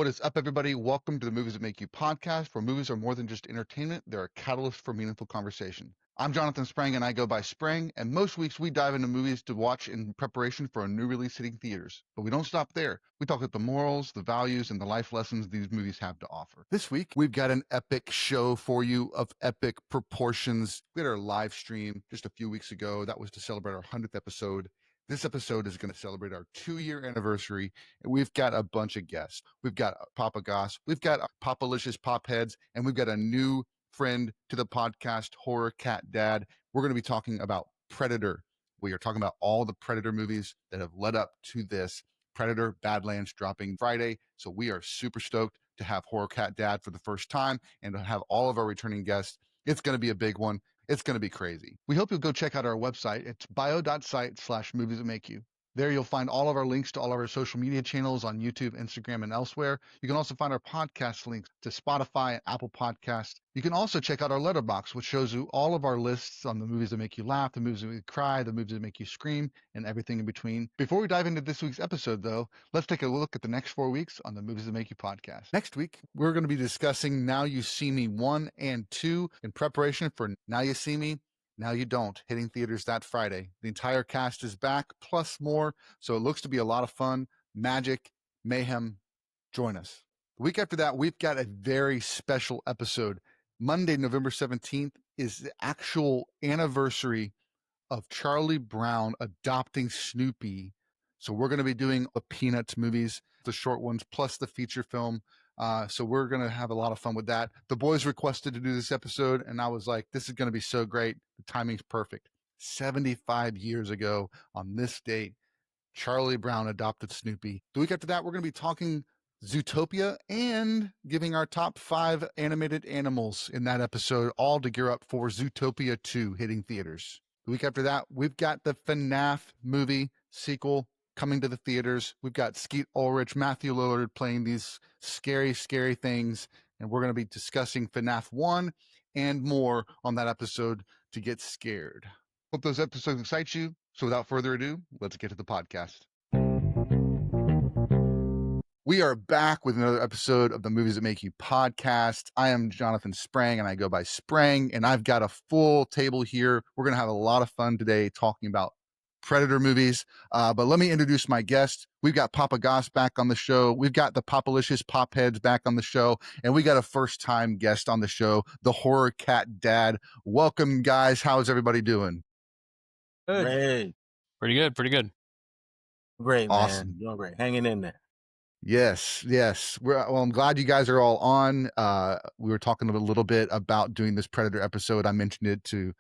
What is up, everybody? Welcome to the Movies That Make You podcast, where movies are more than just entertainment. They're a catalyst for meaningful conversation. I'm Jonathan Sprang, and I go by Sprang, and most weeks we dive into movies to watch in preparation for a new release hitting theaters. But we don't stop there. We talk about the morals, the values, and the life lessons these movies have to offer. This week, we've got an epic show for you of epic proportions. We had our live stream just a few weeks ago. That was to celebrate our 100th episode. This episode is going to celebrate our 2-year anniversary, and we've got a bunch of guests. We've got POPpaGoss, we've got Popalicious Popheads, and we've got a new friend to the podcast, Horror Cat Dad. We're going to be talking about Predator. We are talking about all the Predator movies that have led up to this. Predator Badlands dropping Friday, so we are super stoked to have Horror Cat Dad for the first time and to have all of our returning guests. It's going to be a big one. It's going to be crazy. We hope you'll go check out our website. It's bio.site/movies that make you. There you'll find all of our links to all of our social media channels on YouTube, Instagram, and elsewhere. You can also find our podcast links to Spotify and Apple Podcasts. You can also check out our letterbox, which shows you all of our lists on the movies that make you laugh, the movies that make you cry, the movies that make you scream, and everything in between. Before we dive into this week's episode, though, let's take a look at the next 4 weeks on the Movies That Make You podcast. Next week, we're going to be discussing Now You See Me 1 and 2 in preparation for Now You See Me, Now You Don't, hitting theaters that Friday. The entire cast is back, plus more, so it looks to be a lot of fun, magic, mayhem. Join us. The week after that, we've got a very special episode. Monday, November 17th is the actual anniversary of Charlie Brown adopting Snoopy. So we're going to be doing the Peanuts movies, the short ones, plus the feature film. So we're going to have a lot of fun with that. The boys requested to do this episode, and I was like, this is going to be so great. The timing's perfect. 75 years ago on this date, Charlie Brown adopted Snoopy. The week after that, we're going to be talking Zootopia and giving our top 5 animated animals in that episode, all to gear up for Zootopia 2 hitting theaters. The week after that, we've got the FNAF movie sequel coming to the theaters. We've got Skeet Ulrich, Matthew Lillard playing these scary, scary things, and we're going to be discussing FNAF 1 and more on that episode to get scared. Hope those episodes excite you. So without further ado, let's get to the podcast. We are back with another episode of the Movies That Make You podcast. I am Jonathan Sprang, and I go by Sprang, and I've got a full table here. We're going to have a lot of fun today talking about Predator movies. But let me introduce my guest. We've got POPpaGoss back on the show. We've got the Popalicious Popheads back on the show, and we got a first-time guest on the show, the Horror Cat Dad. Welcome, guys. How's everybody doing? Good. Great. Pretty good. Pretty good. Great, Awesome. man. Doing great. Hanging in there. Yes. Well, I'm glad you guys are all on. We were talking a little bit about doing this Predator episode. I mentioned it to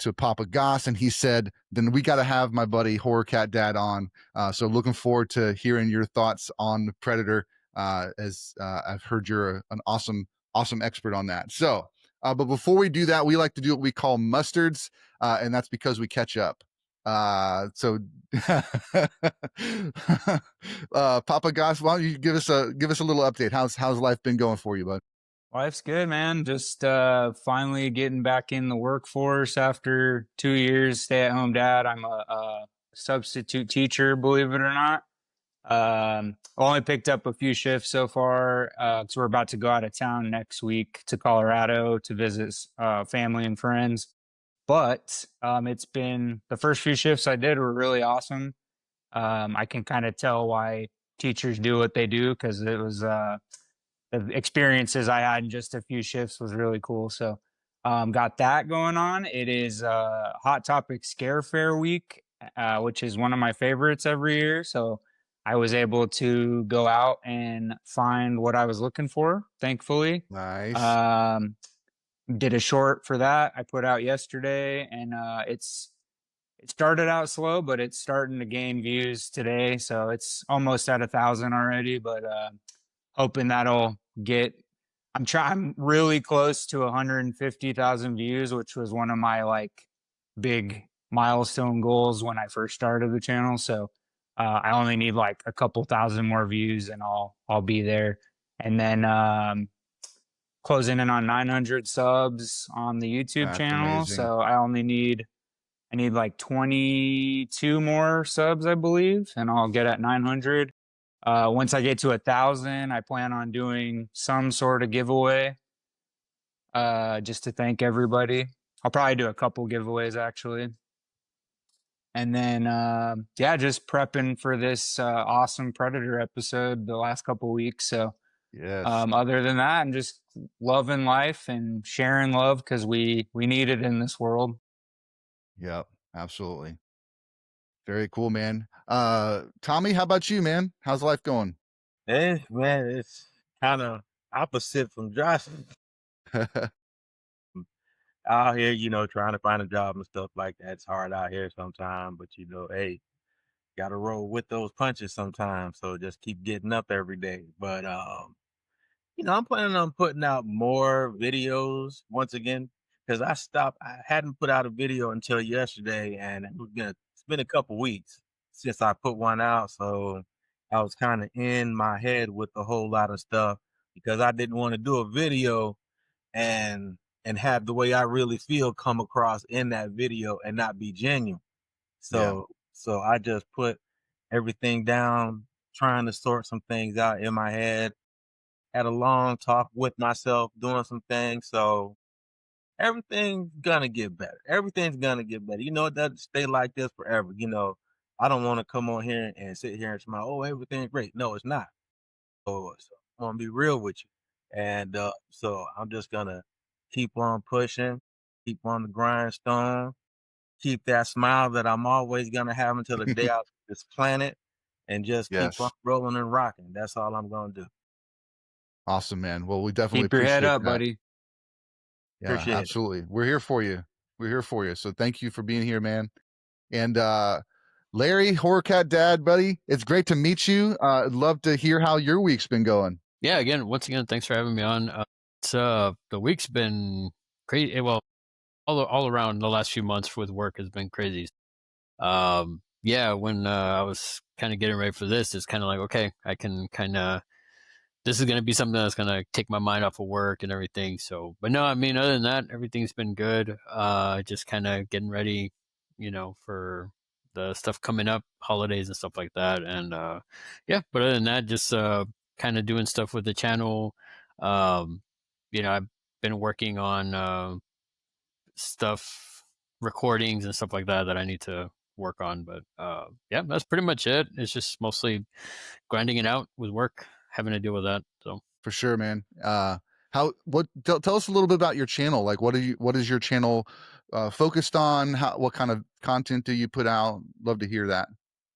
POPpaGoss, and he said, then we got to have my buddy Horror Cat Dad on. So looking forward to hearing your thoughts on Predator, as I've heard you're an awesome expert on that. So, but before we do that, we like to do what we call mustards, and that's because we catch up. So POPpaGoss, why don't you give us a little update? How's life been going for you, bud? Life's good, man. Just finally getting back in the workforce after 2 years stay-at-home dad. I'm a substitute teacher, believe it or not. Only picked up a few shifts so far, because we're about to go out of town next week to Colorado to visit family and friends. But it's been, the first few shifts I did were really awesome. I can kind of tell why teachers do what they do, because it was the experiences I had in just a few shifts was really cool. So got that going on. It is Hot Topic Scare Fair week, which is one of my favorites every year. So I was able to go out and find what I was looking for, thankfully. Nice. Did a short for that I put out yesterday, and it started out slow, but it's starting to gain views today, so it's almost at 1,000 already. But hoping that'll get, I'm really close to 150,000 views, which was one of my like big milestone goals when I first started the channel. So I only need like a couple thousand more views and I'll be there. And then closing in on 900 subs on the YouTube That's channel. amazing. So I need like 22 more subs, I believe, and I'll get at 900. Once I get to 1,000, I plan on doing some sort of giveaway, just to thank everybody. I'll probably do a couple giveaways actually. And then, yeah, just prepping for this awesome Predator episode the last couple weeks. So, Yes. other than that, I'm just loving life and sharing love because we need it in this world. Yep. Absolutely. Very cool, man. Tommy, how about you, man? How's life going? Man, it's kind of opposite from Josh. Out here, trying to find a job and stuff like that. It's hard out here sometimes, but hey, gotta roll with those punches sometimes. So just keep getting up every day. But I'm planning on putting out more videos once again because I stopped. I hadn't put out a video until yesterday, and it's been a couple weeks since I put one out. So I was kind of in my head with a whole lot of stuff because I didn't want to do a video and have the way I really feel come across in that video and not be genuine. Yeah. So I just put everything down, trying to sort some things out in my head. Had a long talk with myself, doing some things. So everything's gonna get better. Everything's gonna get better. It doesn't stay like this forever. I don't want to come on here and sit here and smile. Oh, everything's great. No, it's not. So I'm gonna be real with you. And so I'm just gonna keep on pushing, keep on the grindstone, keep that smile that I'm always gonna have until the day out this planet, and just keep on Yes. rolling and rocking. That's all I'm gonna do. Awesome, man. Well, we definitely Keep your head appreciate up, that. buddy. Yeah, Appreciate it. absolutely. We're here for you. We're here for you. So thank you for being here, man. And Larry, Horror Cat Dad, buddy, it's great to meet you. I'd love to hear how your week's been going. Yeah, once again, thanks for having me on. The week's been crazy. Well, all around the last few months with work has been crazy. Yeah, when I was kind of getting ready for this, it's kind of like, okay, I can kind of, this is going to be something that's going to take my mind off of work and everything. So, but no, I mean, other than that, everything's been good. Just kind of getting ready, for the stuff coming up, holidays and stuff like that. And yeah, but other than that, just kind of doing stuff with the channel. I've been working on stuff, recordings and stuff like that I need to work on. But yeah, that's pretty much it. It's just mostly grinding it out with work, having to deal with that. So For sure, man. Tell us a little bit about your channel. Like, what is your channel focused on? What kind of content do you put out? Love to hear that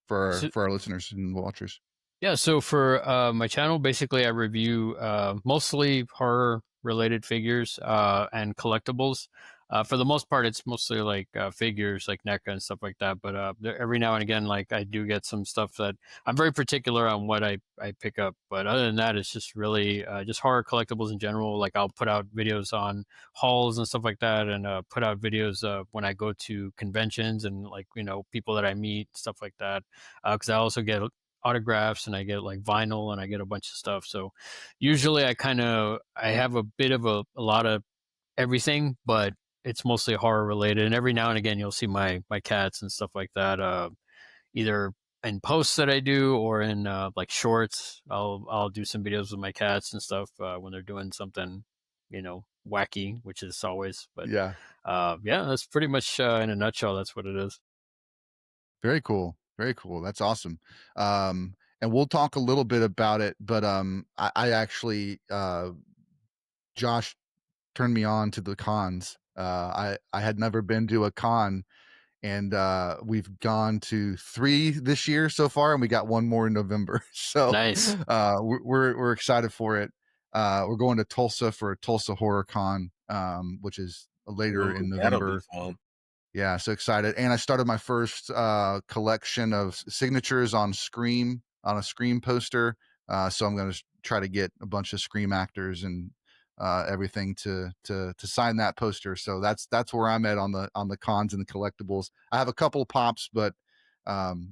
for our listeners and watchers. Yeah, so for my channel, basically I review mostly horror related figures and collectibles. For the most part, it's mostly like figures like NECA and stuff like that. But every now and again, like I do get some stuff that I'm very particular on what I pick up. But other than that, it's just really just horror collectibles in general. Like I'll put out videos on hauls and stuff like that, and put out videos when I go to conventions and like people that I meet, stuff like that. Because I also get autographs and I get like vinyl and I get a bunch of stuff. So usually I have a bit of a lot of everything, but it's mostly horror related. And every now and again you'll see my cats and stuff like that, either in posts that I do or in like shorts. I'll do some videos with my cats and stuff when they're doing something, wacky, which is always. But Yeah. yeah, that's pretty much in a nutshell. That's what it is. Very cool. Very cool. That's awesome. And we'll talk a little bit about it, but I actually Josh turned me on to the cons. I had never been to a con, and we've gone to 3 this year so far, and we got one more in November. So Nice. we're excited for it. We're going to Tulsa for a Tulsa Horror Con, which is later in That'll be November. fun. Yeah, so excited. And I started my first collection of signatures on Scream, on a Scream poster. So I'm going to try to get a bunch of Scream actors and everything to sign that poster. So that's where I'm at on the cons and the collectibles. I have a couple of pops, but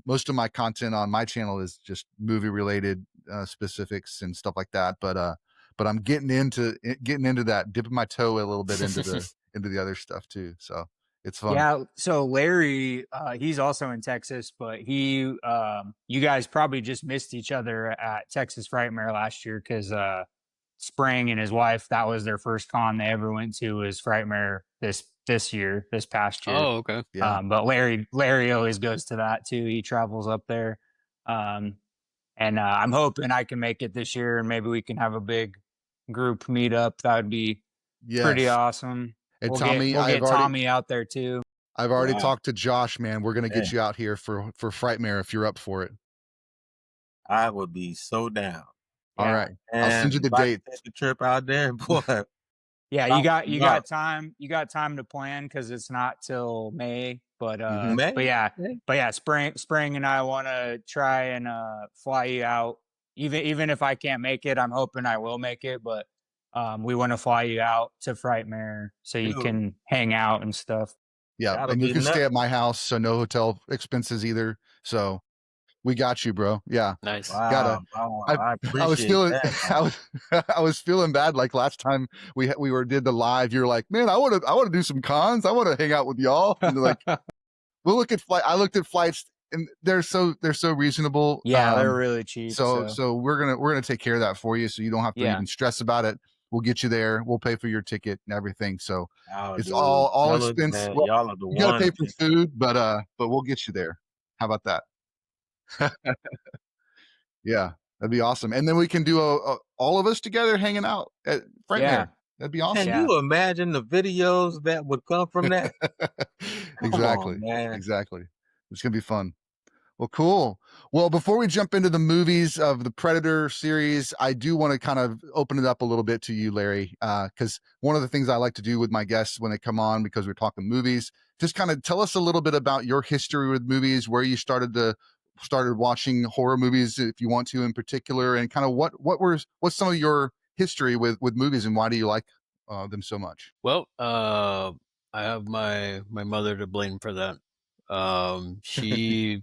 most of my content on my channel is just movie related specifics and stuff like that. But I'm getting into that, dipping my toe a little bit into the other stuff too. So It's fun. Yeah, so Larry, he's also in Texas, but you guys probably just missed each other at Texas Frightmare last year because Sprang and his wife, that was their first con they ever went to, was Frightmare this past year. Oh, okay. Yeah. But Larry always goes to that too. He travels up there, and I'm hoping I can make it this year, and maybe we can have a big group meetup. That would be pretty Yes. awesome. And We'll Tommy, get Tommy out there too. I've already Wow. talked to Josh, man. We're gonna Yeah. get you out here for Frightmare if you're up for it. I would be so down. All Yeah. right. I'll send you And the if I date. could take the trip out there, boy. Yeah, Stop you tomorrow. got time to plan because it's not till May. But Mhm. but yeah, Spring and I want to try and fly you out. Even if I can't make it, I'm hoping I will make it. But we want to fly you out to Frightmare so you Dude, can hang out and stuff. Yeah. that'll And you be can stay nuts. at my house, so no hotel expenses either. So we got you, bro. Yeah. Nice. Gotta. Wow. I I was appreciate feeling that, I man. was I was feeling bad like last time we did the live. You're like, man, I want to do some cons. I want to hang out with y'all. And they're like, we'll look at flight. I looked at flights, and they're so reasonable. Yeah, they're really cheap. So we're gonna take care of that for you, so you don't have to Yeah. even stress about it. We'll get you there. We'll pay for your ticket and everything. So Oh, it's dude. all Fellas, expense. man, Well, y'all are the you gotta pay ones. for food, but we'll get you there. How about that? Yeah, that'd be awesome. And then we can do all of us together hanging out at Frightmare. Yeah. That'd be Can awesome. Yeah. you imagine the videos that would come from that? Exactly. on, man. Exactly. It's gonna be fun. Well, cool. Well, before we jump into the movies of the Predator series, I do want to kind of open it up a little bit to you, Larry, because one of the things I like to do with my guests when they come on, because we're talking movies, just kind of tell us a little bit about your history with movies, where you started watching horror movies, if you want to, in particular, and kind of what's some of your history with movies, and why do you like them so much? Well, I have my mother to blame for that. She,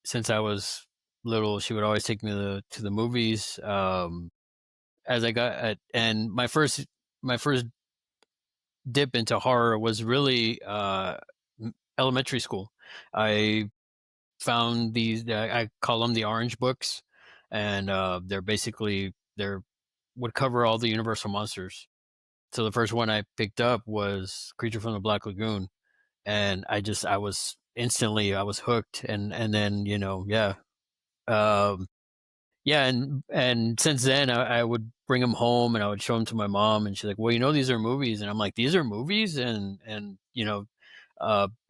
since I was little, she would always take me to the movies. As I got at, and my first dip into horror was really elementary school. I found these, I call them the orange books, and they're would cover all the Universal monsters. So the first one I picked up was Creature from the Black Lagoon, and I was instantly, I was hooked, and then um, yeah, and since then I would bring them home and I would show them to my mom, and she's like, well, these are movies, and I'm like, these are movies, and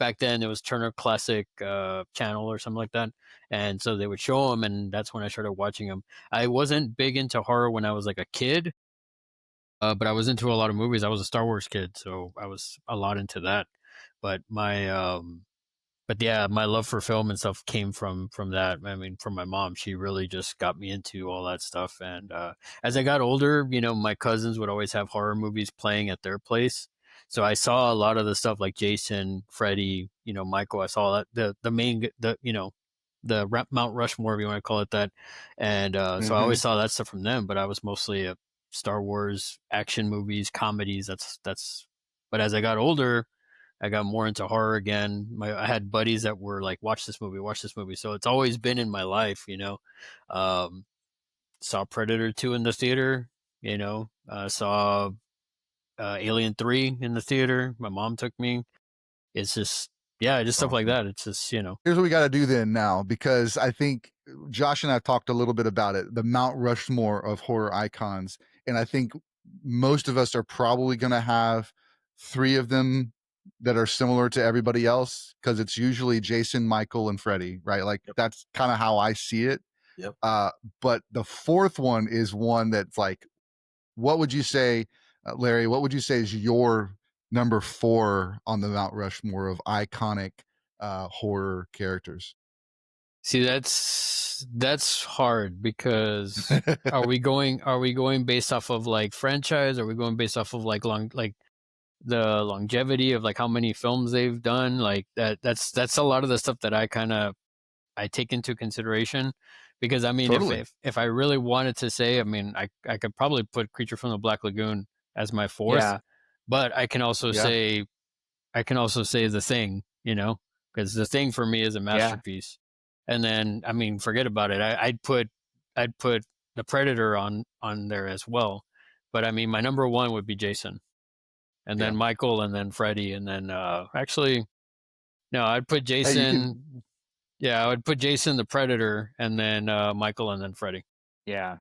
back then it was Turner Classic Channel or something like that, and so they would show them, and that's when I started watching them. I wasn't big into horror when I was like a kid, but I was into a lot of movies. I was a Star Wars kid, so I was a lot into that. But but yeah, my love for film and stuff came from that. I mean, from my mom. She really just got me into all that stuff. And as I got older, my cousins would always have horror movies playing at their place. So I saw a lot of the stuff like Jason, Freddy, Michael. I saw that the main the Mount Rushmore, if you want to call it that. And so I always saw that stuff from them. But I was mostly a Star Wars action movies, comedies. That's. But as I got older, I got more into horror again. I had buddies that were like, watch this movie. So it's always been in my life, Saw Predator 2 in the theater, saw Alien 3 in the theater. My mom took me. It's just, yeah, just stuff like that. It's just, Here's what we got to do then now, because I think Josh and I have talked a little bit about it, the Mount Rushmore of horror icons. And I think most of us are probably going to have 3 of them that are similar to everybody else, because it's usually Jason, Michael, and Freddy, right? Like that's kind of how I see it. Yep. But the 4th one is one that's like, what would you say, Larry, what would you say is your number 4 on the Mount Rushmore of iconic horror characters? See, that's hard, because are we going based off of like franchise? Are we going based off of like the longevity of like how many films they've done? Like that's a lot of the stuff that I take into consideration, because I mean, Totally. if I really wanted to say, I mean, I could probably put Creature from the Black Lagoon as my 4th, Yeah. but I can also say I can also say The Thing, because The Thing for me is a masterpiece. And then, I mean, forget about it. I'd put The Predator on there as well. But I mean, my number one would be Jason, and then Michael, and then Freddy, and then actually, no, I'd put Jason. Yeah, I would put Jason, the Predator, and then Michael, and then Freddy. Yeah.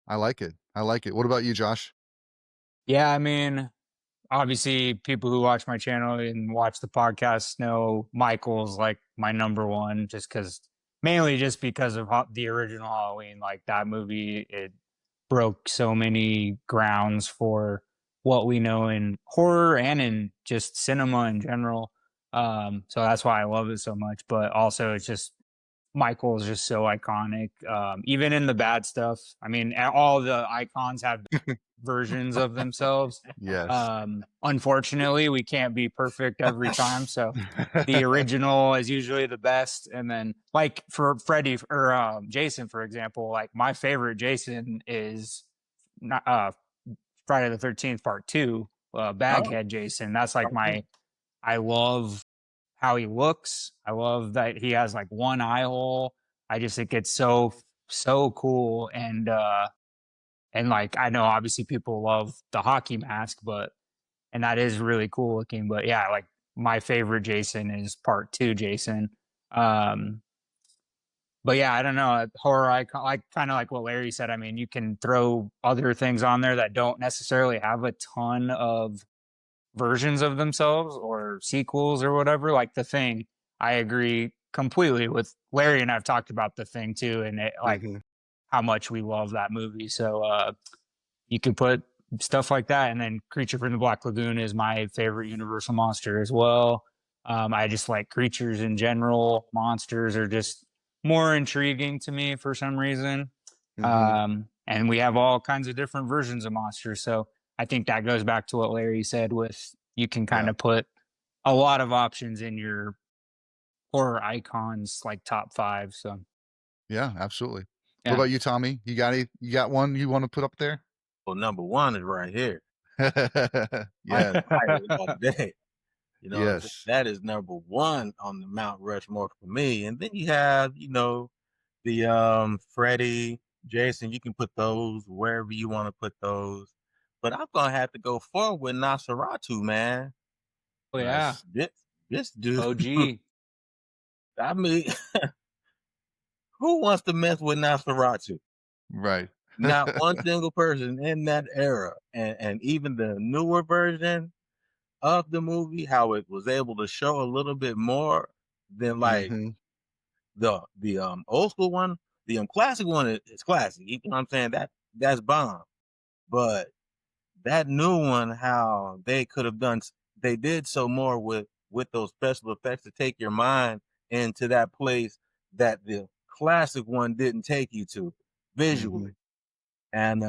I like it. What about you, Josh? Yeah, I mean, obviously people who watch my channel and watch the podcast know Michael's like my number one, mainly just because of the original Halloween. Like that movie, it broke so many grounds for what we know in horror and in just cinema in general. So that's why I love it so much. But also, it's just Michael is just so iconic. Even in the bad stuff, I mean, all the icons have versions of themselves. Yes. Unfortunately, we can't be perfect every time. So the original is usually the best. And then, like for Freddy or Jason, for example, like my favorite Jason is not, Friday the 13th Part 2, Baghead Jason. That's like I love how he looks. I love that he has like one eye hole. I just think it's so cool. And like I know obviously people love the hockey mask, and that is really cool looking. But yeah, like my favorite Jason is Part 2 Jason. But yeah, I don't know, horror icon, like kind of like what Larry said. I mean, you can throw other things on there that don't necessarily have a ton of versions of themselves or sequels or whatever. Like The Thing, I agree completely with Larry, and I've talked about The Thing too, and how much we love that movie. So you could put stuff like that, and then Creature from the Black Lagoon is my favorite Universal monster as well. I just like creatures in general. Monsters are just more intriguing to me for some reason. And we have all kinds of different versions of monsters. So I think that goes back to what Larry said with you can kind of put a lot of options in your horror icons, like top 5. So yeah, absolutely. Yeah. What about you, Tommy? You got one you want to put up there? Well, number one is right here. Yes. All day. Yes. That is number one on the Mount Rushmore for me. And then you have, the Freddy, Jason. You can put those wherever you want to put those. But I'm gonna have to go forward with Nosferatu, man. Oh yeah. This dude. OG. I mean, who wants to mess with Nosferatu? Right. Not one single person in that era. And even the newer version of the movie, how it was able to show a little bit more than like the old school one. The classic one is classic. You know what I'm saying? That's bomb. But that new one, how they could have they did so more with those special effects to take your mind into that place that the classic one didn't take you to visually. And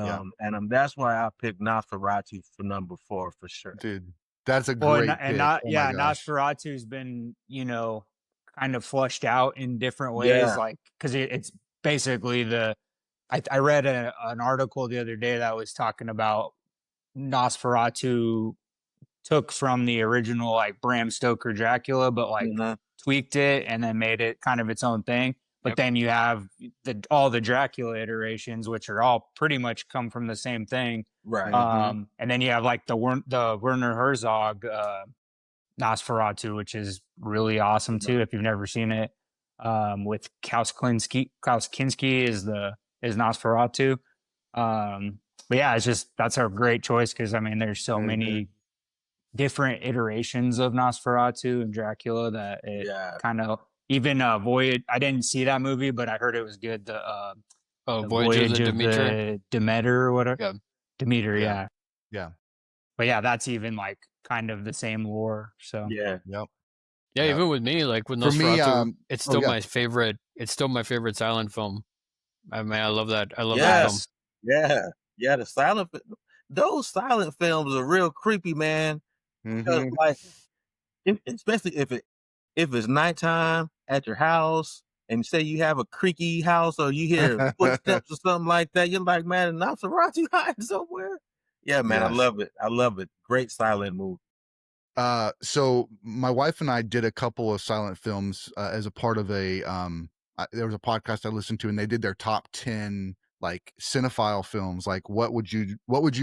that's why I picked Nosferatu for number 4 for sure. Dude, that's a great pick. Nosferatu's been, kind of flushed out in different ways, like because it's basically I read an article the other day that was talking about Nosferatu took from the original like Bram Stoker Dracula, but like tweaked it and then made it kind of its own thing. But then you have all the Dracula iterations, which are all pretty much come from the same thing, right? And then you have like the Werner Herzog Nosferatu, which is really awesome too if you've never seen it. With Klaus Kinski is Nosferatu. But yeah, that's a great choice because I mean there's so many different iterations of Nosferatu and Dracula that it kind of even Voyage. I didn't see that movie, but I heard it was good. The Voyage of the Demeter or whatever. Yeah. Demeter, yeah. But yeah, that's even like kind of the same lore. So yeah. Even with me, like with Nosferatu, it's still my favorite. It's still my favorite silent film. I mean, I love that. I love that film. Yeah. Those silent films are real creepy, man. Because like, especially if it's nighttime at your house, and say you have a creaky house or you hear footsteps or something like that, you're like, man, Nosferatu hiding somewhere. Yeah, man, I love it. Great silent movie. So my wife and I did a couple of silent films as a part of a there was a podcast I listened to, and they did their top 10 like cinephile films. Like what would you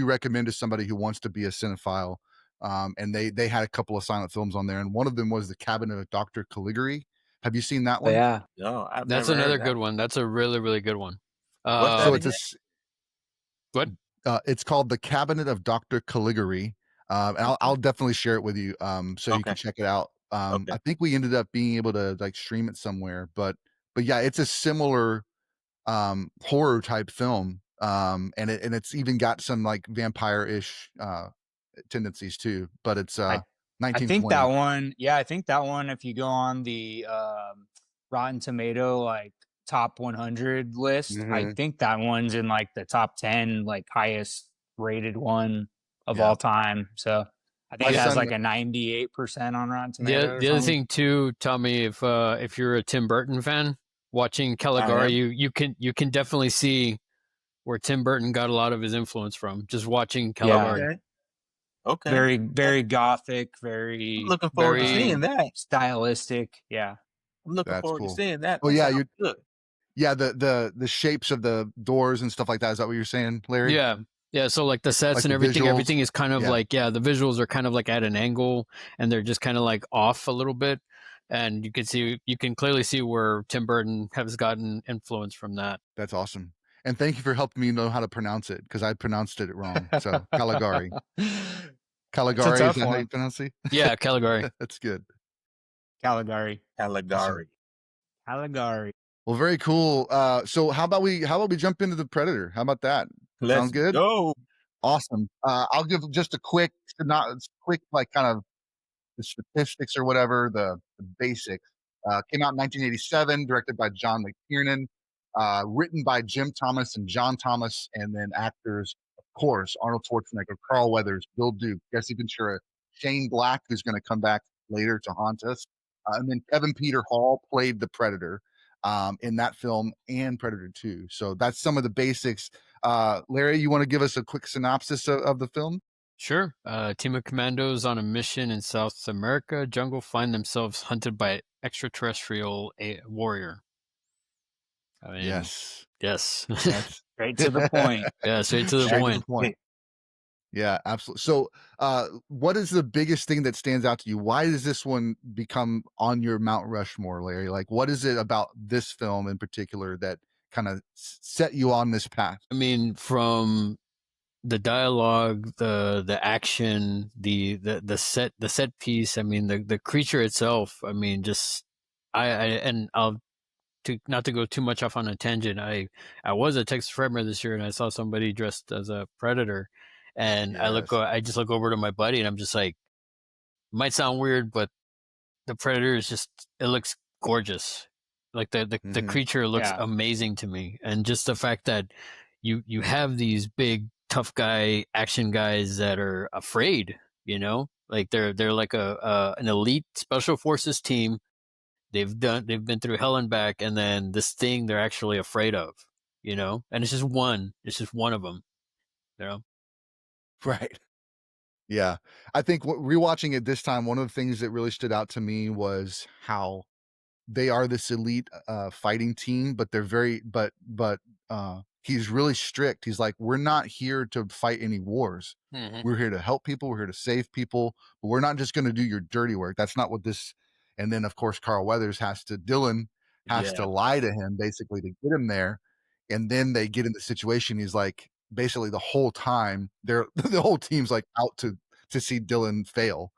recommend to somebody who wants to be a cinephile? And they had a couple of silent films on there, and one of them was The Cabinet of Dr. Caligari. Have you seen that Oh, one? yeah. No, I've That's never heard another that. good one. That's a really, really good one. What's So that it's again? What? It's called The Cabinet of Dr. Caligari. And I'll definitely share it with you so you can Okay. check it out. Okay. I think we ended up being able to like stream it somewhere, but yeah, it's a similar horror type film. And it's even got some like vampire-ish tendencies too, but it's I 1920. think that one, yeah, I think that one, if you go on the Rotten Tomato like top 100 list, I Mhm. think that one's in like the top 10 like highest rated one of Yeah. all time. So I think My it has son- like a 98% on Rotten Tomato. The other thing too, Tommy, if you're a Tim Burton fan, watching Caligari, you can definitely see where Tim Burton got a lot of his influence from. Just watching Caligari. Okay. Okay. Very, very gothic, very, I'm looking forward to very- seeing that. stylistic. Yeah. I'm looking That's forward cool. to seeing that. Oh, That yeah, sounds good. Yeah, the shapes of the doors and stuff like that. Is that what you're saying, Larry? Yeah. So like the sets Like and the everything, visuals? everything is kind of Yeah. like, the visuals are kind of like at an angle, and they're just kind of like off a little bit, and you can clearly see where Tim Burton has gotten influence from that. That's awesome. And thank you for helping me know how to pronounce it, because I pronounced it wrong. So Caligari. Caligari, is tough that how you one. pronounce it? Yeah, Caligari. That's good. Caligari. Caligari. Caligari. Well, very cool. So how about we jump into The Predator? How about that? Let's Sound good? go. Awesome. I'll give just a quick like kind of the statistics or whatever, the basics. Came out in 1987, directed by John McTiernan, written by Jim Thomas and John Thomas, and then actors, of course, Arnold Schwarzenegger, Carl Weathers, Bill Duke, Jesse Ventura, Shane Black, who's going to come back later to haunt us, and then Kevin Peter Hall played the Predator in that film and Predator 2. So that's some of the basics. Larry, you want to give us a quick synopsis of the film? Sure. A team of commandos on a mission in South America jungle find themselves hunted by extraterrestrial warrior. I mean, Yes. Yes. That's Straight to the point. Yeah, straight to the straight point. to the point. Yeah, absolutely. So, what is the biggest thing that stands out to you? Why does this one become on your Mount Rushmore, Larry? Like, what is it about this film in particular that kind of set you on this path? I mean, from the dialogue, the action, the set piece. I mean, the creature itself. I mean, just and I'll not to go too much off on a tangent. I was at Texas Frightmare this year, and I saw somebody dressed as a predator, and Yes. I just look over to my buddy, and I'm just like, might sound weird, but the predator is just, it looks gorgeous. Like the Mhm. creature looks Yeah. amazing to me, and just the fact that you have these big tough guy action guys that are afraid, you know, like they're like an elite special forces team. They've been through hell and back, and then this thing they're actually afraid of, you know, and it's just one of them, you know. Right. Yeah. I think rewatching it this time, one of the things that really stood out to me was how they are this elite fighting team, but they're he's really strict. He's like, we're not here to fight any wars. Mm-hmm. We're here to help people. We're here to save people, but we're not just going to do your dirty work. That's not what this. And then of course, Dylan has to lie to him basically to get him there. And then they get in the situation. He's like, basically the whole time the whole team's like out to see Dylan fail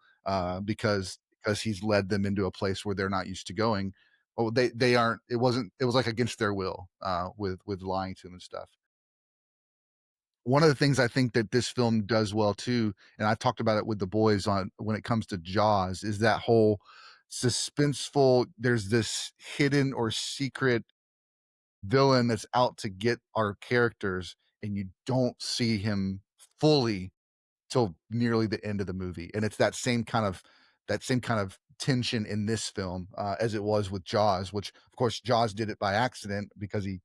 because he's led them into a place where they're not used to going. Oh, they aren't. It was like against their will with lying to him and stuff. One of the things I think that this film does well too, and I've talked about it with the boys on when it comes to Jaws, is that whole suspenseful. There's this hidden or secret villain that's out to get our characters, and you don't see him fully till nearly the end of the movie. And it's that same kind of tension in this film as it was with Jaws, which of course Jaws did it by accident because he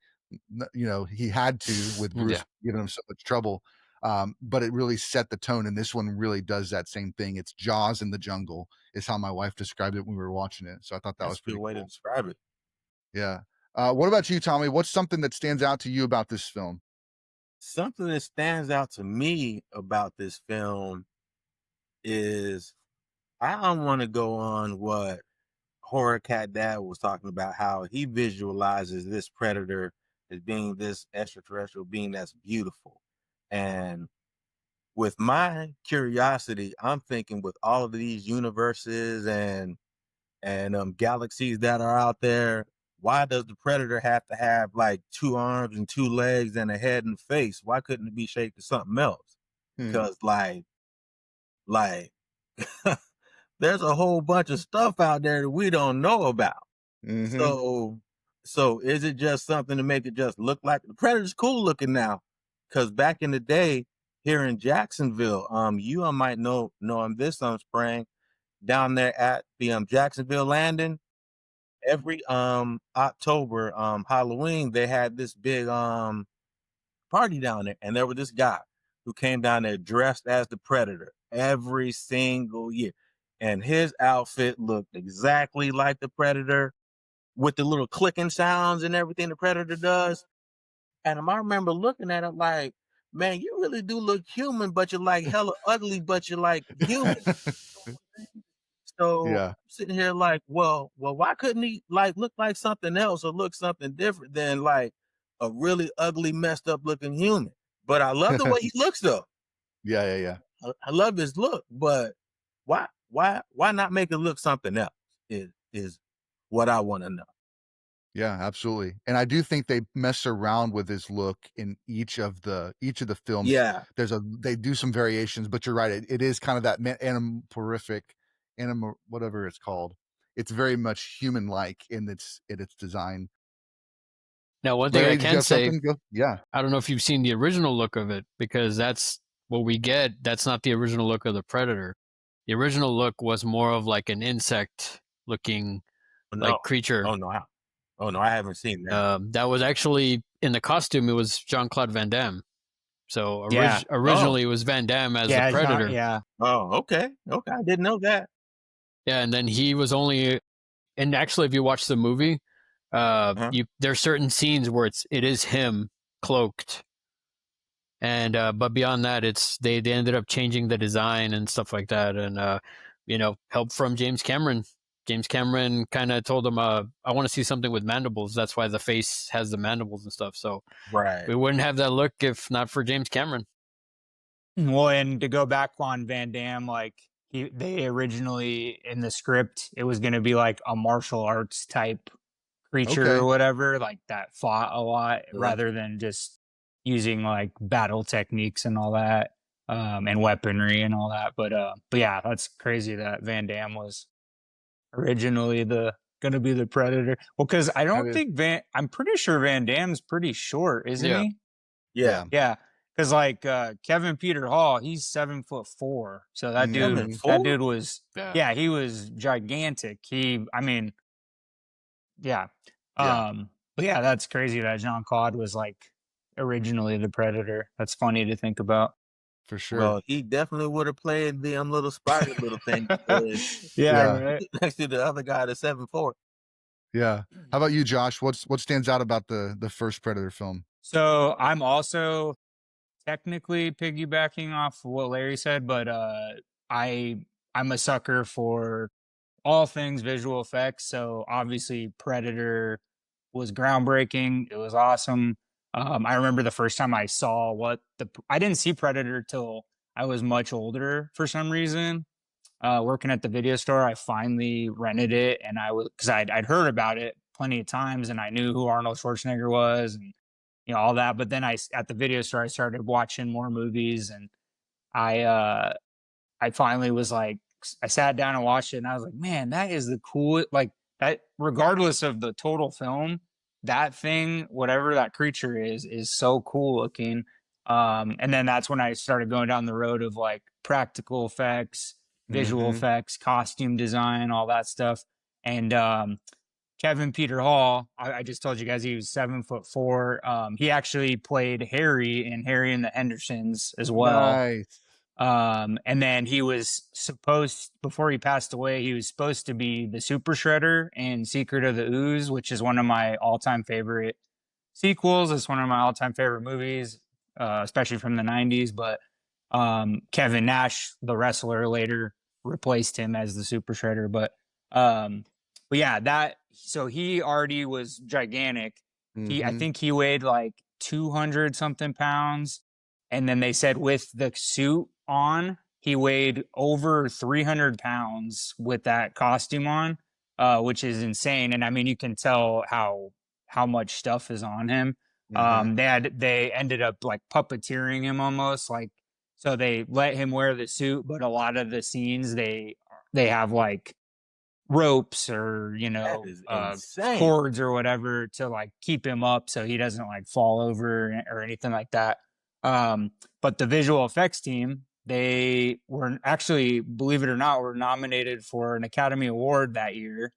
had to with Bruce giving him so much trouble. but it really set the tone. And this one really does that same thing. It's Jaws in the jungle is how my wife described it when we were watching it. So I thought that That's was a good pretty way to cool. describe it. Yeah. What about you, Tommy? What's something that stands out to you about this film? Something that stands out to me about this film is I don't want to go on what Horror Cat Dad was talking about, how he visualizes this predator as being this extraterrestrial being that's beautiful. And with my curiosity, I'm thinking with all of these universes and galaxies that are out there, why does the predator have to have like 2 arms and 2 legs and a head and face? Why couldn't it be shaped to something else? Because like there's a whole bunch of stuff out there that we don't know about. Mm-hmm. So is it just something to make it just look like the predator's cool looking now? Because back in the day here in Jacksonville, you might know him this Sprang, down there at the Jacksonville Landing. Every October Halloween they had this big party down there, and there was this guy who came down there dressed as the predator every single year, and his outfit looked exactly like the predator with the little clicking sounds and everything the predator does. And I remember looking at him like, man, you really do look human, but you're like hella ugly, but you're like human. So Yeah. I'm sitting here like, well, why couldn't he like look like something else or look something different than like a really ugly, messed up looking human? But I love the way he looks though. Yeah. I love his look, but why not make it look something else? Is what I want to know. Yeah, absolutely. And I do think they mess around with his look in each of the films. Yeah. They do some variations, but you're right. It is kind of that whatever it's called. It's very much human like in its design. Now, one thing I Larry, did you can have say, something? Go. Yeah. I don't know if you've seen the original look of it, because that's what we get. That's not the original look of the predator. The original look was more of like an insect looking No. like creature. Oh no, I haven't seen that. That was actually in the costume. It was Jean-Claude Van Damme. So Yeah. originally it was Van Damme as the predator. Yeah. Oh, okay. I didn't know that. Yeah, and then he was only. And actually, if you watch the movie, there's certain scenes where it is him cloaked, and but beyond that, it's they ended up changing the design and stuff like that, and help from James Cameron. James Cameron kind of told him, I want to see something with mandibles. That's why the face has the mandibles and stuff. So Right. we wouldn't have that look if not for James Cameron. Well, and to go back on Van Damme, like they originally in the script, it was going to be like a martial arts type creature or whatever, like that fought a lot rather than just using like battle techniques and all that, and weaponry and all that. But yeah, that's crazy that Van Damme was originally going to be the predator. Well, because I don't think I'm pretty sure Van Damme's pretty short, isn't he? Yeah. Yeah. Because like Kevin Peter Hall, he's 7'4", so that dude was he was gigantic. Yeah. But yeah, that's crazy that Jean-Claude was like originally the predator. That's funny to think about. For sure. Well, he definitely would have played the little spider little thing. Right. Next to the other guy, the 7'4". Yeah. How about you, Josh? What stands out about the first Predator film? So I'm also technically piggybacking off what Larry said, but I'm a sucker for all things visual effects. So obviously Predator was groundbreaking. It was awesome. I remember the first time I saw I didn't see Predator till I was much older for some reason. Working at the video store, I finally rented it, and because I'd heard about it plenty of times, and I knew who Arnold Schwarzenegger was, and all that. But then at the video store, I started watching more movies, and I finally was like, I sat down and watched it, and I was like, man, that is the cool, like that, regardless of the total film, that thing, whatever that creature is so cool looking. And then that's when I started going down the road of like practical effects, visual effects, costume design, all that stuff. And Kevin Peter Hall, I just told you guys he was 7'4". He actually played Harry in Harry and the Hendersons as well. Nice. And then he was supposed, before he passed away, he was supposed to be the Super Shredder in Secret of the Ooze, which is one of my all-time favorite sequels. It's one of my all-time favorite movies, especially from the 90s. But Kevin Nash, the wrestler, later replaced him as the Super Shredder. But yeah, so he already was gigantic. I think he weighed like 200 something pounds. And then they said with the suit on, he weighed over 300 pounds with that costume on, which is insane. And I mean, you can tell how much stuff is on him. They ended up like puppeteering him almost, like, so they let him wear the suit, but a lot of the scenes they have like ropes or That is insane. cords or whatever to like keep him up so he doesn't like fall over or anything like that. But the visual effects team, they were actually, believe it or not, were nominated for an Academy Award that year.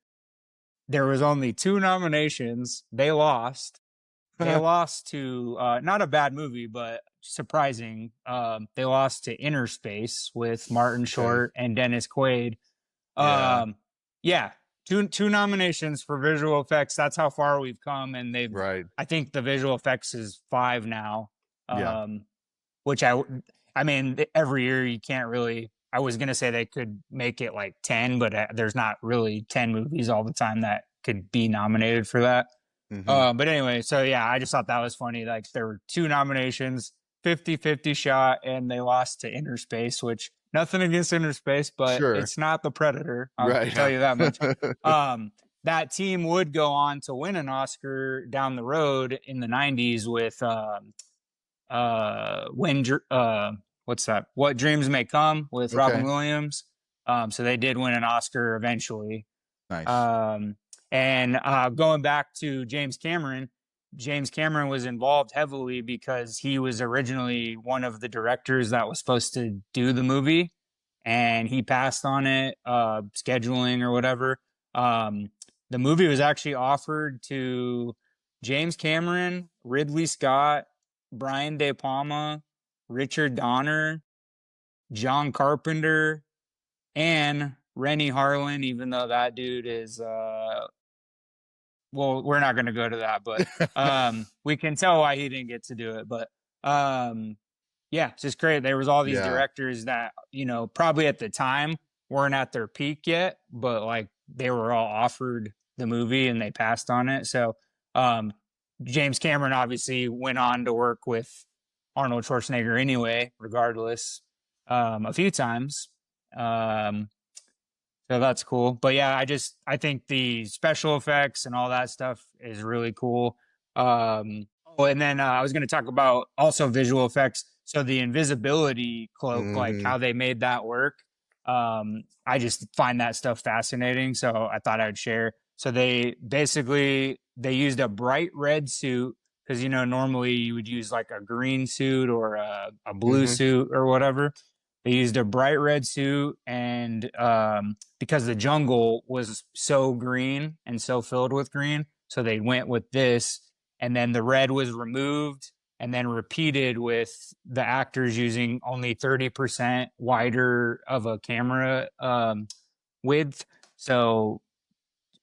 There was only 2 nominations. They lost. They lost to not a bad movie, but surprising. They lost to Inner Space with Martin Short and Dennis Quaid. Yeah, two nominations for visual effects. That's how far we've come, and they've. Right. I think the visual effects is 5 now. Which I mean, every year you can't really. I was gonna say they could make it like 10, but there's not really 10 movies all the time that could be nominated for that. But anyway, so yeah, I just thought that was funny. Like there were 2 nominations, 50-50 shot, and they lost to Inner Space, which nothing against Inner Space, but it's not the Predator. I'll tell you that much. That team would go on to win an Oscar down the road in the 90s with what's that? What Dreams May Come with Robin Williams. So they did win an Oscar eventually. Nice. And going back to James Cameron was involved heavily because he was originally one of the directors that was supposed to do the movie, and he passed on it, scheduling or whatever. The movie was actually offered to James Cameron, Ridley Scott, Brian De Palma, Richard Donner, John Carpenter, and Rennie Harlan, even though that dude is well, we're not going to go to that, but we can tell why he didn't get to do it. But yeah, it's just great. There was all these directors that, you know, probably at the time weren't at their peak yet, but like they were all offered the movie and they passed on it. So James Cameron obviously went on to work with Arnold Schwarzenegger anyway, regardless, a few times. So that's cool. But yeah, I think the special effects and all that stuff is really cool. And then I was going to talk about also visual effects. So the invisibility cloak, like how they made that work. I just find that stuff fascinating. So I thought I would share. So they used a bright red suit because, you know, normally you would use like a green suit or a blue suit or whatever. They used a bright red suit, and because the jungle was so green and so filled with green, so they went with this. And then the red was removed and then repeated with the actors using only 30% wider of a camera width. So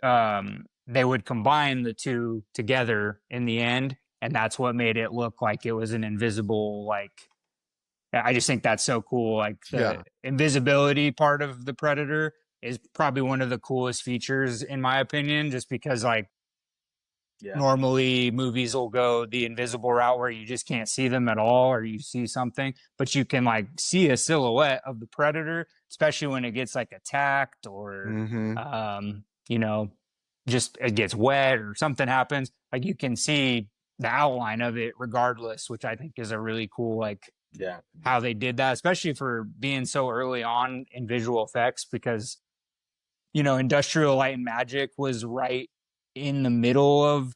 they would combine the two together in the end, and that's what made it look like it was an invisible, like, I just think that's so cool. Like the invisibility part of the Predator is probably one of the coolest features in my opinion, just because like normally movies will go the invisible route where you just can't see them at all, or you see something, but you can like see a silhouette of the Predator, especially when it gets like attacked or, you know, just it gets wet or something happens. Like you can see the outline of it regardless, which I think is a really cool, like, how they did that, especially for being so early on in visual effects, because, you know, Industrial Light and Magic was right in the middle of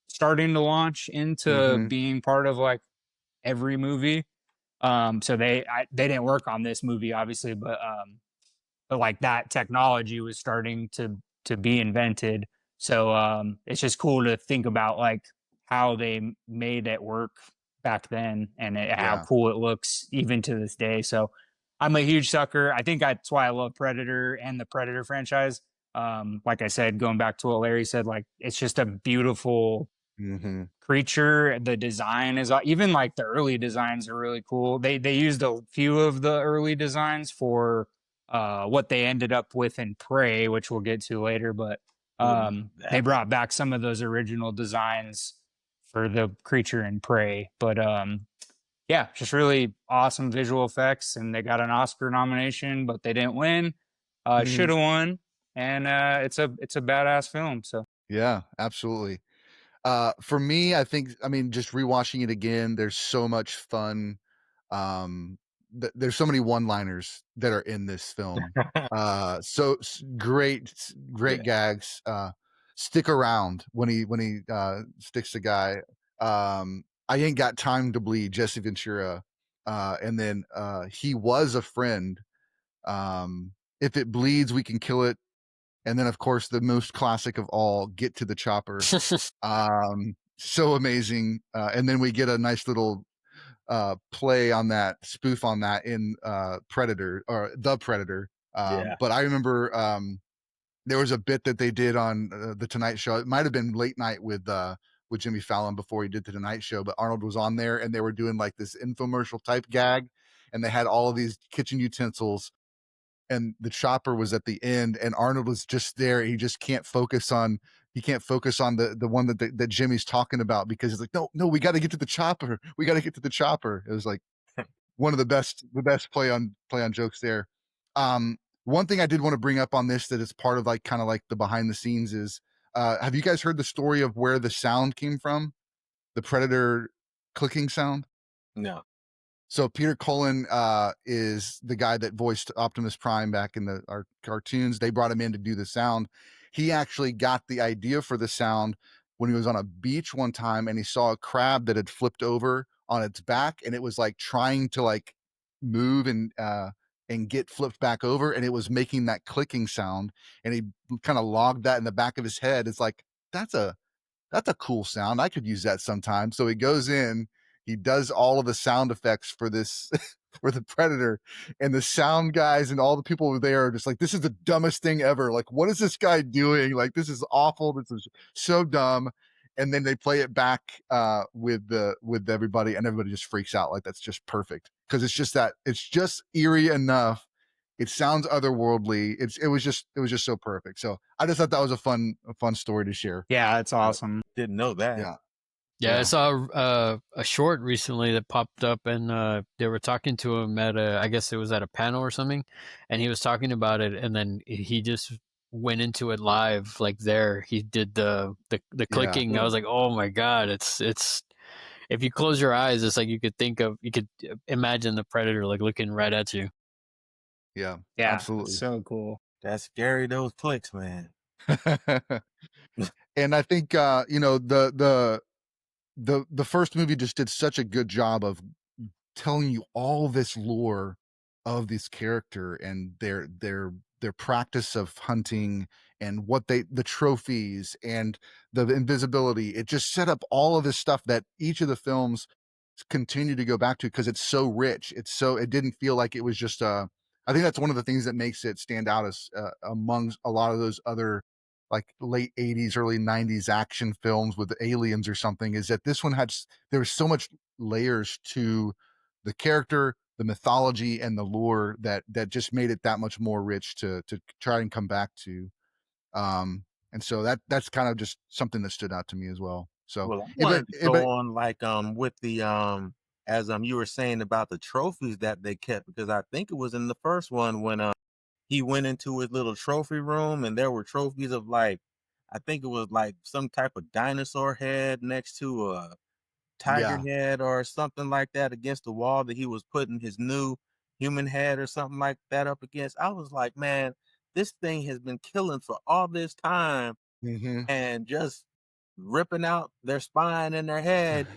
starting to launch into being part of like every movie. So they didn't work on this movie obviously, but like that technology was starting to be invented. So it's just cool to think about like how they made it work back then and how Yeah. cool it looks even to this day. So I'm a huge sucker. I think that's why I love Predator and the Predator franchise. Like I said, going back to what Larry said, like it's just a beautiful Mm-hmm. creature. The design is even like the early designs are really cool. They used a few of the early designs for what they ended up with in Prey, which we'll get to later, but they brought back some of those original designs for the creature in Prey. But yeah, just really awesome visual effects, and they got an Oscar nomination, but they didn't win. Should have won, and it's a badass film. So Yeah, absolutely. For me, I think, I mean, just rewatching it again, there's so much fun. There's so many one-liners that are in this film. Great, great gags. Stick around when he sticks the guy. I ain't got time to bleed, Jesse Ventura. And then he was a friend. If it bleeds, we can kill it. And then, of course, the most classic of all, get to the chopper. So amazing. And then we get a nice little play on that, spoof on that in Predator or The Predator. But I remember there was a bit that they did on the Tonight Show. It might have been late night with Jimmy Fallon before he did the Tonight Show, but Arnold was on there and they were doing like this infomercial type gag, and they had all of these kitchen utensils, and the chopper was at the end, and Arnold was just there. He just can't focus on the one that Jimmy's talking about, because he's like, no, we got to get to the chopper. We got to get to the chopper. It was like one of the best play on jokes there. One thing I did want to bring up on this that is part of like kind of like the behind the scenes is, have you guys heard the story of where the sound came from? The Predator clicking sound? No. So Peter Cullen is the guy that voiced Optimus Prime back in our cartoons. They brought him in to do the sound. He actually got the idea for the sound when he was on a beach one time, and he saw a crab that had flipped over on its back, and it was like trying to like move and get flipped back over, and it was making that clicking sound, and he kind of logged that in the back of his head. It's like, that's a cool sound. I could use that sometime. So he goes in, he does all of the sound effects for this for the Predator, and the sound guys and all the people over there are just like, this is the dumbest thing ever. Like, what is this guy doing? Like, this is awful. This is so dumb. And then they play it back with everybody, and everybody just freaks out. Like, that's just perfect, because it's just eerie enough. It sounds otherworldly. It was just so perfect. So I just thought that was a fun story to share. yeah, it's awesome. Didn't know that. Yeah. Yeah, I saw a short recently that popped up, and they were talking to him at I guess it was at a panel or something, and he was talking about it, and then he just went into it live, like there. He did the clicking. Yeah. I was like, oh my god, it's if you close your eyes, it's like you could imagine the Predator like looking right at you. Yeah, Yeah, absolutely. so cool. That's scary, those clicks, man. And I think the first movie just did such a good job of telling you all this lore of this character and their practice of hunting, and what the trophies and the invisibility. It just set up all of this stuff that each of the films continue to go back to, because it's so rich. It didn't feel like it was just I think that's one of the things that makes it stand out as among a lot of those other like late 80s, early 90s action films with aliens or something, is that this one there was so much layers to the character, the mythology, and the lore that just made it that much more rich to try and come back to. And so that's kind of just something that stood out to me as well. So, Well, I wanted to go on like with the as you were saying about the trophies that they kept, because I think it was in the first one when he went into his little trophy room and there were trophies of like, I think it was like some type of dinosaur head next to a tiger head or something like that against the wall that he was putting his new human head or something like that up against. I was like, man, this thing has been killing for all this time and just ripping out their spine and their head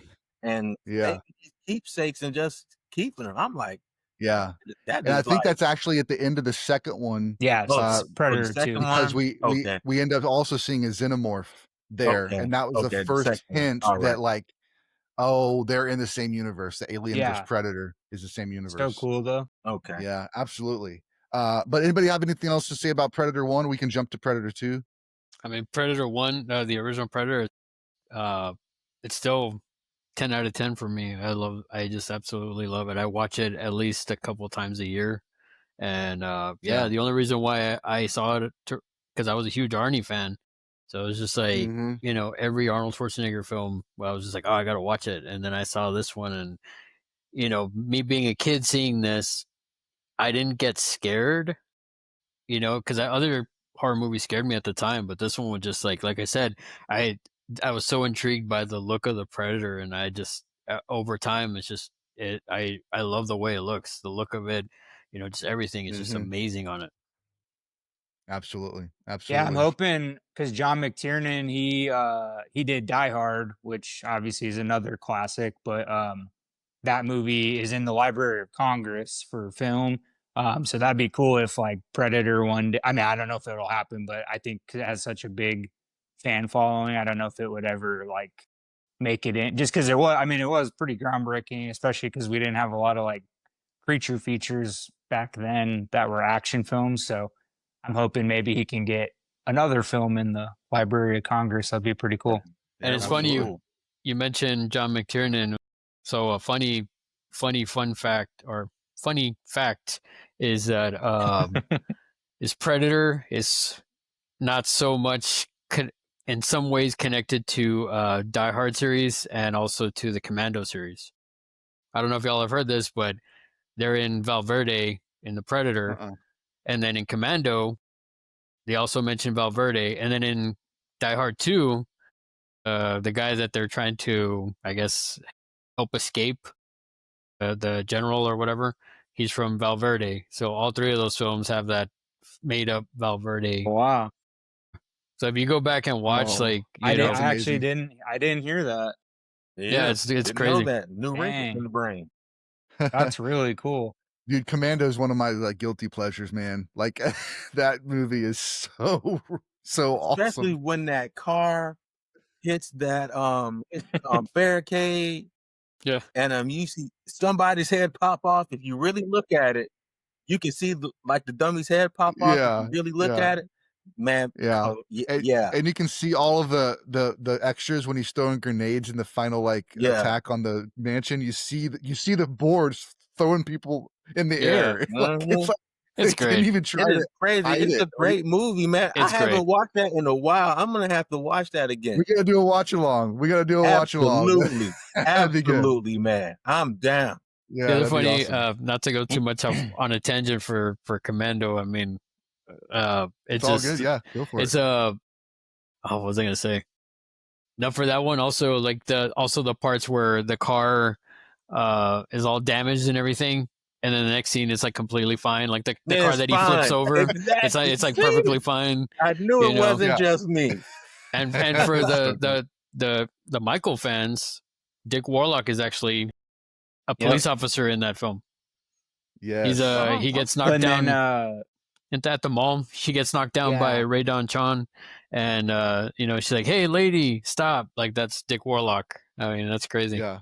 and Yeah. taking these keepsakes and just keeping them. I'm like, Yeah. That And I is think like, that's actually at the end of the second one. Yeah, oh, it's for the Predator second 2. Because one? Okay. we end up also seeing a xenomorph there, Okay. and that was the Okay. The first second one. hint All right. that like, oh, they're in the same universe. The Alien vs Yeah, Predator is the same so universe. cool though. Okay. Yeah, absolutely. But anybody have anything else to say about Predator 1? We can jump to Predator 2. I mean, Predator 1, the original Predator, it's still 10 out of 10 for me. I just absolutely love it. I watch it at least a couple times a year. And Yeah. the only reason why I saw it, because I was a huge Arnie fan. So it was just like, Mhm. you know, every Arnold Schwarzenegger film, well, I was just like, oh, I got to watch it. And then I saw this one. And, you know, me being a kid seeing this, I didn't get scared, you know, because other horror movies scared me at the time. But this one was just like I said, I was so intrigued by the look of the Predator. And I just, over time, it's just, I love the way it looks, the look of it, you know, just everything is just Mhm. amazing on it. Absolutely. Yeah, I'm Absolutely. hoping because John McTiernan he did Die Hard, which obviously is another classic, but that movie is in the Library of Congress for film. So that'd be cool if like Predator one day. I mean, I don't know if it'll happen, but I think 'cause it has such a big fan following. I don't know if it would ever like make it in, just because it was. I mean, it was pretty groundbreaking, especially because we didn't have a lot of like creature features back then that were action films. So I'm hoping maybe he can get another film in the Library of Congress. That'd be pretty cool. And That it's would be funny Absolutely. cool. you mentioned John McTiernan. So a funny fun fact, or funny fact, is that his Predator is not so much in some ways connected to Die Hard series and also to the Commando series. I don't know if y'all have heard this, but they're in Valverde in the Predator, Uh-uh. and then in Commando they also mention Valverde, and then in Die Hard 2, the guy that they're trying to, I guess, help escape, the general or whatever, he's from Valverde. So all three of those films have that made up Valverde. Wow. So if you go back and watch, Oh, like, I you didn't. know, that's I actually amazing. didn't. I didn't hear that. yeah, Yeah. it's Didn't know crazy. that. New wrinkles in Dang, the brain. that's really cool. Dude, Commando is one of my like guilty pleasures, man. Like that movie is so Especially awesome. when that car hits that barricade, Yeah, and you see somebody's head pop off. If you really look at it, you can see the dummy's head pop off. If you Yeah, really look yeah, at it, man. yeah. Oh, And, yeah, and you can see all of the extras when he's throwing grenades in the final like yeah. attack on the mansion. You see the boards throwing people in the yeah, air. Like Mhm. they it's didn't great. even try It is to crazy. hide It's it. a great movie, man. I It's great. haven't watched that in a while. I'm gonna have to watch that again. We gotta do a watch along. We gotta do a watch along. Absolutely, That'd be good. absolutely, man. I'm down. The Yeah, other that'd be funny, awesome. not to go too much off on a tangent for Commando. I mean, It's it's all just good. Yeah, go for it. it's oh, what was I gonna say? Now for that one, also like the parts where the car is all damaged and everything, and then the next scene is like completely fine. Like the car It's that he flips fine. over, Exactly. it's like See, perfectly fine, I knew you it know. wasn't Yeah. just me. And for That's so good. the Michael fans, Dick Warlock is actually a Yep. police officer in that film. Yes. He gets knocked But then, down at the mall. She gets knocked down by yeah. Ray Don Chon, and you know, she's like, "Hey, lady, stop!" Like that's Dick Warlock. I mean, that's crazy. Yeah.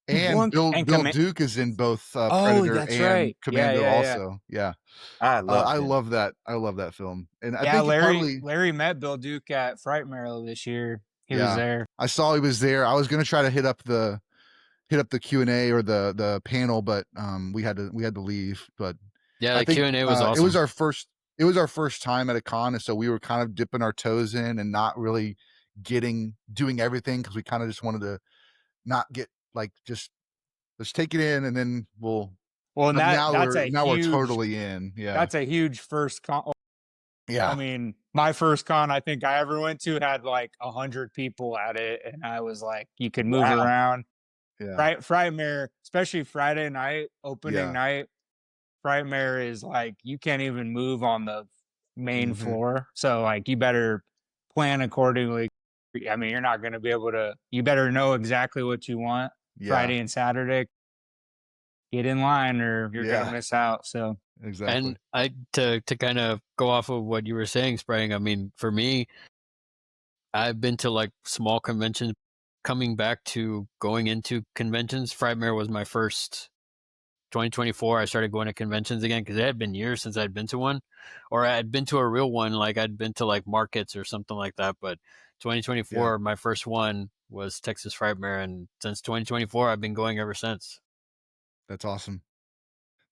Well, And Bill and Duke is in both Oh, Predator that's and right. Yeah, Commando yeah, yeah. also. Yeah. I love I him. love that. I love that film. And I Yeah, think he partly Larry met Bill Duke at Frightmare this year. He was yeah. there. I saw he was there. I was gonna try to hit up the Q&A or the panel, but we had to leave. But Yeah, I the think Q&A was it awesome. was our first time at a con, and so we were kind of dipping our toes in and not really doing everything because we kind of just wanted to not get like just let's take it in and then we'll. Well, and But now that's a we're huge totally in. Yeah, that's a huge first con. I yeah, mean, my first con I think I ever went to had like 100 people at it, and I was like, you could move Wow. around. yeah, Frightmare, especially Friday night, opening yeah. night. Frightmare is like you can't even move on the main Hmm. floor, so like you better plan accordingly. I mean, you're not going to be able to. You better know exactly what you want Yeah, Friday and Saturday. get in line or you're Yeah. gonna miss out. So Exactly. And I to kind of go off of what you were saying, Sprang. I mean, for me, I've been to like small conventions. Coming back to going into conventions, Frightmare was my first. 2024, I started going to conventions again because it had been years since I'd been to one, or I'd been to a real one, like I'd been to like markets or something like that. But 2024, my first one was Texas Frightmare, and since 2024, I've been going ever since. That's awesome.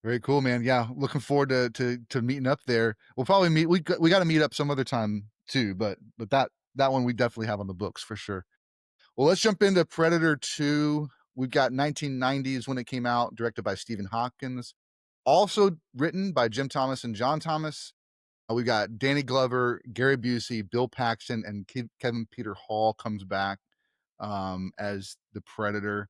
Very cool, man. Yeah, looking forward to meeting up there. We'll probably meet. We got to meet up some other time too, but that one we definitely have on the books for sure. Well, let's jump into Predator 2. We've got 1990s when it came out, directed by Stephen Hopkins, also written by Jim Thomas and John Thomas. We got Danny Glover, Gary Busey, Bill Paxton, and Kevin Peter Hall comes back as the Predator.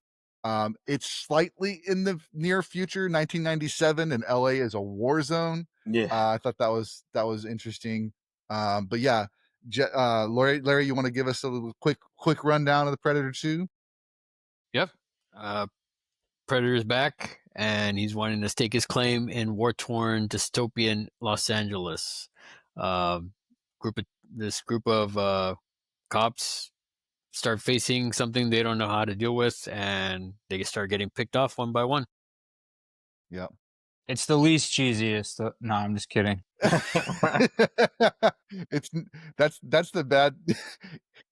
It's slightly in the near future, 1997, and LA is a war zone. Yeah. I thought that was interesting. But yeah, Larry, you want to give us a little quick rundown of the Predator 2? Yep. Predator's back, and he's wanting to stake his claim in war-torn dystopian Los Angeles. This group of cops start facing something they don't know how to deal with, and they start getting picked off one by one. Yeah. it's the least cheesiest. No, I'm just kidding. It's that's the bad.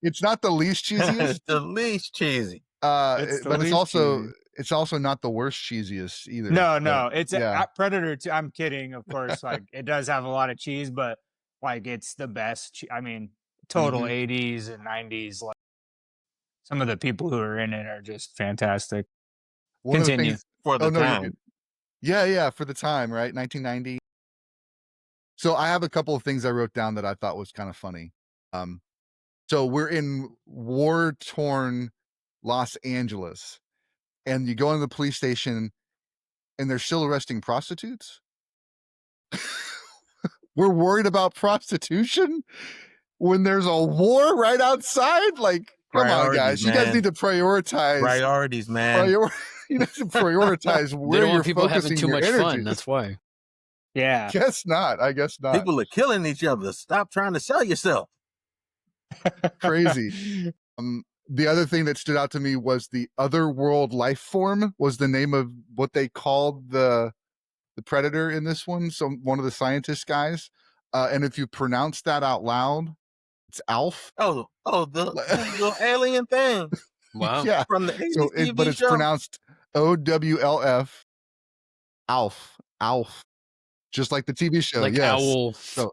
It's not the least cheesiest, It's the least cheesy. It's the but it's least cheesy. also not the worst cheesiest either. No, But, it's yeah. Predator 2. I'm kidding, of course. Like it does have a lot of cheese, but like it's the best. I mean, total Mhm. 80s and 90s. Like some of the people who are in it are just fantastic. One of the Continue. things For the Oh no, you're time. good. Yeah, for the time, right? 1990. So I have a couple of things I wrote down that I thought was kind of funny. So we're in war-torn Los Angeles, and you go into the police station, and they're still arresting prostitutes. We're worried about prostitution when there's a war right outside. Like, come on, guys! Priorities, You guys man. need to prioritize. Priorities, man. You need to prioritize They where don't you're want people having focusing too your much energy. fun. That's why. Yeah. I guess not. People are killing each other. Stop trying to sell yourself. Crazy. The other thing that stood out to me was the otherworld life form was the name of what they called the predator in this one. So one of the scientist guys, and if you pronounce that out loud, it's Alf. Oh, the little alien thing. Wow. Yeah. From the 80s So but it's show. pronounced OWLF. Alf. Just like the TV show. Like yes. owl. So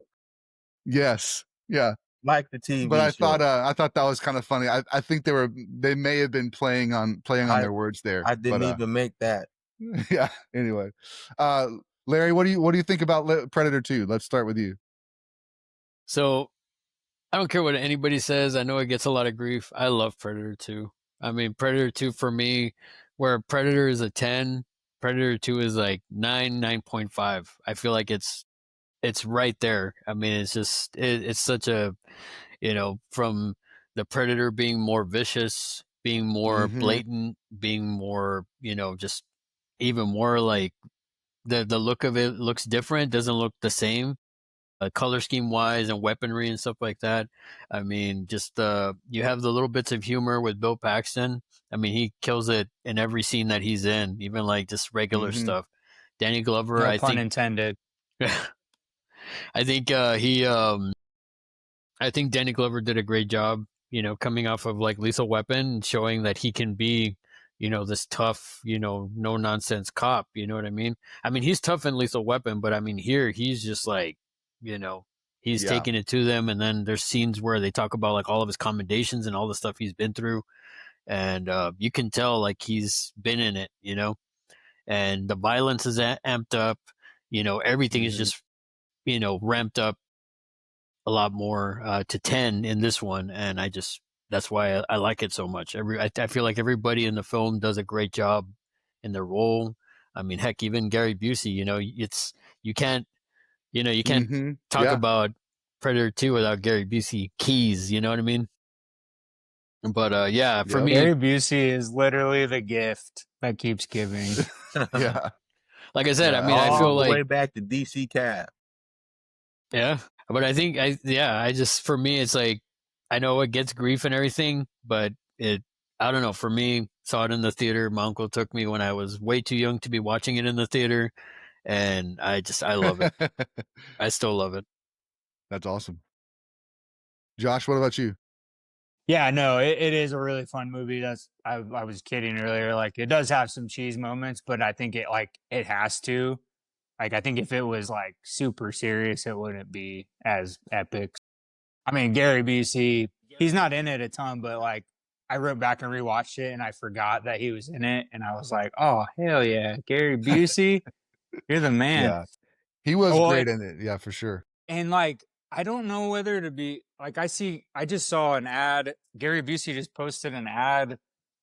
yes. Yeah. Like the TV But I show. thought that was kind of funny. I think they may have been playing on their words there. I didn't even make that. Yeah. Anyway, Larry, what do you think about Predator 2? Let's start with you. So I don't care what anybody says. I know it gets a lot of grief. I love Predator 2. I mean, Predator 2 for me, where Predator is a 10, Predator 2 is like 9.5. I feel like it's right there. I mean, it's just it's such a, from the Predator being more vicious, being more blatant, being more, just even more like the look of it looks different, doesn't look the same. Color scheme wise and weaponry and stuff like that. I mean, just you have the little bits of humor with Bill Paxton. I mean, he kills it in every scene that he's in, even like just regular stuff. Danny Glover, No I pun think intended. I think I think Danny Glover did a great job, coming off of like Lethal Weapon, showing that he can be, this tough, no nonsense cop. You know what I mean? I mean, he's tough in Lethal Weapon, but I mean, here he's just like, he's taking it to them. And then there's scenes where they talk about like all of his commendations and all the stuff he's been through. And you can tell like he's been in it, and the violence is amped up, everything is just, ramped up a lot more to 10 in this one. And that's why I like it so much. I feel like everybody in the film does a great job in their role. I mean, heck, even Gary Busey, you can't talk about Predator 2 without Gary Busey keys. You know what I mean? But yeah, for Yep. me, Gary Busey is literally the gift that keeps giving. Yeah. like I said, I Yeah, mean, I All feel the like way back to DC Cab. yeah, but I think I just for me it's like I know it gets grief and everything, but I don't know. For me, saw it in the theater. My uncle took me when I was way too young to be watching it in the theater, and I love it. I still love it. That's awesome. Josh, what about you? Yeah, no, it is a really fun movie. I was kidding earlier. Like it does have some cheese moments, but I think it has to. Like I think if it was like super serious, it wouldn't be as epic. I mean, Gary Busey, he's not in it a ton, but like I wrote back and rewatched it and I forgot that he was in it, and I was like, oh hell yeah, Gary Busey, you're the man. Yeah. He was Well, great in it. Yeah, for sure. and like I don't know whether to be like I just saw an ad. Gary Busey just posted an ad.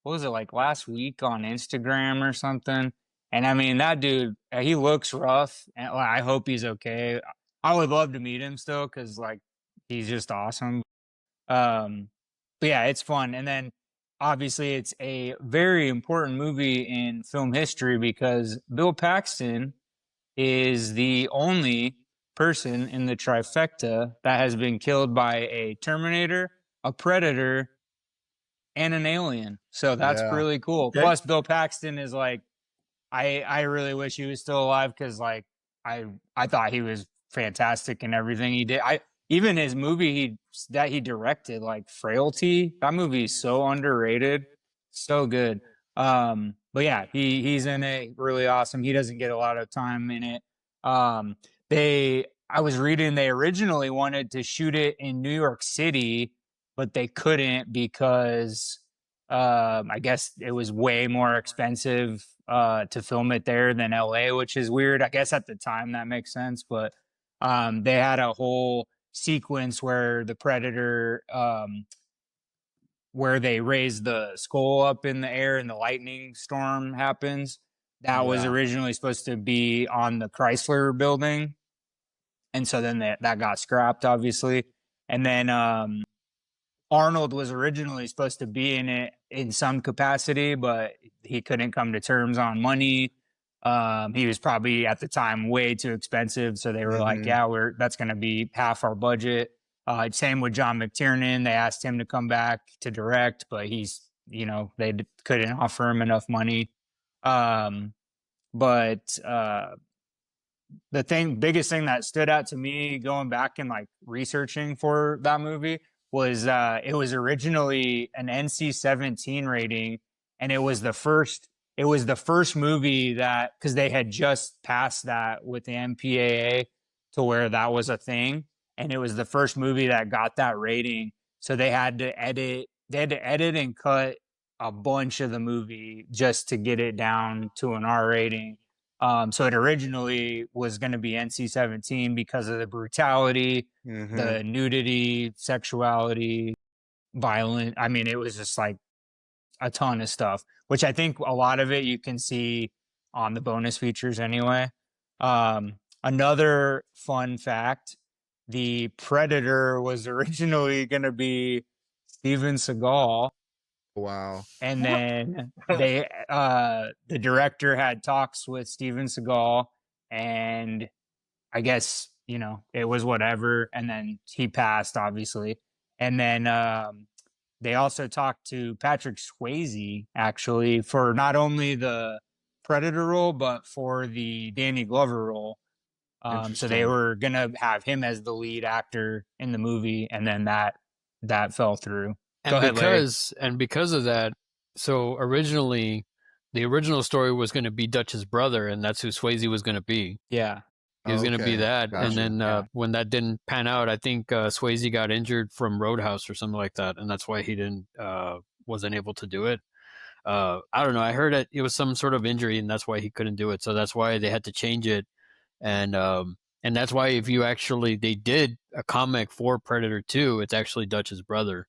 What was it like last week on Instagram or something? And I mean that dude, he looks rough, and like, I hope he's okay. I would love to meet him still because like he's just awesome. Um, but yeah, it's fun. And then obviously it's a very important movie in film history because Bill Paxton is the only person in the trifecta that has been killed by a Terminator, a Predator, and an alien. So that's Yeah. really cool. Okay. Plus, Bill Paxton is like, I really wish he was still alive because like I thought he was fantastic in everything he did. I even his movie he directed, like Frailty, that movie is so underrated, so good. But yeah, he's in it, really awesome. He doesn't get a lot of time in it. Um, they I was reading they originally wanted to shoot it in New York City, but they couldn't because I guess it was way more expensive to film it there than LA, which is weird. I guess at the time that makes sense, but they had a whole sequence where the Predator, where they raise the skull up in the air and the lightning storm happens. That was Yeah. originally supposed to be on the Chrysler building, and so then that got scrapped, obviously. And then Arnold was originally supposed to be in it in some capacity, but he couldn't come to terms on money. He was probably at the time way too expensive, so they were like, Mhm. "Yeah, that's going to be half our budget." Same with John McTiernan; they asked him to come back to direct, but they couldn't offer him enough money. Um, but the biggest thing that stood out to me going back and like researching for that movie was it was originally an NC-17 rating, and it was the first movie that, because they had just passed that with the MPAA to where that was a thing, and it was the first movie that got that rating. So they had to edit and cut a bunch of the movie just to get it down to an R rating. So it originally was going to be NC-17 because of the brutality, Mhm. the nudity, sexuality, violent. I mean, it was just like a ton of stuff, which I think a lot of it you can see on the bonus features anyway. Another fun fact, the Predator was originally going to be Steven Seagal, Wow. and then the director had talks with Steven Seagal, and I guess it was whatever, and then he passed, obviously. And then they also talked to Patrick Swayze actually for not only the Predator role but for the Danny Glover role. So they Interesting. were gonna have him as the lead actor in the movie, and then that fell through. Go and ahead, Larry. because of that, so originally the original story was going to be Dutch's brother, and that's who Swayze was going to be. Yeah. He was going to be Okay. that, and Gotcha. then Yeah. when that didn't pan out, I think Swayze got injured from Roadhouse or something like that, and that's why he didn't wasn't able to do it. I don't know. I heard it was some sort of injury, and that's why he couldn't do it. So that's why they had to change it, and that's why if you actually they did a comic for Predator 2, it's actually Dutch's brother,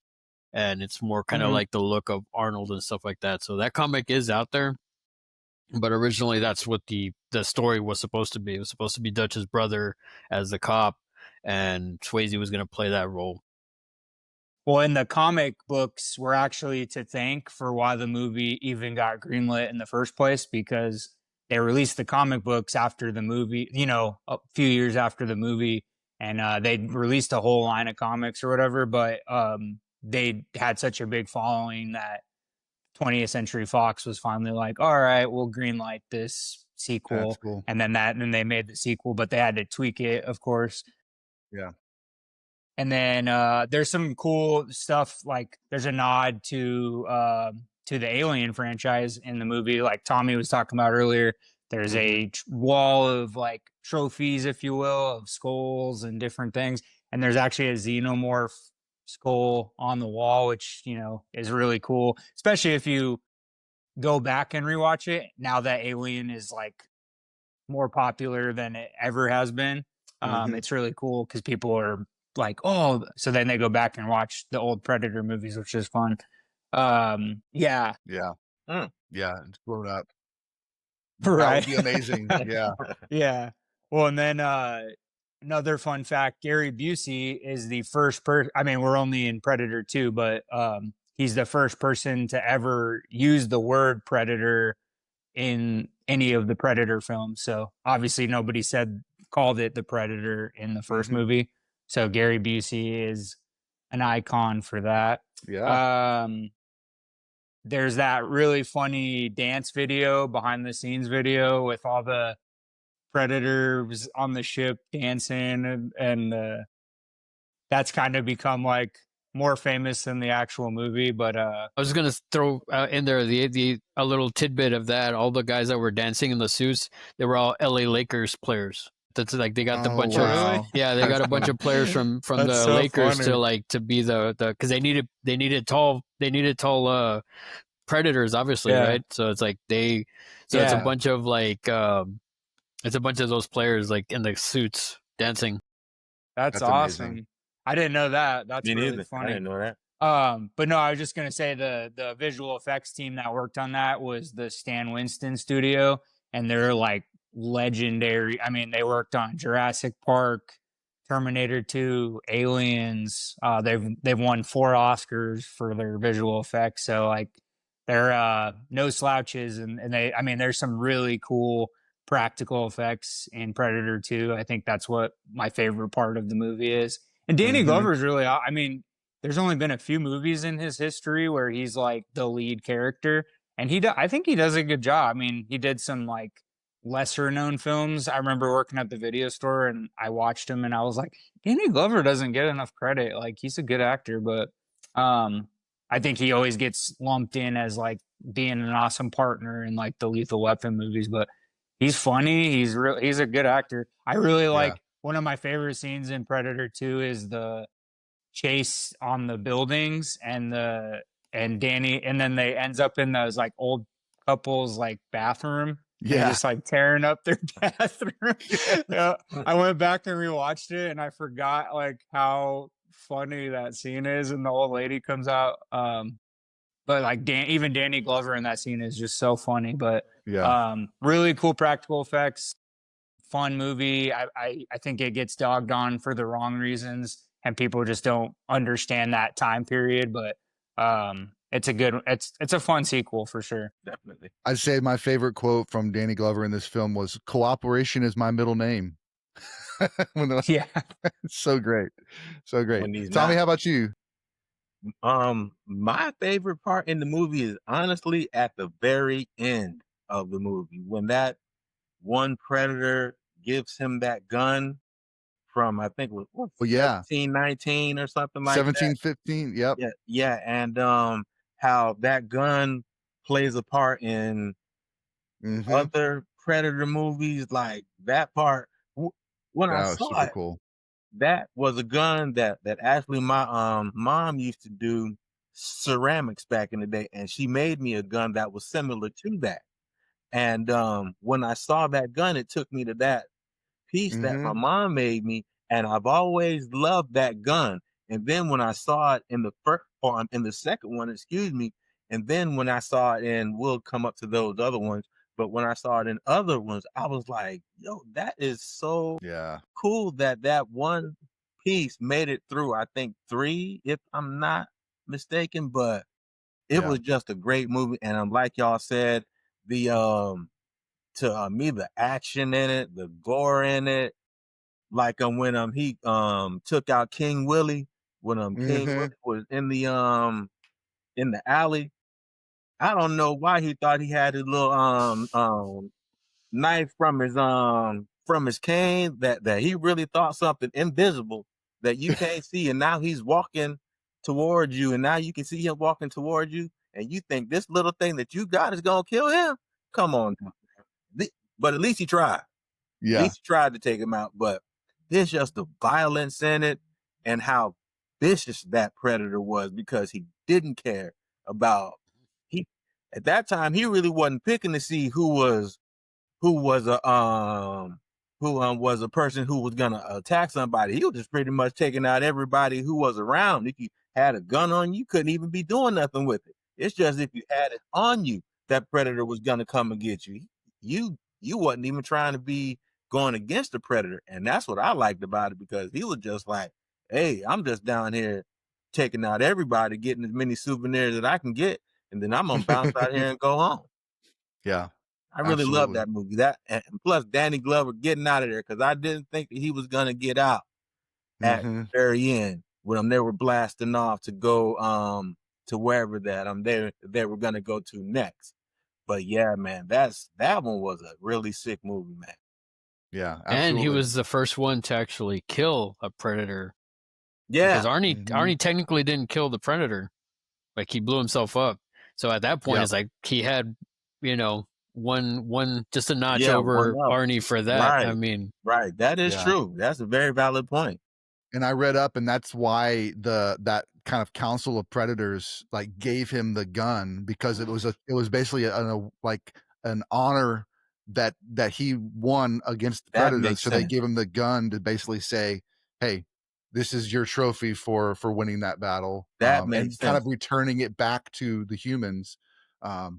and it's more kind of Mhm. like the look of Arnold and stuff like that. So that comic is out there, but originally that's what the story was supposed to be. It was supposed to be Dutch's brother as the cop, and Swayze was going to play that role. Well, and the comic books were actually to thank for why the movie even got greenlit in the first place, because they released the comic books after the movie, you know, a few years after the movie, and they released a whole line of comics or whatever. But they had such a big following that 20th Century Fox was finally like, all right, we'll greenlight this That's sequel. cool. And then they made the sequel, but they had to tweak it, of course. Yeah. And then there's some cool stuff, like there's a nod to the Alien franchise in the movie, like Tommy was talking about earlier. There's a wall of like trophies, if you will, of skulls and different things. And there's actually a xenomorph skull on the wall, which, you know, is really cool, especially if you go back and rewatch it now that Alien is like more popular than it ever has been. It's really cool because people are like, oh, so then they go back and watch the old Predator movies, which is fun. Yeah, Yeah. Yeah. It's blown up. right. That would be amazing. Yeah. Yeah. Well, and then another fun fact: Gary Busey is the first person. I mean, we're only in Predator 2, but he's the first person to ever use the word predator in any of the Predator films. So obviously nobody called it the Predator in the first movie. So Gary Busey is an icon for that. Yeah. There's that really funny dance video, behind the scenes video with all the Predators on the ship dancing, and that's kind of become like more famous than the actual movie. But I was gonna throw in there a little tidbit of that. All the guys that were dancing in the suits, they were all LA Lakers players. That's like they got the bunch of they got a bunch of players from the so Lakers funny. to be the because they needed tall Predators, obviously, Yeah. right? So it's like it's a Yeah. bunch of like it's a bunch of those players like in the suits dancing. That's amazing. awesome. I didn't know that. That's Me really neither. I funny. didn't know that. But no, I was just gonna say the visual effects team that worked on that was the Stan Winston studio, and they're like legendary. I mean, they worked on Jurassic Park, Terminator 2, Aliens. They've won 4 Oscars for their visual effects. So like they're no slouches, and they, I mean, there's some really cool practical effects in Predator 2. I think that's what my favorite part of the movie is. And Danny Glover's really, I mean, there's only been a few movies in his history where he's like the lead character, and I think he does a good job. I mean, he did some like lesser known films. I remember working at the video store and I watched him and I was like, Danny Glover doesn't get enough credit. Like he's a good actor, but I think he always gets lumped in as like being an awesome partner in like the Lethal Weapon movies, but he's funny. He's a good actor. I really like one of my favorite scenes in Predator 2 is the chase on the buildings and Danny, and then they ends up in those like old couples like bathroom. Yeah, just like tearing up their bathroom. Yeah, I went back and rewatched it, and I forgot like how funny that scene is, and the old lady comes out. But like even Danny Glover in that scene is just so funny. But really cool practical effects, fun movie. I think it gets dogged on for the wrong reasons, and people just don't understand that time period. But it's a fun sequel for sure. Definitely. I'd say my favorite quote from Danny Glover in this film was "Cooperation is my middle name." Yeah, it's so great, so great. When he's Tommy, not- how about you? My favorite part in the movie is honestly at the very end of the movie when that one predator gives him that gun from, I think it was 1719 or something like 1715. Yep. that. Yeah, and how that gun plays a part in other predator movies, like that part. When I saw super it, cool. that was a gun that actually my mom used to do ceramics back in the day, and she made me a gun that was similar to that. And when I saw that gun, it took me to that piece that my mom made me, and I've always loved that gun. And then when I saw it in the first, or in the second one, excuse me, and then when I saw it in, we'll come up to those other ones, but when I saw it in other ones, I was like, yo, that is so cool that one piece made it through, I think 3, if I'm not mistaken, but it was just a great movie. And like y'all said, the to me, the action in it, the gore in it, like when he took out King Willie, when King Willie was in the alley. I don't know why he thought he had his little knife from his cane, that he really thought something invisible that you can't see, and now he's walking towards you, and now you can see him walking towards you, and you think this little thing that you got is gonna kill him. Come on. But at least he tried. Yeah. At least he tried to take him out. But there's just the violence in it and how vicious that predator was, because he didn't care about at that time he really wasn't picking to see who was a person who was gonna attack somebody. He was just pretty much taking out everybody who was around. If you had a gun on you, couldn't even be doing nothing with it. It's just if you had it on you, that predator was gonna come and get you. You wasn't even trying to be going against the predator, and that's what I liked about it, because he was just like, "Hey, I'm just down here taking out everybody, getting as many souvenirs that I can get, and then I'm gonna bounce out here and go home." Yeah. I really love that movie. That, and plus Danny Glover getting out of there, because I didn't think that he was gonna get out at the very end when they were blasting off to go to wherever that they were gonna go to next. But yeah, man, that one was a really sick movie, man. Yeah, absolutely. And he was the first one to actually kill a predator. Yeah, because Arnie technically didn't kill the predator, like he blew himself up. So at that point, it's like he had, one just a notch over Arnie for that. Right. I mean, right, that is true. That's a very valid point. And I read up, and that's why that kind of council of predators like gave him the gun, because it was basically an honor that he won against the predators. So they gave him the gun to basically say, "Hey, this is your trophy for winning that battle." That makes and sense. kind of returning it back to the humans.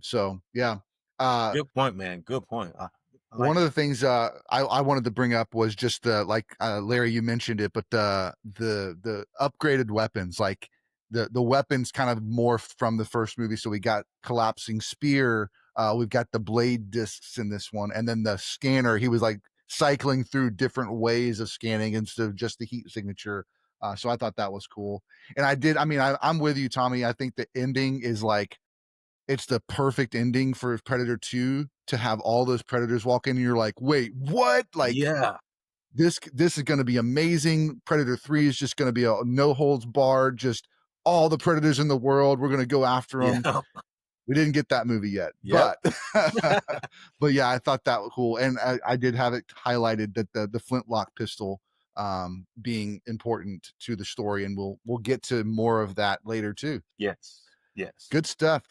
So yeah. Good point, man. Good point. One of the things I wanted to bring up was just Larry, you mentioned it, but the upgraded weapons, like the weapons kind of morphed from the first movie. So we got collapsing spear, we've got the blade discs in this one, and then the scanner. He was like cycling through different ways of scanning instead of just the heat signature. So I thought that was cool, and I'm with you, Tommy. I think the ending is like, it's the perfect ending for Predator 2 to have all those predators walk in and you're like, wait, what? Like, this is going to be amazing. Predator 3 is just going to be a no holds barred, just all the predators in the world. We're going to go after them. We didn't get that movie yet, but yeah, I thought that was cool. And I did have it highlighted that the flintlock pistol being important to the story, and we'll get to more of that later too. Yes. Good stuff.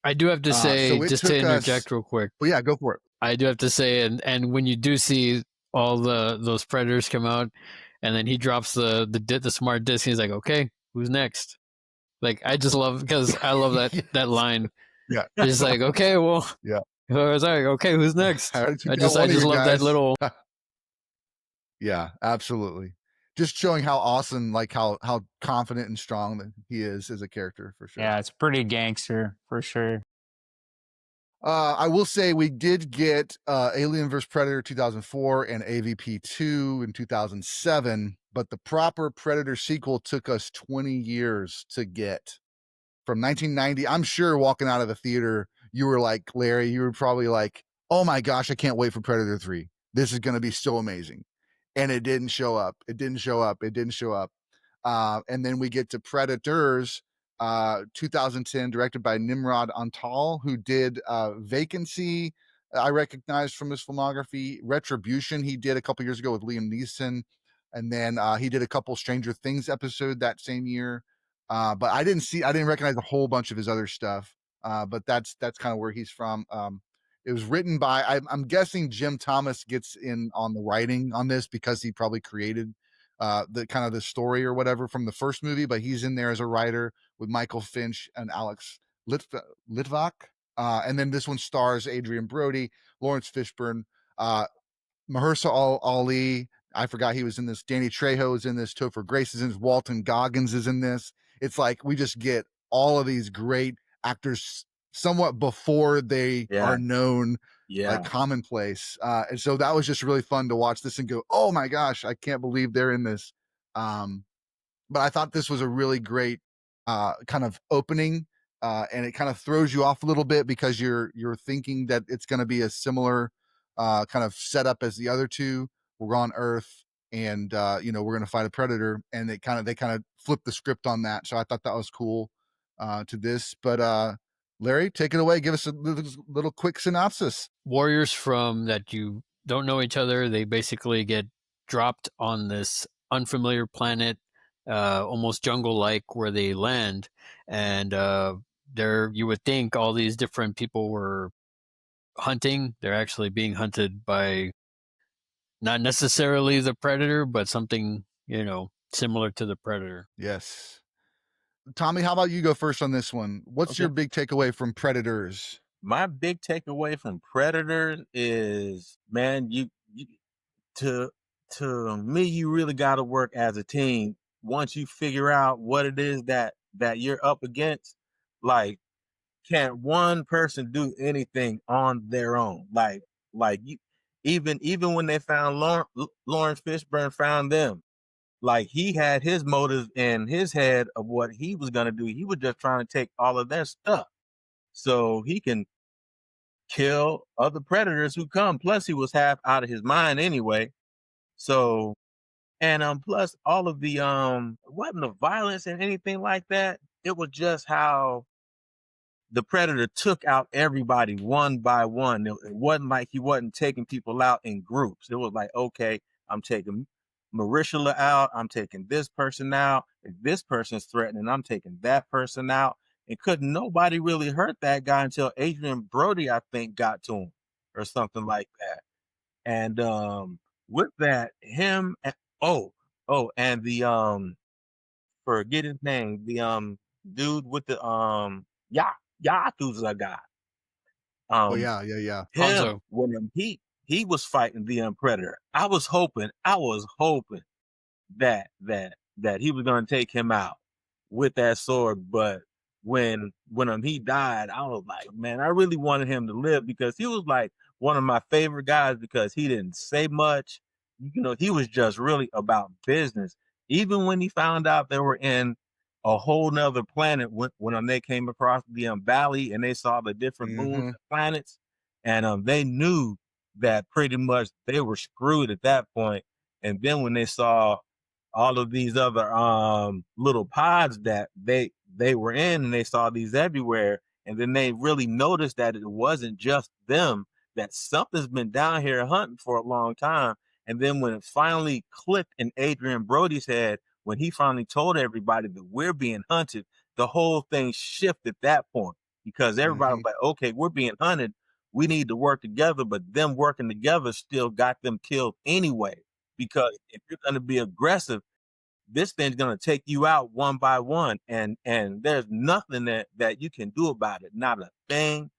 I do have to say, just to interject real quick. Well, yeah, go for it. I do have to say, and when you do see all those predators come out, and then he drops the smart disc, and he's like, "Okay, who's next?" Like, I just love, because I love that line. Yeah, it's like, okay, well, yeah. I was like, okay, who's next? I just love that little. Yeah, absolutely. Just showing how awesome, like how confident and strong that he is as a character, for sure. Yeah, it's pretty gangster for sure. I will say we did get Alien vs. Predator 2004 and AVP 2 in 2007, but the proper Predator sequel took us 20 years to get. From 1990, I'm sure walking out of the theater, you were like, Larry, you were probably like, oh my gosh, I can't wait for Predator 3. This is going to be so amazing. And it didn't show up. And then we get to Predators, 2010, directed by Nimrod Antal, who did Vacancy, I recognize from his filmography. Retribution, he did a couple years ago with Liam Neeson. And then he did a couple Stranger Things episode that same year. But I didn't recognize a whole bunch of his other stuff. But that's kind of where he's from. It was written by, I'm guessing Jim Thomas gets in on the writing on this because he probably created the kind of the story or whatever from the first movie, but he's in there as a writer with Michael Finch and Alex Litvak. And then this one stars Adrian Brody, Lawrence Fishburne, Mahershala Ali, I forgot he was in this. Danny Trejo is in this. Topher Grace is in this. Walton Goggins is in this. It's like we just get all of these great actors somewhat before they Yeah. are known, Yeah. like commonplace. And so that was just really fun to watch this and go, oh my gosh, I can't believe they're in this. But I thought this was a really great kind of opening, and it kind of throws you off a little bit because you're thinking that it's going to be a similar kind of setup as the other two. We're on Earth, and you know, we're going to fight a predator, and they kind of flip the script on that. So I thought that was cool to this. But Larry, take it away. Give us a little quick synopsis. Warriors from that you don't know each other. They basically get dropped on this unfamiliar planet, almost jungle-like, where they land, and there you would think all these different people were hunting. They're actually being hunted by not necessarily the predator, but something, you know, similar to the predator. Yes. Tommy, how about you go first on this one? What's Okay. your big takeaway from Predators? My big takeaway from Predators is, man, you to me, you really got to work as a team. Once you figure out what it is that you're up against, like, can't one person do anything on their own? Like you, even when they found Lawrence Fishburne found them, like, he had his motives in his head of what he was gonna do. He was just trying to take all of their stuff so he can kill other predators who come. Plus, he was half out of his mind anyway. So, and plus all of the wasn't the violence and anything like that. It was just how the predator took out everybody one by one. It wasn't like he wasn't taking people out in groups. It was like, okay, I'm taking Marishula out. I'm taking this person out. If this person's threatening, I'm taking that person out. And couldn't nobody really hurt that guy until Adrian Brody, I think, got to him or something like that. And with that, him and, and the forget his name, the dude with the Yakuza guy. Oh yeah. Him Hanzo. when he was fighting the predator. I was hoping that he was gonna take him out with that sword, but when he died, I was like, man, I really wanted him to live because he was like one of my favorite guys because he didn't say much. You know, he was just really about business. Even when he found out they were in a whole nother planet, when they came across the valley and they saw the different moons and planets, and they knew that pretty much they were screwed at that point. And then when they saw all of these other little pods that they were in, and they saw these everywhere, and then they really noticed that it wasn't just them, that something's been down here hunting for a long time. And then when it finally clicked in Adrian Brody's head, when he finally told everybody that we're being hunted, the whole thing shifted at that point, because everybody was like, okay, we're being hunted, we need to work together. But them working together still got them killed anyway, because if you're going to be aggressive, this thing's going to take you out one by one, and there's nothing that you can do about it. Not a thing.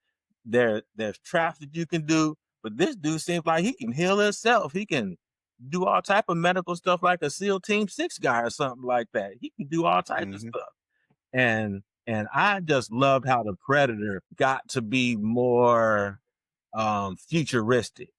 There's traps that you can do, but this dude seems like he can heal himself. He can do all type of medical stuff, like a SEAL Team 6 guy or something like that. He can do all types of stuff. And I just loved how the Predator got to be more futuristic,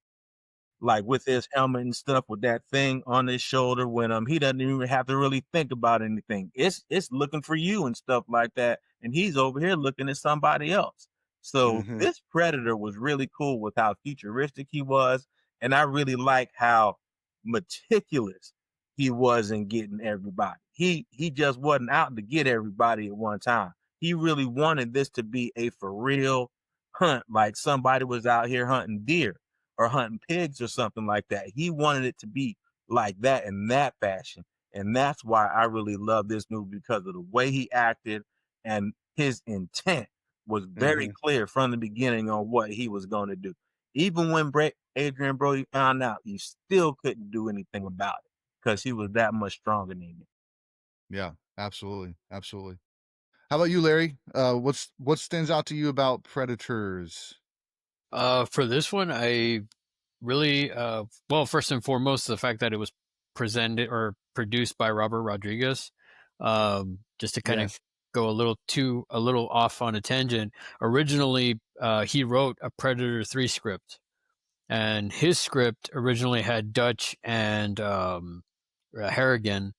like with his helmet and stuff, with that thing on his shoulder, when he doesn't even have to really think about anything. It's looking for you and stuff like that, and he's over here looking at somebody else. So this Predator was really cool with how futuristic he was, and I really like how meticulous he was in getting everybody. He just wasn't out to get everybody at one time. He really wanted this to be a for real hunt, like somebody was out here hunting deer or hunting pigs or something like that. He wanted it to be like that, in that fashion. And that's why I really love this movie, because of the way he acted, and his intent was very clear from the beginning on what he was going to do. Even when Adrian Brody found out, he still couldn't do anything about it because he was that much stronger than him. Yeah, absolutely. Absolutely. How about you, Larry? What stands out to you about Predators? For this one, I really, well, first and foremost, the fact that it was presented or produced by Robert Rodriguez. Just to kind of Yes. go a little off on a tangent. Originally, he wrote a Predator 3 script, and his script originally had Dutch and Harrigan,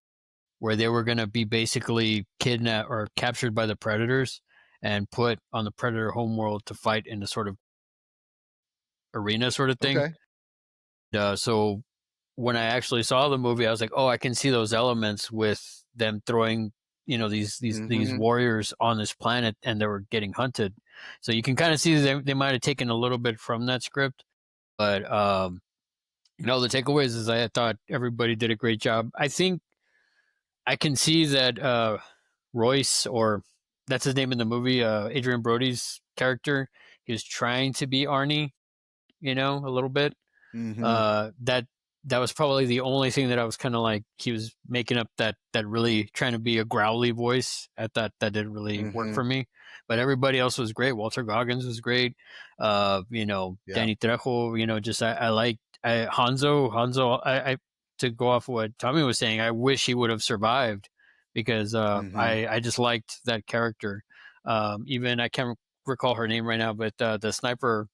where they were going to be basically kidnapped or captured by the Predators and put on the Predator homeworld to fight in a sort of arena sort of thing. Okay. So when I actually saw the movie, I was like, oh, I can see those elements with them throwing, these Mhm. warriors on this planet, and they were getting hunted. So you can kind of see they might have taken a little bit from that script, but the takeaways is I thought everybody did a great job. I think I can see that Royce, or that's his name in the movie, Adrian Brody's character, he was trying to be Arnie, a little bit. Mhm. That was probably the only thing that I was kind of like, he was making up that really trying to be a growly voice. I thought that didn't really work Mhm. for me, but everybody else was great. Walter Goggins was great. Yeah. Danny Trejo, just I liked Hanzo. I to go off what Tommy was saying, I wish he would have survived because Mhm. I just liked that character. Even I can't recall her name right now, but the sniper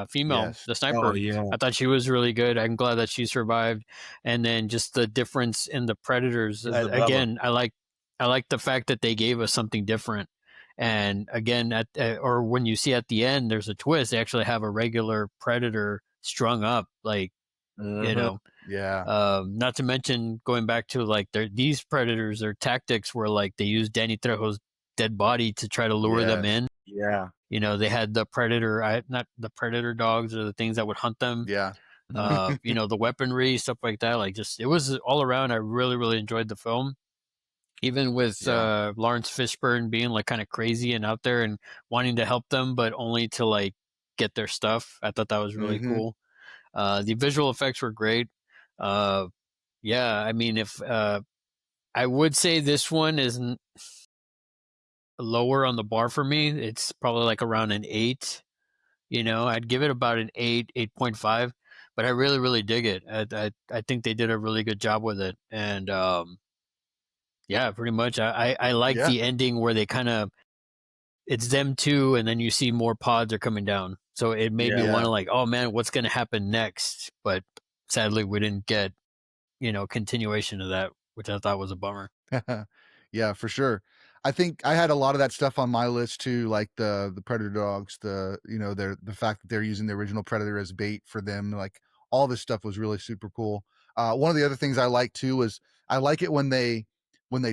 female, Yes. the Oh sniper, yeah, I thought she was really good. I'm glad that she survived. And then just the difference in the Predators. Isabella. Again, I like the fact that they gave us something different. And again, or when you see at the end, there's a twist. They actually have a regular Predator strung up, like Mm-hmm. Yeah. Not to mention going back to like these Predators, their tactics were like they used Danny Trejo's dead body to try to lure them Yes. in. Yeah. They had the predator, not the predator dogs or the things that would hunt them. Yeah. The weaponry, stuff like that. Like just, it was all around. I really, really enjoyed the film. Even with Yeah. Lawrence Fishburne being like kind of crazy and out there and wanting to help them, but only to like get their stuff. I thought that was really Mhm. cool. The visual effects were great. Uh, yeah, I mean, if I would say this one is lower on the bar for me, it's probably like around an 8. I'd give it about an 8, 8.5, but I really, really dig it. I think they did a really good job with it. And yeah, pretty much. I like Yeah. the ending where they kind of, it's them two, and then you see more pods are coming down. So it made me Yeah. want Yeah. to like, oh man, what's going to happen next? But sadly, we didn't get, continuation of that, which I thought was a bummer. Yeah, for sure. I think I had a lot of that stuff on my list too, like the predator dogs, the fact that they're using the original predator as bait for them, like all this stuff was really super cool. One of the other things I like too was I like it when they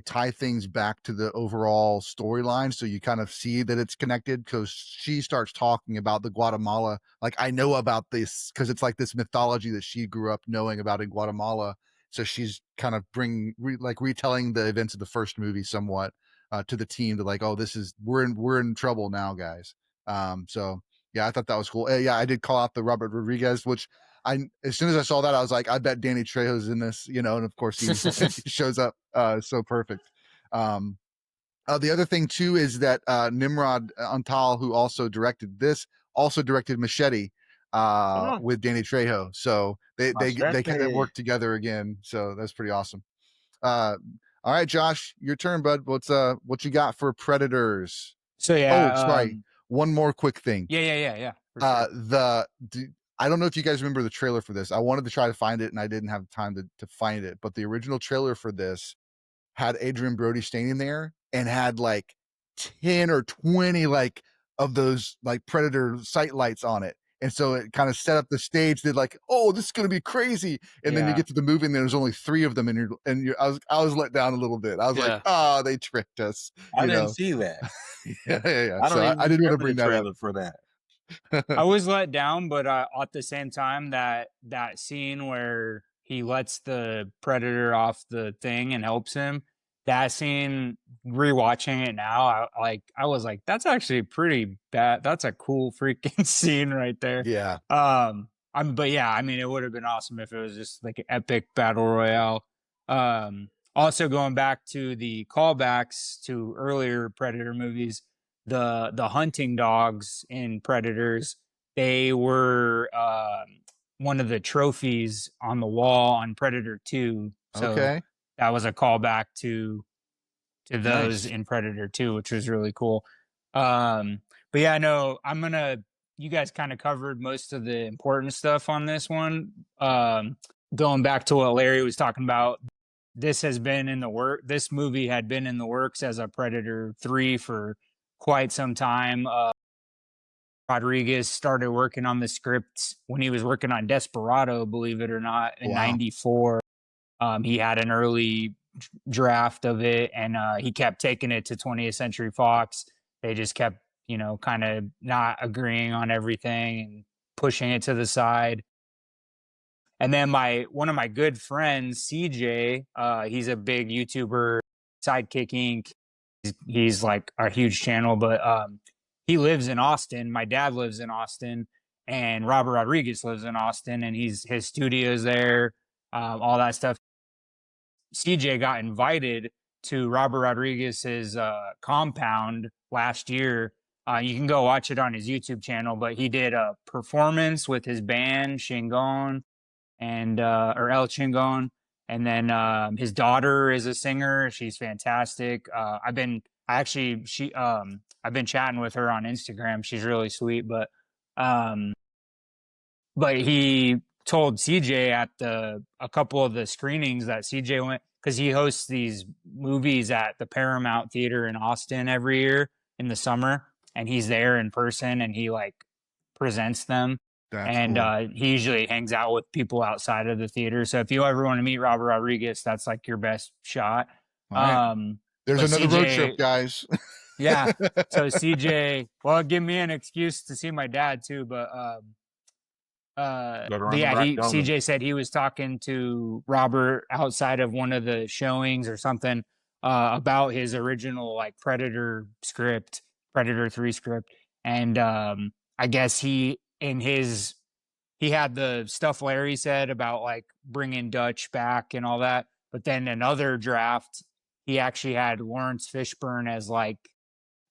tie things back to the overall storyline, so you kind of see that it's connected, because she starts talking about the Guatemala, like I know about this because it's like this mythology that she grew up knowing about in Guatemala. So she's kind of retelling the events of the first movie somewhat to the team, to like, oh, we're in trouble now, guys. So yeah, I thought that was cool. Yeah, I did call out the Robert Rodriguez, which as soon as I saw that, I was like, I bet Danny Trejo's in this, and of course he shows up so perfect. The other thing too is that Nimrod Antal, who also directed this, also directed Machete Oh, with Danny Trejo. So they kind of machete. work together again. So that's pretty awesome. Uh, all right, Josh, your turn, bud. What you got for Predators? So Oh, yeah, sorry. One more quick thing. yeah, for Uh, sure. the I don't know if you guys remember the trailer for this. I wanted to try to find it and I didn't have time to find it. But the original trailer for this had Adrian Brody standing there and had like 10 or 20 like of those like predator sight lights on it. And so it kind of set up the stage that like, oh, this is going to be crazy. And then you Yeah. get to the movie and there's only 3 of them I was let down a little bit. I was like, Yeah. oh, they tricked us, I didn't see that. yeah. I So don't I even did want to remember the bring that up. trailer for that. I was let down, but at the same time, that scene where he lets the predator off the thing and helps him, that scene, rewatching it now, I was like, that's actually pretty bad. That's a cool freaking scene right there. Yeah. But yeah, I mean, it would have been awesome if it was just like an epic battle royale. Also going back to the callbacks to earlier Predator movies, the hunting dogs in Predators, they were one of the trophies on the wall on Predator 2. So Okay. that was a callback to those Nice. in Predator 2, which was really cool. But yeah, no, you guys kind of covered most of the important stuff on this one. Going back to what Larry was talking about, this movie had been in the works as a Predator 3 for quite some time. Rodriguez started working on the script when he was working on Desperado, believe it or not, in '94. He had an early draft of it, and he kept taking it to 20th Century Fox. They just kept, kind of not agreeing on everything and pushing it to the side. And then one of my good friends, CJ, he's a big YouTuber, Sidekick Inc. He's like a huge channel, but he lives in Austin. My dad lives in Austin, and Robert Rodriguez lives in Austin, and his studio's there, all that stuff. CJ got invited to Robert Rodriguez's compound last year. You can go watch it on his YouTube channel, but he did a performance with his band Shingon and or El Chingon, and then his daughter is a singer. She's fantastic. I've been chatting with her on Instagram. She's really sweet, but he told CJ at a couple of the screenings that CJ went, because he hosts these movies at the Paramount Theater in Austin every year in the summer, and he's there in person and he like presents them. That's and cool. He usually hangs out with people outside of the theater. So if you ever want to meet Robert Rodriguez, that's like your best shot. All right. There's another road trip, guys. Yeah. So CJ, well, give me an excuse to see my dad too, but CJ said he was talking to Robert outside of one of the showings or something about his original like Predator 3 script, and I guess he had the stuff Larry said about like bringing Dutch back and all that, but then another draft he actually had Lawrence Fishburne as like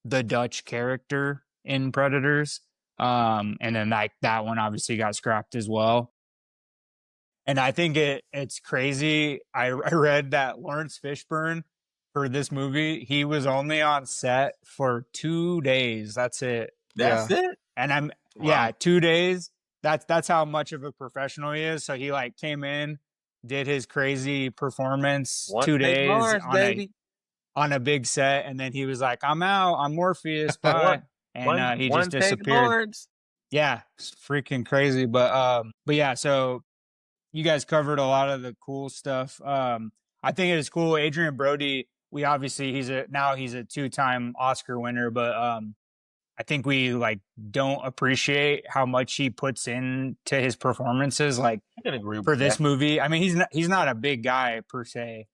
the Dutch character in Predators. And then like that one obviously got scrapped as well. And I think it's crazy. I read that Lawrence Fishburne for this movie, he was only on set for 2 days. That's it. That's it. And 2 days. That's how much of a professional he is. So he like came in, did his crazy performance, 2 days on a big set, and then he was like, "I'm out. I'm Morpheus. Bye." And he just disappeared. Yeah, it's freaking crazy. But yeah. So you guys covered a lot of the cool stuff. I think it is cool. Adrian Brody. We obviously he's a 2-time Oscar winner, but I think we like don't appreciate how much he puts into his performances. Like I can agree for with this that. movie, I mean he's not a big guy per se.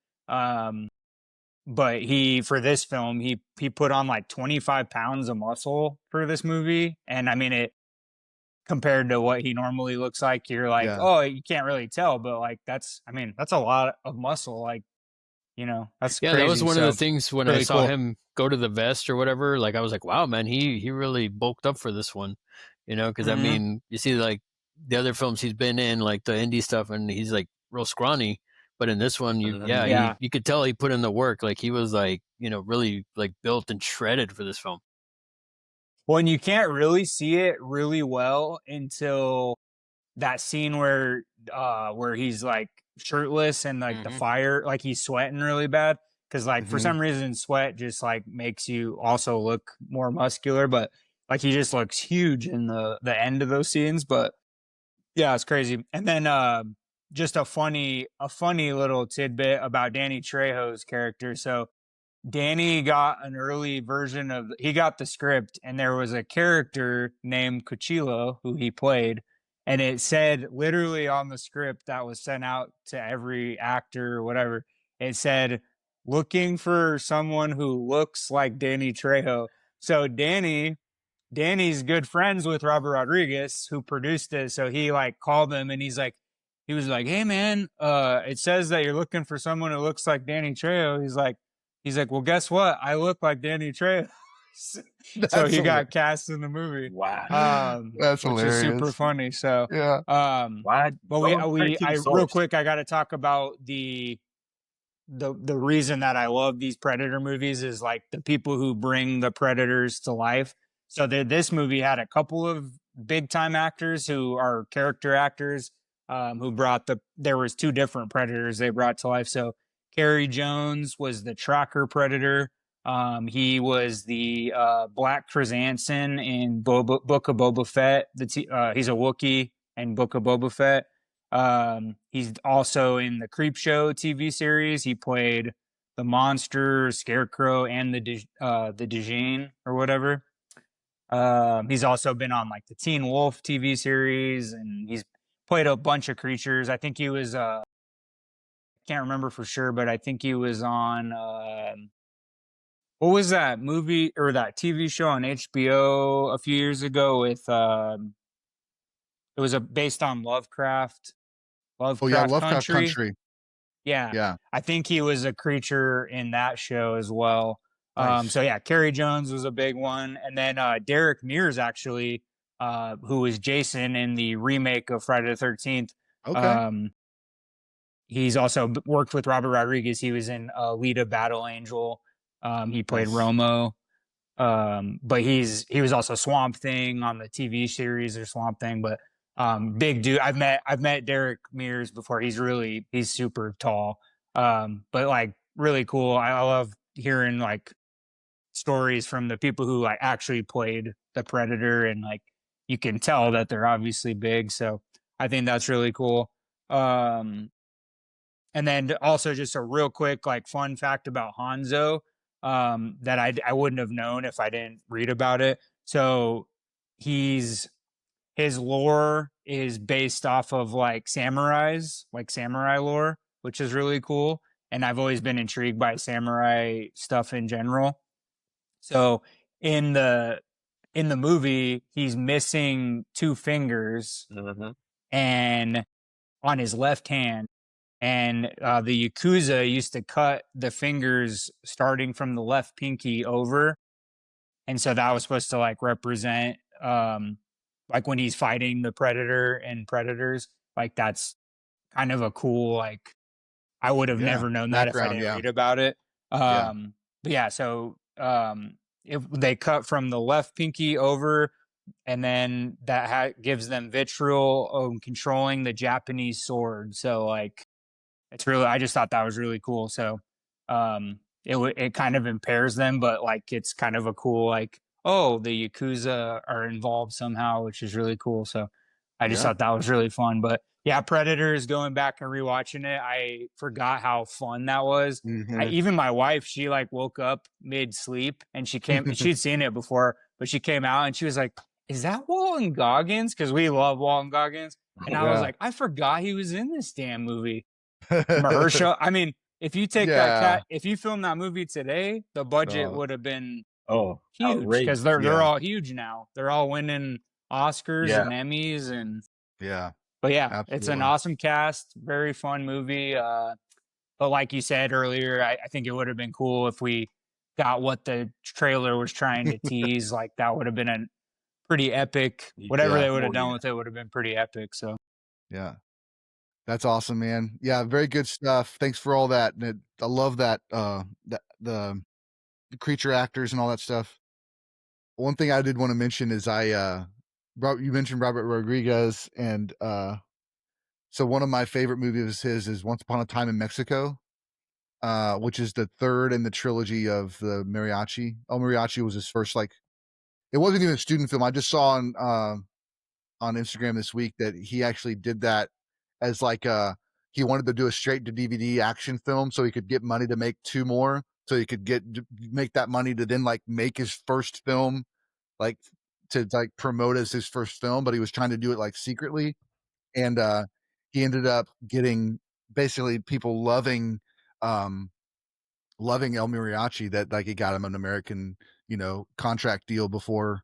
But for this film, he put on like 25 pounds of muscle for this movie. And I mean, it compared to what he normally looks like, you're like, oh, you can't really tell, but like, that's a lot of muscle. Like, that's crazy. That was one of the things when really I saw cool. him go to the vest or whatever, like I was like, wow, man, he really bulked up for this one, because I mean, you see like the other films he's been in, like the indie stuff, and he's like real scrawny. But in this one, you could tell he put in the work. Like he was like, really like built and shredded for this film. Well, and you can't really see it really well until that scene where he's like shirtless and like the fire, like he's sweating really bad. Cause like for some reason, sweat just like makes you also look more muscular, but like he just looks huge in the end of those scenes. But yeah, it's crazy. And then just a funny little tidbit about Danny Trejo's character. So Danny got an early version he got the script, and there was a character named Cuchillo who he played, and it said literally on the script that was sent out to every actor or whatever, it said, looking for someone who looks like Danny Trejo. So Danny's good friends with Robert Rodriguez, who produced it. So he like called him and he was like, hey man, it says that you're looking for someone who looks like Danny Trejo. He's like, well, guess what? I look like Danny Trejo. So That's he hilarious. got cast in the movie. Wow. That's Which is super hilarious. funny. So, Yeah. Why? but Go straight to the I real source. quick, I got to talk about the reason that I love these Predator movies is like the people who bring the Predators to life. So this movie had a couple of big time actors who are character actors, who brought there was two different Predators they brought to life. So Cary Jones was the tracker Predator. He was the Black Chrysanthemum in Book of Boba Fett. He's a Wookiee in Book of Boba Fett. He's also in the Creepshow TV series. He played the monster, Scarecrow, and the Dejane or whatever. He's also been on like the Teen Wolf TV series, and he's played a bunch of creatures. I think he was can't remember for sure, but I think he was on what was that movie or that TV show on HBO a few years ago with it was based on Oh yeah, Lovecraft Lovecraft Country. Country. Yeah, Yeah. I think he was a creature in that show as well. Nice. So yeah, Cary Jones was a big one, and then Derek Mears actually, who was Jason in the remake of Friday the 13th. Okay. He's also worked with Robert Rodriguez. He was in Lita Battle Angel. He played Nice. Romo. But he was also Swamp Thing on the TV series or Swamp Thing. But big dude. I've met Derek Mears before. He's super tall. But like really cool. I love hearing like stories from the people who like actually played the Predator, and like you can tell that they're obviously big. So I think that's really cool. And then also just a real quick like fun fact about Hanzo, that I wouldn't have known if I didn't read about it. So his lore is based off of like samurai lore, which is really cool. And I've always been intrigued by samurai stuff in general. So in the movie, he's missing two fingers Mm-hmm. and on his left hand. And the Yakuza used to cut the fingers starting from the left pinky over. And so that was supposed to like represent like when he's fighting the Predator and Predators. Like that's kind of a cool, like I would have Yeah. never known that if I Background. didn't Yeah. read about it. Yeah. But yeah, so if they cut from the left pinky over, and then that gives them vitriol controlling the Japanese sword. So like I just thought that was really cool. So it kind of impairs them, but like it's kind of a cool like, oh, the Yakuza are involved somehow, which is really cool. So I just Yeah. thought that was really fun. But yeah, Predators, going back and rewatching it, I forgot how fun that was. Mhm. Even my wife, she like woke up mid sleep and she'd seen it before, but she came out and she was like, is that Walton Goggins? Because we love Walton Goggins. And I was Yeah. like, I forgot he was in this damn movie. Mahershala. I mean, if you take Yeah. if you film that movie today, the budget Oh, would have been Oh, huge because outrageous. they're yeah. all huge now. They're all winning Oscars Yeah. and Emmys, and Yeah. but yeah, it's an Absolutely. awesome cast, very fun movie. But like you said earlier, I think it would have been cool if we got what the trailer was trying to tease. Like that would have been a pretty epic. Whatever Yeah. they would have Oh, done yeah. with it would have been pretty epic. So Yeah. That's awesome, man. Yeah, very good stuff. Thanks for all that. I love that the creature actors and all that stuff. One thing I did want to mention is you mentioned Robert Rodriguez, and so one of my favorite movies of his is Once Upon a Time in Mexico, which is the third in the trilogy of the Mariachi. El Mariachi was his first it wasn't even a student film. I just saw on Instagram this week that he actually did that as he wanted to do a straight to DVD action film so he could get money to make two more, so he could make that money to then like make his first film, like to like promote as his first film, but he was trying to do it like secretly. And he ended up getting basically people loving El Mariachi, that like it got him an American, contract deal before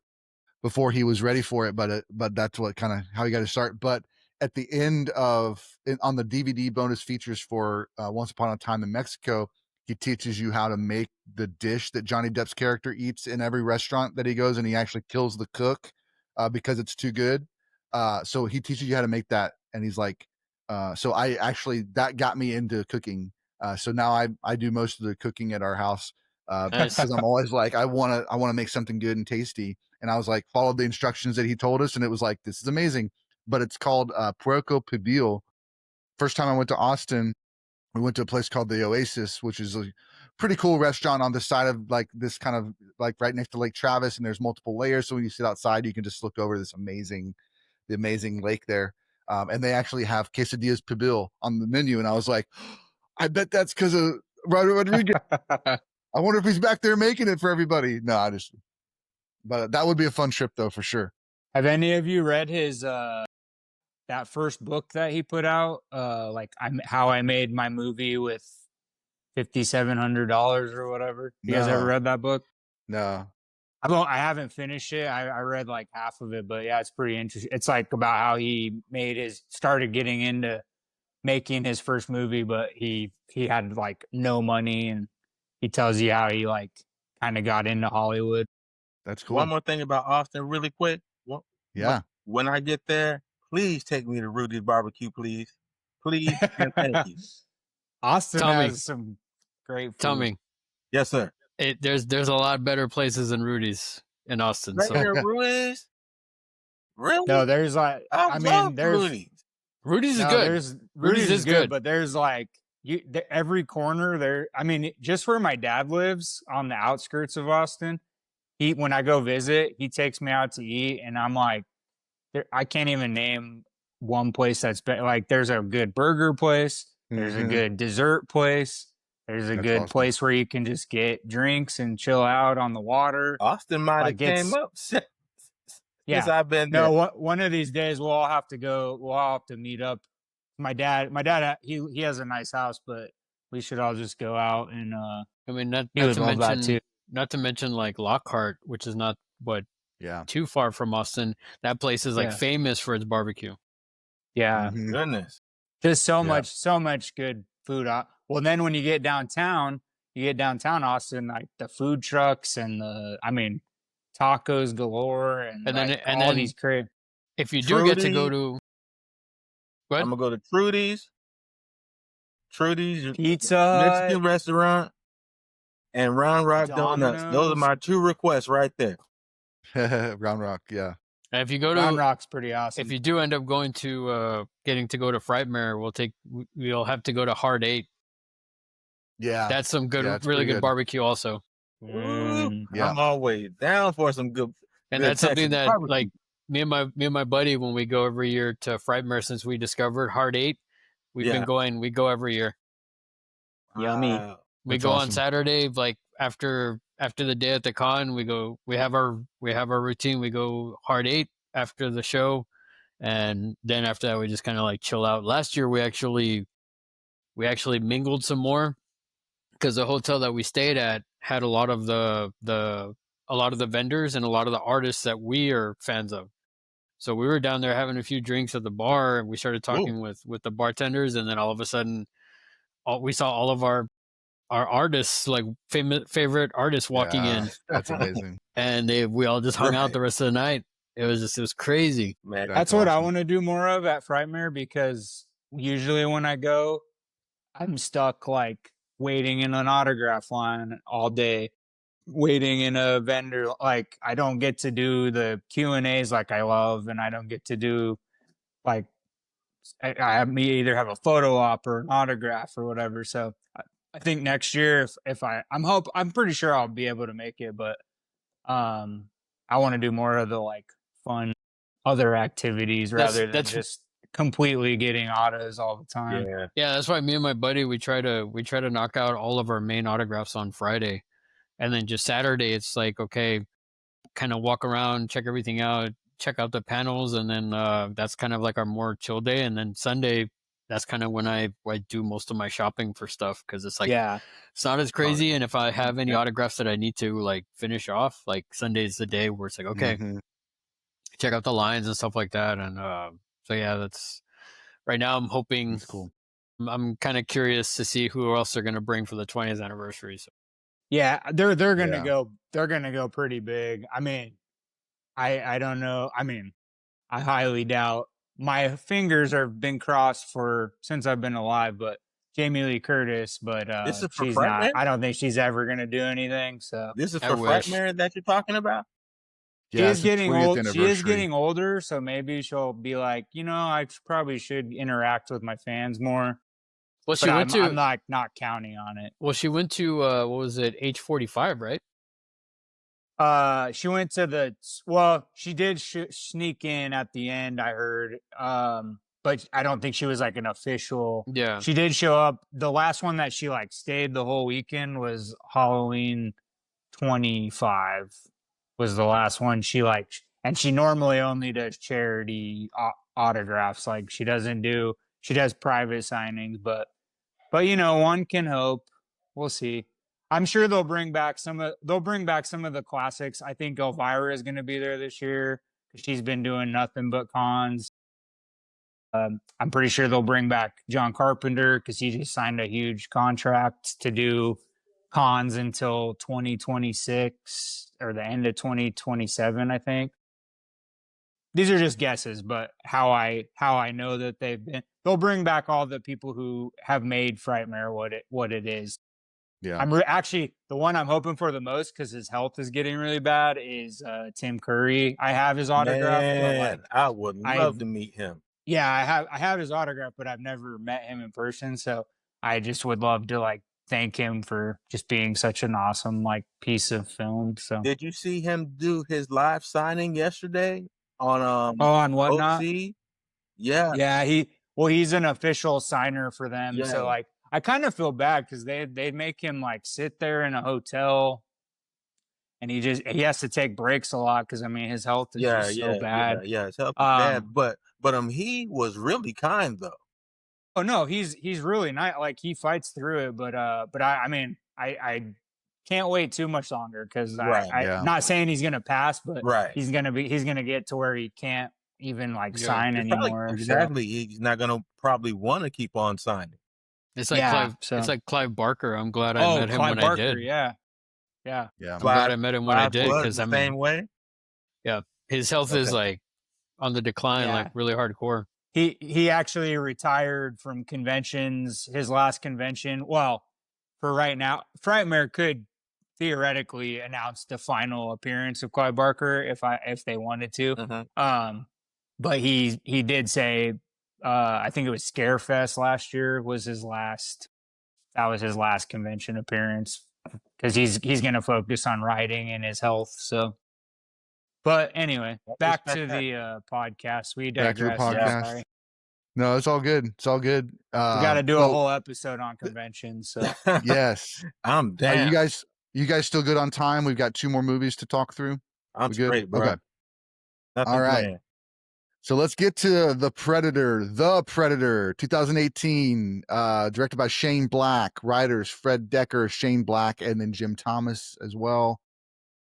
he was ready for it, but that's what kind of how he got to start. But at the end on the DVD bonus features for Once Upon a Time in Mexico, he teaches you how to make the dish that Johnny Depp's character eats in every restaurant that he goes, and he actually kills the cook because it's too good. So he teaches you how to make that, and he's like, so I actually that got me into cooking. So now I do most of the cooking at our house Nice. because I'm always like I want to make something good and tasty, and I was like followed the instructions that he told us, and it was like this is amazing. But it's called POPpaGoss. First time I went to Austin, we went to a place called the Oasis, which is a pretty cool restaurant on the side of like this kind of like right next to Lake Travis, and there's multiple layers. So when you sit outside, you can just look over the amazing lake there. And they actually have quesadillas pibil on the menu, and I was like, I bet that's because of Rodriguez. I wonder if he's back there making it for everybody. No, but that would be a fun trip though for sure. Have any of you read his that first book that he put out? Like how I made my movie with $5,700 or whatever. You guys ever No. read that book? No. I haven't finished it. I read like half of it, but yeah, it's pretty interesting. It's like about how he started getting into making his first movie, but he had like no money, and he tells you how he like kind of got into Hollywood. That's cool. One more thing about Austin, really quick. Yeah. When I get there, please take me to Rudy's Barbecue, please. Please and thank you. Austin Tommy. has some great food. Tommy, Yes, sir. there's a lot better places than Rudy's in Austin. Right So here, Rudy's. Really? No, there's like I love there's Rudy's. Rudy's is no, good. There's Rudy's is good. but there's like every corner there. I mean, just where my dad lives on the outskirts of Austin, when I go visit, he takes me out to eat, and I'm like, I can't even name one place that's been like. There's a good burger place. There's a Mhm. good dessert place. There's a That's good awesome. place where you can just get drinks and chill out on the water. Austin might have Like, came it's- up since Yeah. I've been there. No, one of these days we'll all have to go. We'll all have to meet up. My dad, he has a nice house, but we should all just go out and I mean, not he to would love that mention too. not to mention like Lockhart, which is not Yeah. too far from Austin. That place is like Yeah. famous for its barbecue. Yeah, Mhm. Goodness. just so Yeah. much good food. Well, then when you get downtown Austin, like the food trucks and tacos galore, and And then like and all then these great. if you do get to go Trudy. to what? I'm gonna go to Trudy's, Pizza Hut, Mexican restaurant, and Round Rock Donuts. Those are Domino's. my 2 requests right there. Round Rock. Yeah. And if you go Round to Rock's pretty awesome. if you do end up going to getting to go to Frightmare, we'll have to go to Hard 8. Yeah. That's some good, Yeah, it's really pretty good good. barbecue also. Ooh, Yeah. I'm always down for some good. And good that's something Texas that barbecue. like me and my buddy, when we go every year to Frightmare, since we discovered Hard 8, we've been going. We go every year. Yummy. Wow. We That's go on awesome. Saturday, like after the day at the con. We have our routine. We go Hard 8 after the show, and then after that we just kind of like chill out. Last year we actually mingled some more, because the hotel that we stayed at had a lot of the vendors and a lot of the artists that we are fans of. So we were down there having a few drinks at the bar, and we started talking with the bartenders, and then all of a sudden, we saw all of our artists, like favorite artists, walking Yeah, in, That's amazing. and we all just hung out the rest of the night. It was crazy. Man, That's what I awesome. want to do more of at Frightmare, because usually when I go, I'm stuck like waiting in an autograph line all day, waiting in a vendor. Like, I don't get to do the Q&As like I love, and I don't get to do like I either have a photo op or an autograph or whatever. So I think next year, if I'm pretty sure I'll be able to make it, but I want to do more of the like fun other activities rather than just completely getting autos all the time. Yeah, that's why me and my buddy, we try to knock out all of our main autographs on Friday, and then just Saturday it's like, okay, kind of walk around, check everything out, check out the panels, and then that's kind of like our more chill day. And then Sunday, that's kind of when I do most of my shopping for stuff, because it's like, it's not as crazy. And if I have any autographs that I need to like finish off, like Sunday's the day where it's like, okay, check out the lines and stuff like that. And so yeah, that's right now I'm hoping That's cool. I'm kind of curious to see who else they're going to bring for the 20th anniversary. So. Yeah, they're gonna Yeah. go. They're gonna go pretty big. I mean, I don't know. I mean, I highly doubt. My fingers have been crossed for since I've been alive, but Jamie Lee Curtis, but This is for she's not. Frightmare? I don't think she's ever gonna do anything. So This is I for wish. Frightmare that you're talking about? she Yeah, is it's the getting 20th old. She is anniversary. getting older, so maybe she'll be like, I probably should interact with my fans more. Well, she But went I'm to. not counting on it. Well, she went to. What was it? H45, right? She went to well, she did sneak in at the end, I heard. But I don't think she was like an official. Yeah. She did show up. The last one that she like stayed the whole weekend was Halloween 25 was the last one she like, and she normally only does charity autographs. Like she does private signings, but one can hope. We'll see. I'm sure they'll bring back some of the classics. I think Elvira is going to be there this year because she's been doing nothing but cons. I'm pretty sure they'll bring back John Carpenter because he just signed a huge contract to do cons until 2026 or the end of 2027, I think. These are just guesses, but how I know that they'll bring back all the people who have made Frightmare what it is. Yeah. I'm actually the one I'm hoping for the most because his health is getting really bad is Tim Curry. I have his autograph, but like I would love to meet him. Yeah, I have his autograph, but I've never met him in person. So I just would love to like thank him for just being such an awesome like piece of film. So Did you see him do his live signing yesterday on on whatnot? OC? Yeah. He's an official signer for them. Yeah. So like I kind of feel bad because they make him like sit there in a hotel and he has to take breaks a lot because I mean his health is just so bad. Yeah, his health is bad. But he was really kind though. Oh no, he's really nice. Like he fights through it, but I mean I can't wait too much longer because I'm not saying he's gonna pass, but he's gonna get to where he can't even like sign anymore. Exactly. He's not gonna probably want to keep on signing. It's like it's like Clive Barker. I'm glad I met him Clive when Barker, I did. Yeah. I'm glad I met him when I did because the same way. Yeah, his health is like on the decline, like really hardcore. He actually retired from conventions. His last convention, well, for right now, Frightmare could theoretically announce the final appearance of Clive Barker if they wanted to. But he did say, I think it was Scarefest last year was his last. That was his last convention appearance because he's going to focus on writing and his health. So, but anyway, back to the podcast. We digress. Back to the podcast. Sorry. No, it's all good. It's all good. We got to do a whole episode on conventions. So yes, I'm down. You guys still good on time? We've got 2 more movies to talk through. I'm great, bro. Okay. All right. Planned. So let's get to The Predator, 2018, directed by Shane Black, writers Fred Decker, Shane Black, and then Jim Thomas as well.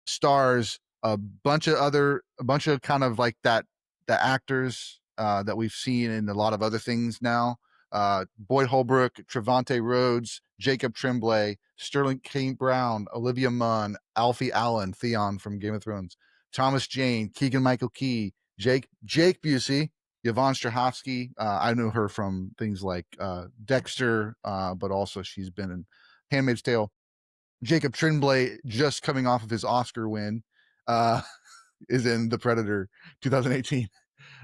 Stars a bunch of kind of like the actors that we've seen in a lot of other things now. Boyd Holbrook, Trevante Rhodes, Jacob Tremblay, Sterling K. Brown, Olivia Munn, Alfie Allen, Theon from Game of Thrones, Thomas Jane, Keegan-Michael Key, Jake Busey, Yvonne Strahovski. I know her from things like Dexter, but also she's been in Handmaid's Tale. Jacob Tremblay, just coming off of his Oscar win, is in The Predator 2018.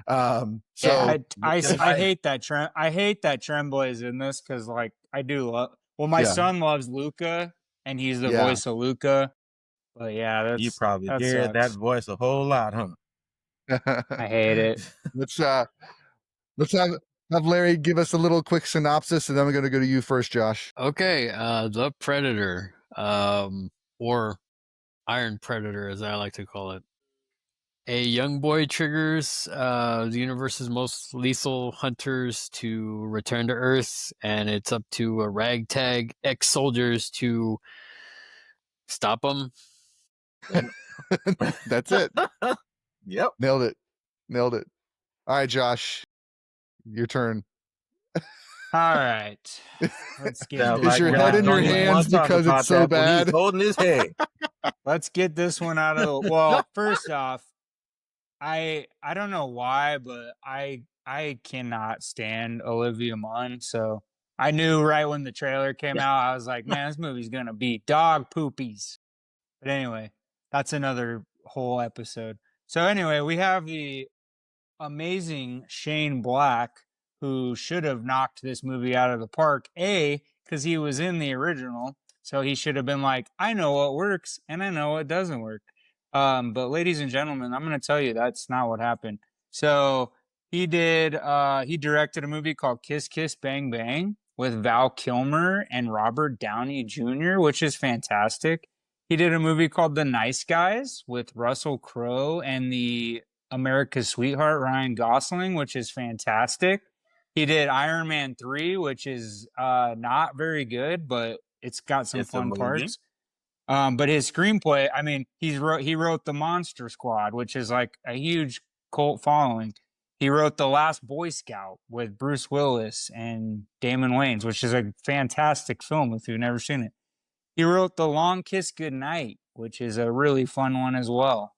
I hate that I hate that Tremblay is in this because like I do love. Well, my son loves Luca, and he's the voice of Luca. But yeah, you probably hear that voice a whole lot, huh? I hate it. Let's have Larry give us a little quick synopsis, and then we're going to go to you first, Josh. Okay, The Predator, or Iron Predator, as I like to call it. A young boy triggers the universe's most lethal hunters to return to Earth, and it's up to a ragtag ex-soldiers to stop them. That's it. Yep. Nailed it. All right, Josh, your turn. All right. Let's get Sounds this Is like your one head Raj out in of the your don't even way. want hands to talk because it's about so that, but he's bad? holding his head. Let's get this one out of the well, first off, I don't know why, but I cannot stand Olivia Munn. So I knew right when the trailer came out, I was like, man, this movie's gonna be dog poopies. But anyway, that's another whole episode. So anyway, we have the amazing Shane Black, who should have knocked this movie out of the park. Because he was in the original, so he should have been like, I know what works and I know what doesn't work. But ladies and gentlemen, I'm going to tell you that's not what happened. So he directed a movie called Kiss Kiss Bang Bang with Val Kilmer and Robert Downey Jr., which is fantastic. He did a movie called The Nice Guys with Russell Crowe and the America's Sweetheart, Ryan Gosling, which is fantastic. He did Iron Man 3, which is not very good, but it's got some It's a fun movie. parts. But his screenplay, I mean, he wrote The Monster Squad, which is like a huge cult following. He wrote The Last Boy Scout with Bruce Willis and Damon Wayans, which is a fantastic film if you've never seen it. He wrote The Long Kiss Goodnight, which is a really fun one as well.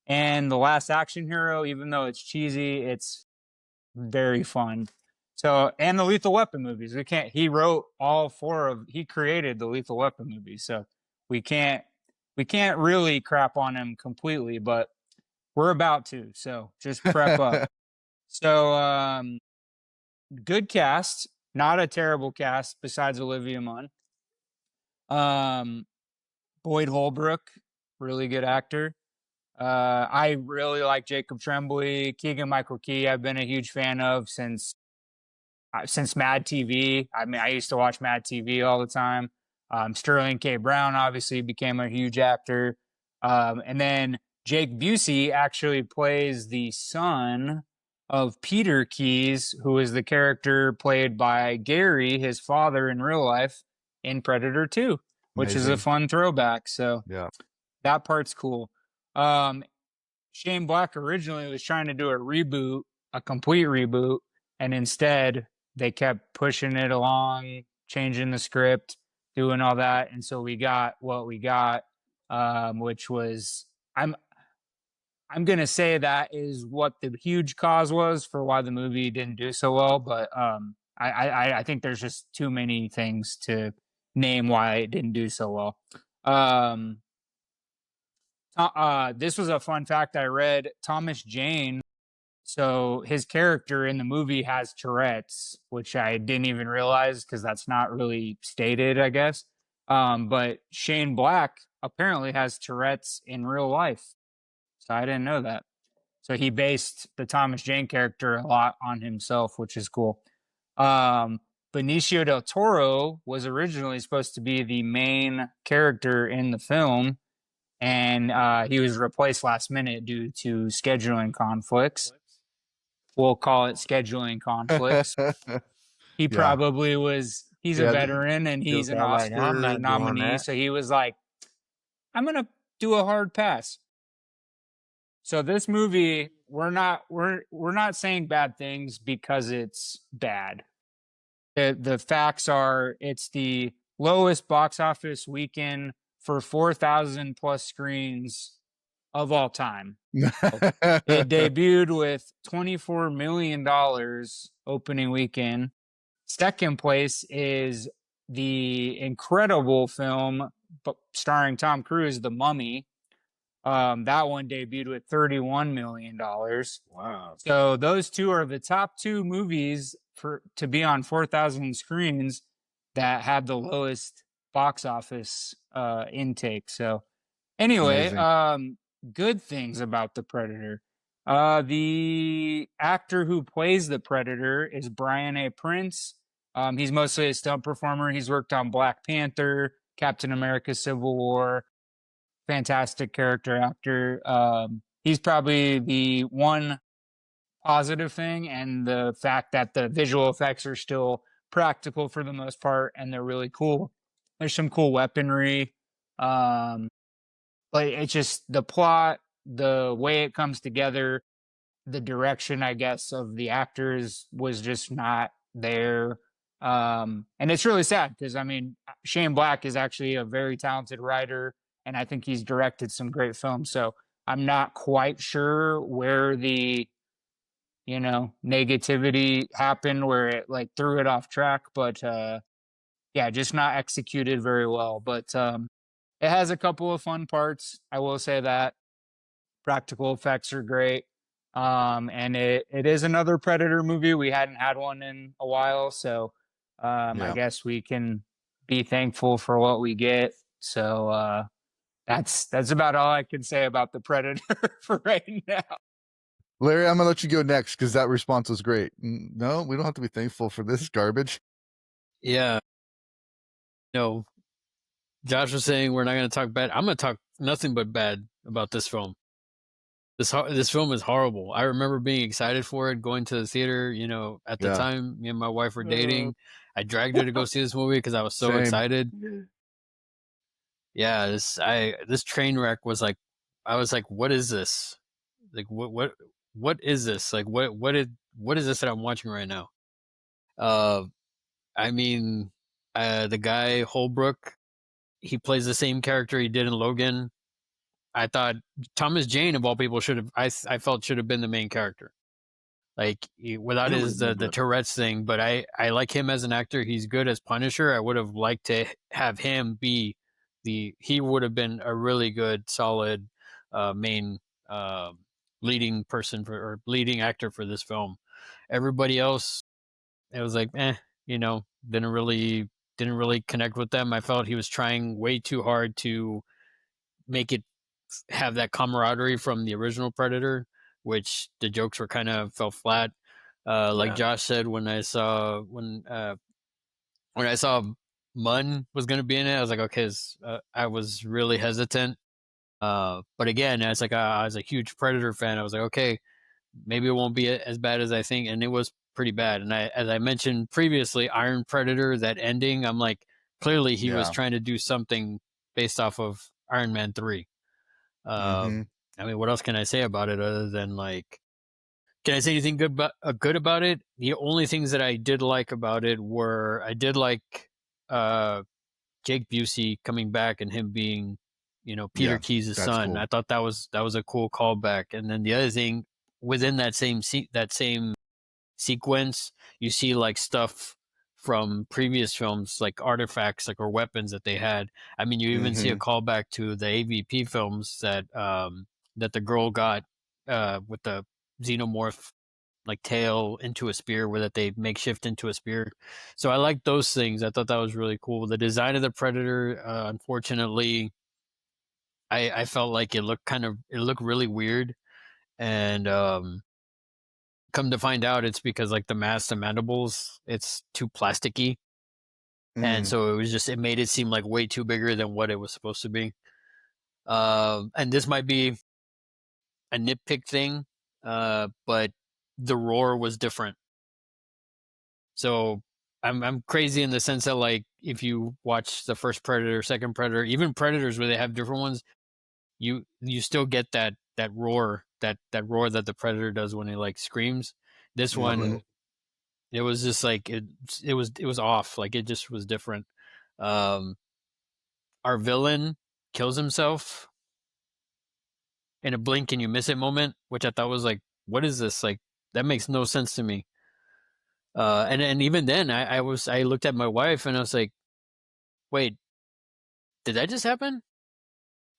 And The Last Action Hero, even though it's cheesy, it's very fun. So, and the Lethal Weapon movies. He wrote all four of, he created the Lethal Weapon movies. So we can't, we can't really crap on him completely, but we're about to. So just prep up. So, good cast, not a terrible cast besides Olivia Munn. Boyd Holbrook, really good actor. I really like Jacob Tremblay, Keegan Michael Key. I've been a huge fan of since Mad TV. I mean, I used to watch Mad TV all the time. Sterling K. Brown obviously became a huge actor, and then Jake Busey actually plays the son of Peter Keyes, who is the character played by Gary, his father in real life, in Predator 2, which is a fun throwback. So Yeah. that part's cool. Um, Shane Black originally was trying to do a reboot, a complete reboot, and instead they kept pushing it along, changing the script, doing all that, and so we got what we got, which was I'm gonna say that is what the huge cause was for why the movie didn't do so well, but I think there's just too many things to name why it didn't do so well. This was a fun fact I read. Thomas Jane, so his character in the movie has Tourette's, which I didn't even realize because that's not really stated, I guess. But Shane Black apparently has Tourette's in real life. So I didn't know that. So he based the Thomas Jane character a lot on himself, which is cool. Benicio del Toro was originally supposed to be the main character in the film, and he was replaced last minute due to scheduling conflicts. We'll call it scheduling conflicts. He Yeah. probably was, he's a Yeah. veteran and Feels he's an like I'm Oscar not doing nominee. that. So he was like, I'm going to do a hard pass. So this movie, we're not saying bad things because it's bad. The facts are it's the lowest box office weekend for 4,000 plus screens of all time. It debuted with $24 million opening weekend. Second place is the incredible film starring Tom Cruise, The Mummy. That one debuted with $31 million. Wow. So those two are the top two movies to be on 4,000 screens that had the lowest box office intake. So anyway, good things about the Predator. The actor who plays the Predator is Brian A. Prince. He's mostly a stunt performer. He's worked on Black Panther, Captain America: Civil War. Fantastic character actor. He's probably the one positive thing, and the fact that the visual effects are still practical for the most part, and they're really cool. There's some cool weaponry. But it's just the plot, the way it comes together, the direction, I guess, of the actors was just not there. And it's really sad because, I mean, Shane Black is actually a very talented writer, and I think he's directed some great films. So I'm not quite sure where the, you know, negativity happened, where it like threw it off track. But yeah, just not executed very well. But it has a couple of fun parts. I will say that practical effects are great. And it is another Predator movie. We hadn't had one in a while, so I Yeah. guess we can be thankful for what we get. So that's about all I can say about the Predator for right now. Larry, I'm gonna let you go next because that response was great. No, we don't have to be thankful for this garbage. Yeah. No, Josh was saying we're not going to talk bad. I'm going to talk nothing but bad about this film. This film is horrible. I remember being excited for it, going to the theater. You know, at the time, me and my wife were dating. I dragged her to go see this movie because I was so excited. Yeah, this train wreck was like, I was like, what is this? Like, what is this? Like, what is this that I'm watching right now? I mean, the guy Holbrook, he plays the same character he did in Logan. I thought Thomas Jane, of all people, I felt should have been the main character. Like, without the Tourette's thing, but I like him as an actor. He's good as Punisher. I would have liked to have him be he would have been a really good, solid main leading person or leading actor for this film. Everybody else, it was like, you know, didn't really connect with them. I felt he was trying way too hard to make it have that camaraderie from the original Predator, which the jokes were kind of fell flat. Like Josh said, when I saw Munn was going to be in it, I was like, okay, I was really hesitant. But again, as like I was a huge Predator fan, I was like, okay, maybe it won't be as bad as I think, and it was pretty bad. And as I mentioned previously, Iron Predator, that ending, I'm like, clearly he was trying to do something based off of Iron Man 3. I mean, what else can I say about it other than, like, can I say anything good about it? The only things that I did like about it were, I did like Jake Busey coming back and him being, you know, Peter Keyes' son. Cool. I thought that was a cool callback. And then the other thing, within that same sequence, you see like stuff from previous films, like artifacts, like, or weapons that they had. I mean, you even see a callback to the AVP films that that the girl got with the xenomorph like tail into a spear, where that they makeshift into a spear. So I like those things. I thought that was really cool. The design of the Predator, unfortunately, I felt like it looked really weird, and come to find out, it's because like the mask and mandibles, it's too plasticky, and so it made it seem like way too bigger than what it was supposed to be. And this might be a nitpick thing, but the roar was different. So I'm crazy in the sense that, like, if you watch the first Predator, second Predator, even Predators where they have different ones, you still get that roar, that roar that the Predator does when he like screams. This one, it was just like it was off. Like, it just was different. Our villain kills himself in a blink and you miss it moment, which I thought was like, what is this? Like, that makes no sense to me. And even then, I looked at my wife and I was like, wait, did that just happen?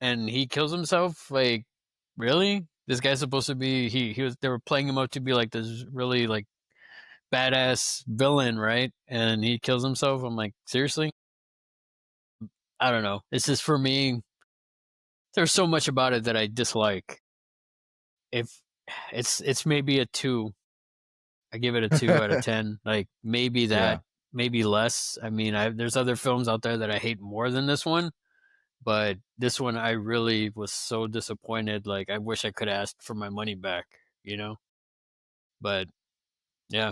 And he kills himself? Like, really? This guy's supposed to be, they were playing him up to be like this really like badass villain, right? And he kills himself. I'm like, seriously? I don't know. It's just, for me, there's so much about it that I dislike. If it's maybe a 2. I give it a 2 out of 10. Like, maybe that, maybe less. I mean, there's other films out there that I hate more than this one, but this one I really was so disappointed. Like, I wish I could have asked for my money back, you know? But yeah.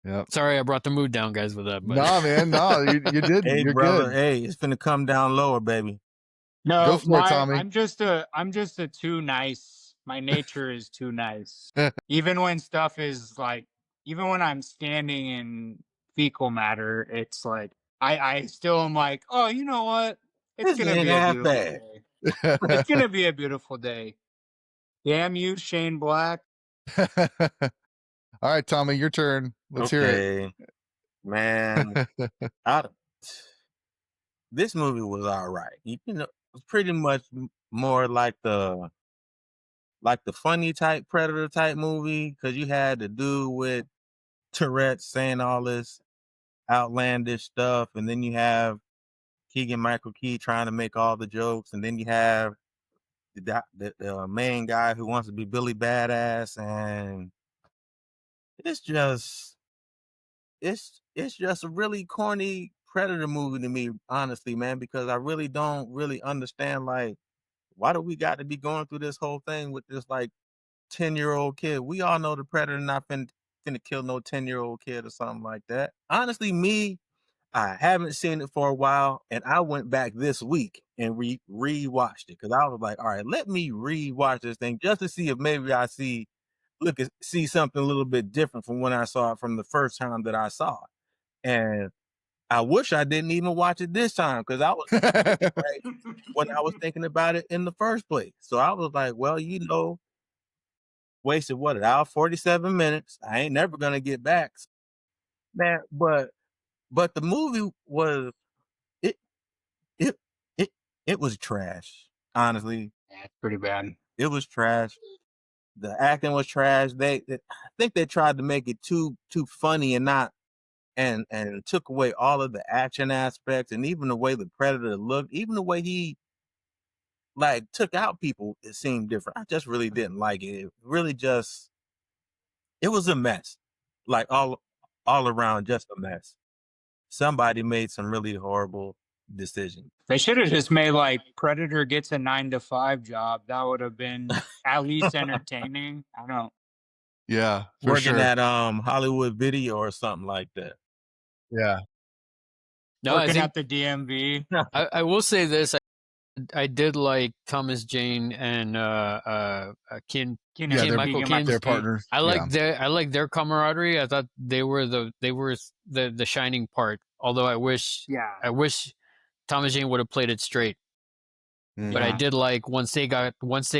Yep. Sorry I brought the mood down, guys, with that. But... Nah, man, no, you did. Hey, You're brother, good. hey, it's finna come down lower, baby. No, Go for it, Tommy. I'm just a too nice. My nature is too nice. Even when stuff is like, even when I'm standing in fecal matter, it's like I still am like, oh, you know what? It's This gonna ain't be a half beautiful bad. day. It's gonna be a beautiful day. Damn you, Shane Black. All right, Tommy, your turn. Let's hear Okay, man. I, this movie was all right. You know, it was pretty much more like the funny type Predator type movie, because you had the dude with Tourette's saying all this outlandish stuff, and then you have Keegan Michael Key trying to make all the jokes, and then you have the main guy who wants to be Billy Badass, and it's just it's just a really corny Predator movie to me, honestly, man, because I really don't really understand, like, why do we got to be going through this whole thing with this like 10-year-old kid? We all know the Predator not finna kill no 10-year-old kid or something like that. Honestly, me, I haven't seen it for a while, and I went back this week and re-watched it, because I was like, all right, let me re-watch this thing just to see if maybe I see something a little bit different from when I saw it from the first time that I saw it. And I wish I didn't even watch it this time, because I was it. right when I was thinking about it in the first place. So I was like, well, wasted what, an hour 47 minutes. I ain't never gonna get back, man. But the movie was it it it it was trash. Honestly, Yeah, it's pretty bad. it was trash. The acting was trash. I think they tried to make it too funny and not and took away all of the action aspects, and even the way the Predator looked, even the way he like took out people, it seemed different. I just really didn't like it. It really just it was a mess. Like all around just a mess. Somebody made some really horrible decisions. They should have just made like Predator gets a 9 to 5 job. That would have been at least entertaining. I don't. Yeah, for Working sure. at Hollywood Video or something like that. Yeah. No, I Working think at the DMV. I will say this. I did like Thomas Jane and Yeah, they're Michael Keane. their partners. I like their camaraderie. I thought they were the shining part. Although I wish Thomas Jane would have played it straight. But I did like once they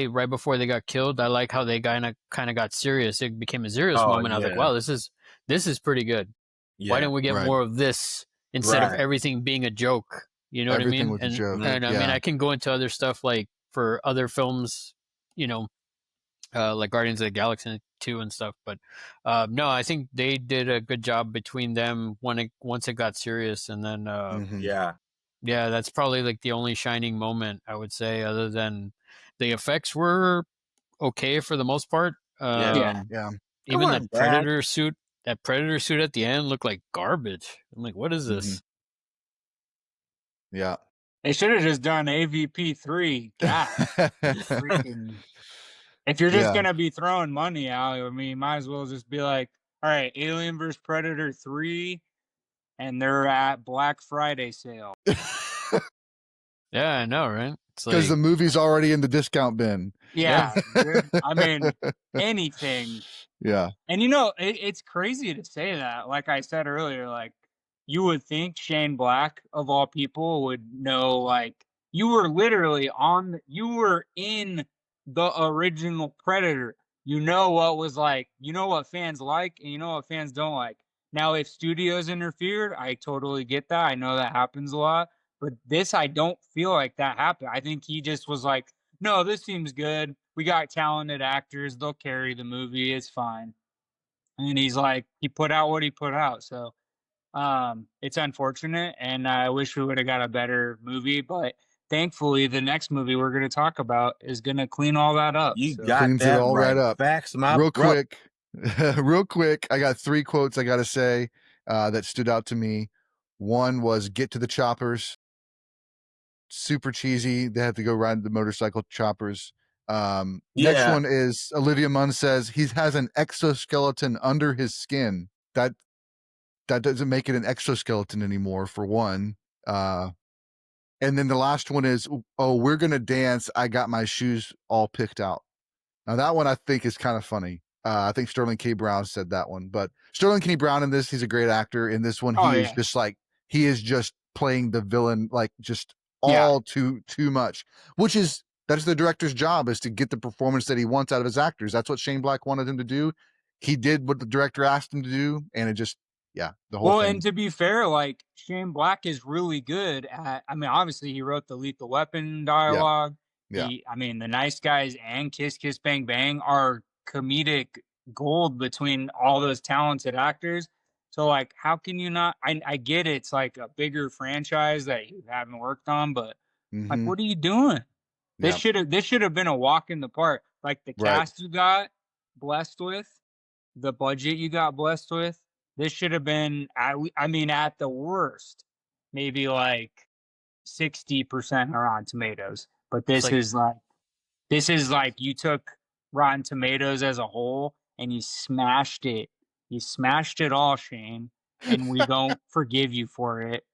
right before they got killed, I like how they kind of got serious. It became a serious moment. I was like, wow, this is pretty good. Yeah. Why didn't we get more of this instead of everything being a joke? You know Everything what I mean? was a joke. And I mean, I can go into other stuff like for other films, like Guardians of the Galaxy 2 and stuff. But no, I think they did a good job between them once it got serious, and then yeah, that's probably like the only shining moment I would say, other than the effects were okay for the most part. Yeah. Even that Predator suit at the end looked like garbage. I'm like, what is this? Yeah. They should have just done AVP3. God, freaking. If you're just gonna be throwing money out, I mean, you might as well just be like, all right, Alien vs Predator 3, and they're at Black Friday sale. Yeah, I know, right? Because the movie's already in the discount bin. Yeah, I mean, anything. Yeah. And it's crazy to say that. Like I said earlier, like you would think Shane Black of all people would know, like you were literally you were in the original Predator. You know what was like, you know what fans like, and you know what fans don't like. Now, if studios interfered, I totally get that. I know that happens a lot. But this, I don't feel like that happened. I think he just was like, no, this seems good. We got talented actors. They'll carry the movie. It's fine. And he's like, he put out what he put out. So it's unfortunate. And I wish we would have got a better movie. But thankfully, the next movie we're going to talk about is going to clean all that up. You got Cleans that it all right up. Facts, my real quick. Real quick. I got 3 quotes I got to say that stood out to me. One was "Get to the choppers." Super cheesy. They have to go ride the motorcycle choppers. Next one is Olivia Munn says he has an exoskeleton under his skin. That doesn't make it an exoskeleton anymore, for one. And then the last one is, "Oh, we're gonna dance. I got my shoes all picked out." Now that one I think is kind of funny. I think Sterling K. Brown said that one, but Sterling K. Brown in this, he's a great actor. In this one, Oh, he is yeah. just like, he is just playing the villain, like just Yeah. all too much, which is, that's the director's job, is to get the performance that he wants out of his actors. That's what Shane Black wanted him to do. He did what the director asked him to do, and it just, yeah, the whole Well, thing. and to be fair, like Shane Black is really good at, I mean, obviously he wrote the Lethal Weapon dialogue. Yeah. I mean, The Nice Guys and Kiss Kiss Bang Bang are comedic gold between all those talented actors. So like, how can you not, I get it's like a bigger franchise that you haven't worked on, but like, Mm-hmm. what are you doing? Yeah. This should have been a walk in the park. Like the Right. cast you got blessed with, the budget you got blessed with, this should have been, I mean, at the worst, maybe like 60% Rotten Tomatoes. But It's like this is like you took Rotten Tomatoes as a whole and you smashed it. You smashed it all, Shane, and we don't forgive you for it.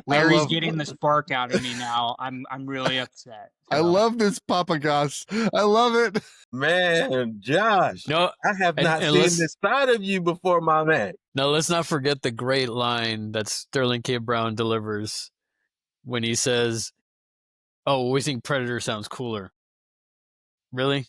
Larry's getting the spark out of me now. I'm really upset. So. I love this POPpaGoss. I love it. Man, Josh, no. I have and- not and seen let's- this side of you before, my man. Now, let's not forget the great line that Sterling K. Brown delivers when he says, "Oh, we think Predator sounds cooler." Really?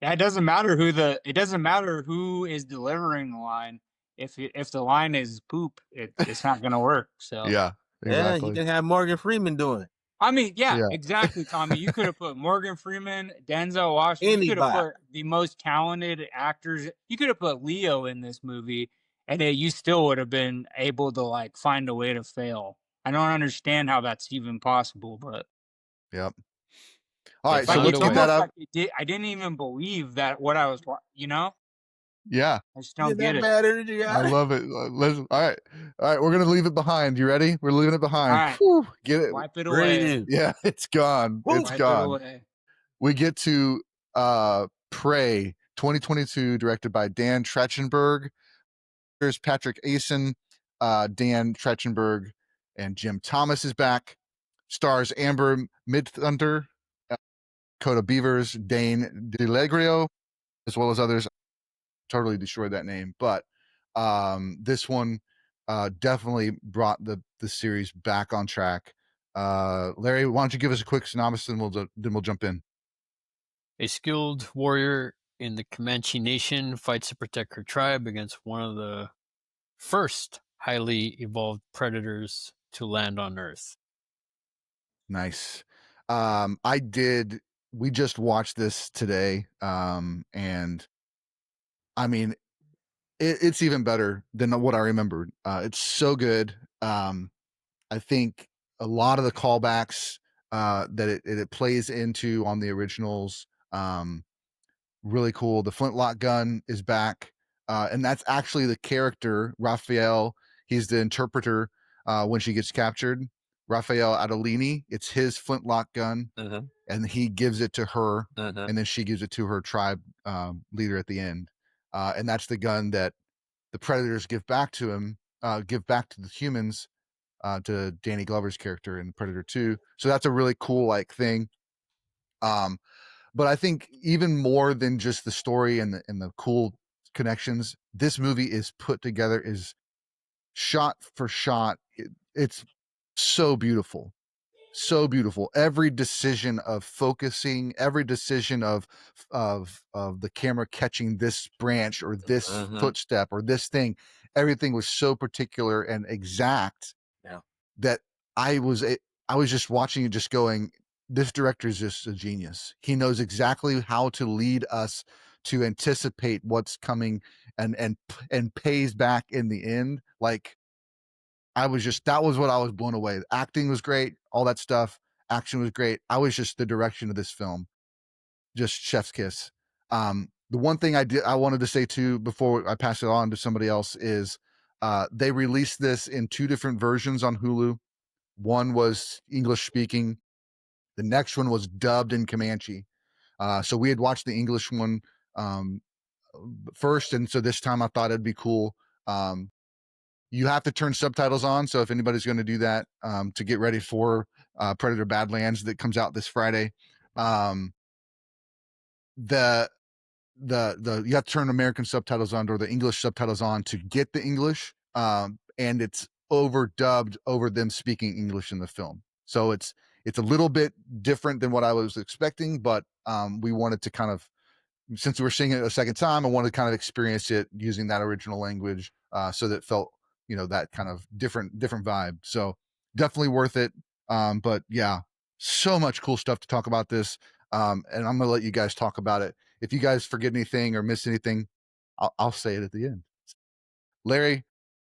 Yeah, it doesn't matter who is delivering the line. If the line is poop, it's not gonna work. So Yeah, Yeah, exactly. you can have Morgan Freeman doing it. I mean, yeah, Yeah. exactly, Tommy. You could have put Morgan Freeman, Denzel Washington. You could have Anybody. put the most talented actors. You could have put Leo in this movie, and you still would have been able to like find a way to fail. I don't understand how that's even possible, but Yep. All They right, so found let's a get way. that almost up. like I didn't even believe that what I was, you know. Yeah, I just You don't get that it. bad energy, I guy? love it. All right, we're gonna leave it behind. You ready? We're leaving it behind. All right. Whew, get it? Wipe it Breathe away. in. Yeah, it's gone. Woo. It's Wipe it gone. away. We get to Prey 2022, directed by Dan Trachtenberg. Here's Patrick Asen, Dan Trachtenberg, and Jim Thomas is back. Stars Amber Midthunder, Coda Beavers, Dane DeLegrio, as well as others. Totally destroyed that name, but this one definitely brought the series back on track. Larry, why don't you give us a quick synopsis, and then we'll jump in. A skilled warrior in the Comanche Nation fights to protect her tribe against one of the first highly evolved predators to land on Earth. Nice. We just watched this today, and I mean, it's even better than what I remembered. It's so good. I think a lot of the callbacks that it plays into on the originals, really cool. The flintlock gun is back, and that's actually the character Raphael. He's the interpreter when she gets captured. Raphael Adolini. It's his flintlock gun, and he gives it to her, and then she gives it to her tribe leader at the end. And that's the gun that the predators give back to him, give back to the humans, to Danny Glover's character in Predator 2. So that's a really cool like thing. But I think even more than just the story and the cool connections, this movie is put together, is shot for shot. It's so beautiful. So beautiful. Every decision of focusing, every decision of the camera catching this branch or this footstep or this thing, everything was so particular and exact. Yeah. That I was just watching it, just going, this director is just a genius. He knows exactly how to lead us to anticipate what's coming and pays back in the end. Like, that was what I was blown away. The acting was great, all that stuff. Action was great. Just the direction of this film, just chef's kiss. The one thing I wanted to say too before I pass it on to somebody else is they released this in 2 different versions on Hulu. One was English speaking. The next one was dubbed in Comanche. So we had watched the English one first, and so this time I thought it'd be cool. You have to turn subtitles on, so if anybody's going to do that, to get ready for Predator Badlands that comes out this Friday, the you have to turn American subtitles on or the English subtitles on to get the English, and it's overdubbed over them speaking English in the film. So it's a little bit different than what I was expecting, but we wanted to kind of, since we were seeing it a second time, I wanted to kind of experience it using that original language, so that it felt, that kind of different vibe. So definitely worth it. But yeah, so much cool stuff to talk about this. And I'm gonna let you guys talk about it. If you guys forget anything or miss anything, I'll say it at the end. Larry,